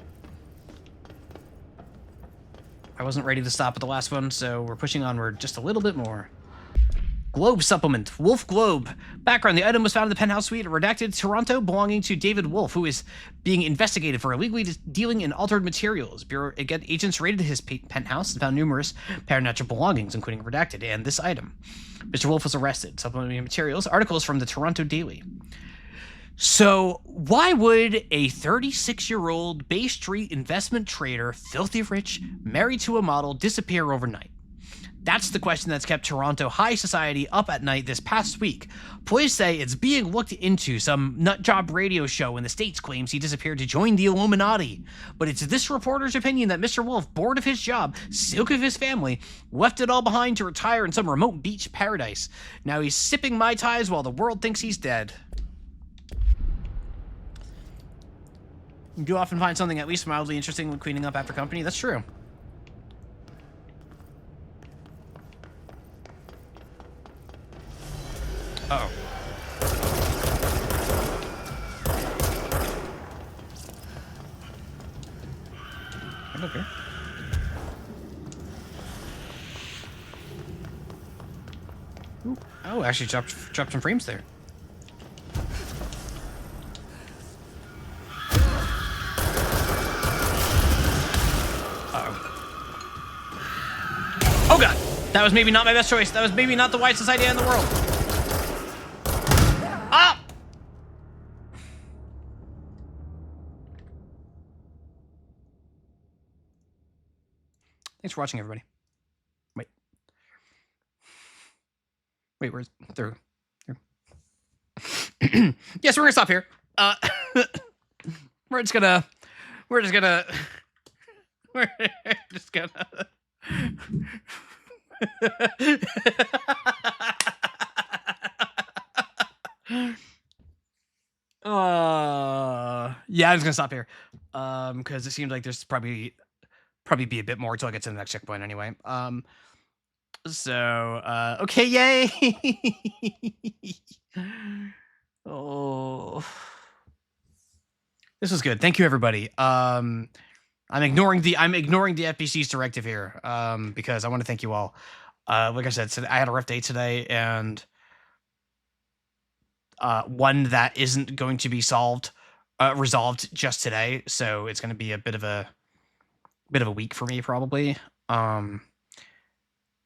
I wasn't ready to stop at the last one, so we're pushing onward just a little bit more. Globe supplement. Wolf Globe. Background. The item was found in the penthouse suite at Redacted, Toronto, belonging to David Wolf, who is being investigated for illegally dealing in altered materials. Bureau agents raided his penthouse and found numerous paranatural belongings, including Redacted and this item. Mr. Wolf was arrested. Supplementary materials. Articles from the Toronto Daily. So, why would a 36-year-old Bay Street investment trader, filthy rich, married to a model, disappear overnight? That's the question that's kept Toronto high society up at night this past week. Police say it's being looked into. Some nutjob radio show in the States claims he disappeared to join the Illuminati. But it's this reporter's opinion that Mr. Wolf, bored of his job, sick of his family, left it all behind to retire in some remote beach paradise. Now he's sipping Mai Tais while the world thinks he's dead. You do often find something at least mildly interesting when cleaning up after company. That's true. Uh-oh. I'm okay. Ooh. Oh, actually dropped some frames there. Uh-oh. Oh god! That was maybe not my best choice. That was maybe not the wisest idea in the world. Ah! Thanks for watching, everybody. Wait, where's there? Yes, we're gonna stop here. We're just gonna yeah, I'm just gonna stop here. Because it seems like there's probably be a bit more until I get to the next checkpoint anyway. So, okay, yay! Oh, this was good. Thank you, everybody. I'm ignoring the FBC's directive here, because I want to thank you all. Like I said, I had a rough day today, and one that isn't going to be resolved just today. So it's going to be a bit of a week for me, probably.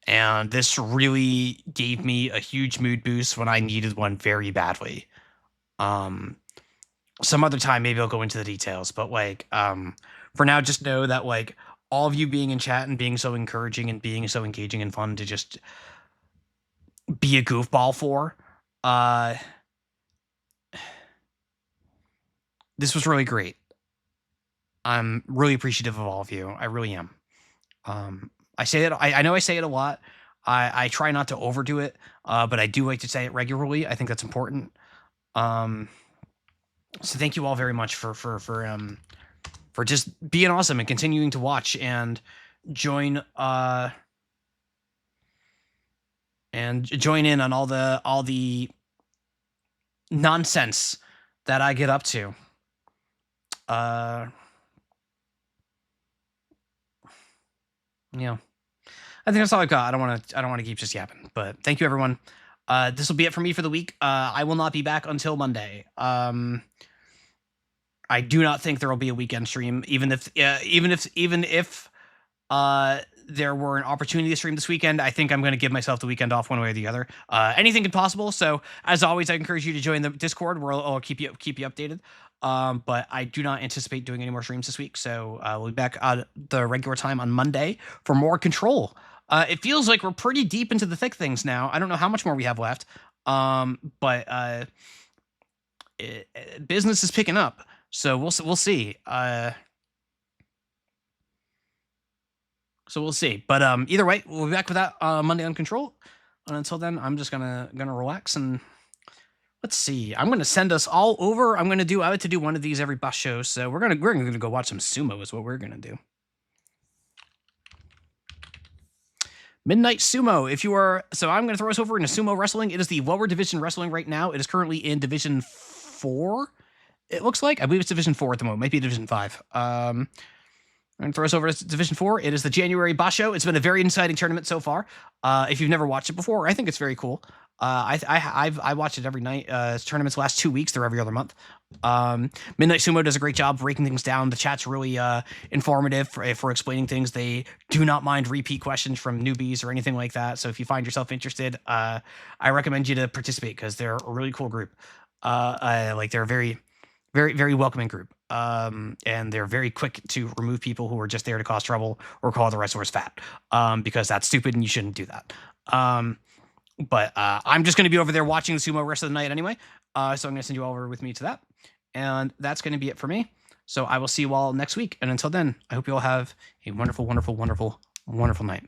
And this really gave me a huge mood boost when I needed one very badly. Some other time, maybe I'll go into the details, but like, for now, just know that like all of you being in chat and being so encouraging and being so engaging and fun to just be a goofball for, this was really great. I'm really appreciative of all of you. I really am. I say it. I know I say it a lot. I try not to overdo it, but I do like to say it regularly. I think that's important. So thank you all very much for just being awesome and continuing to watch and join in on all the nonsense that I get up to. Yeah, I think that's all I've got. I don't want to keep just yapping, but thank you everyone. This will be it for me for the week. I will not be back until Monday. I do not think there will be a weekend stream, even if there were an opportunity to stream this weekend. I think I'm going to give myself the weekend off one way or the other. Anything is possible. So as always, I encourage you to join the Discord where I'll keep you updated. But I do not anticipate doing any more streams this week. So we'll be back at the regular time on Monday for more Control. It feels like we're pretty deep into the thick things now. I don't know how much more we have left. But business is picking up. So we'll see. So we'll see. But either way, we'll be back with that Monday on Control. And until then, I'm just gonna relax and let's see. I'm gonna send us all over. I like to do one of these every bus show. So we're gonna go watch some sumo is what we're gonna do. Midnight Sumo. I'm gonna throw us over into sumo wrestling. It is the lower division wrestling right now. It is currently in Division 4. It looks like. I believe it's Division 4 at the moment. Maybe Division 5. I'm going to throw us over to Division 4. It is the January Basho. It's been a very exciting tournament so far. If you've never watched it before, I think it's very cool. I watch it every night. Tournaments last 2 weeks. They're every other month. Midnight Sumo does a great job breaking things down. The chat's really informative for explaining things. They do not mind repeat questions from newbies or anything like that. So if you find yourself interested, I recommend you to participate because they're a really cool group. They're a very, very, very welcoming group. And they're very quick to remove people who are just there to cause trouble or call the wrestlers fat, because that's stupid and you shouldn't do that. But I'm just going to be over there watching the sumo rest of the night anyway. So I'm going to send you all over with me to that. And that's going to be it for me. So I will see you all next week. And until then, I hope you all have a wonderful, wonderful, wonderful, wonderful night.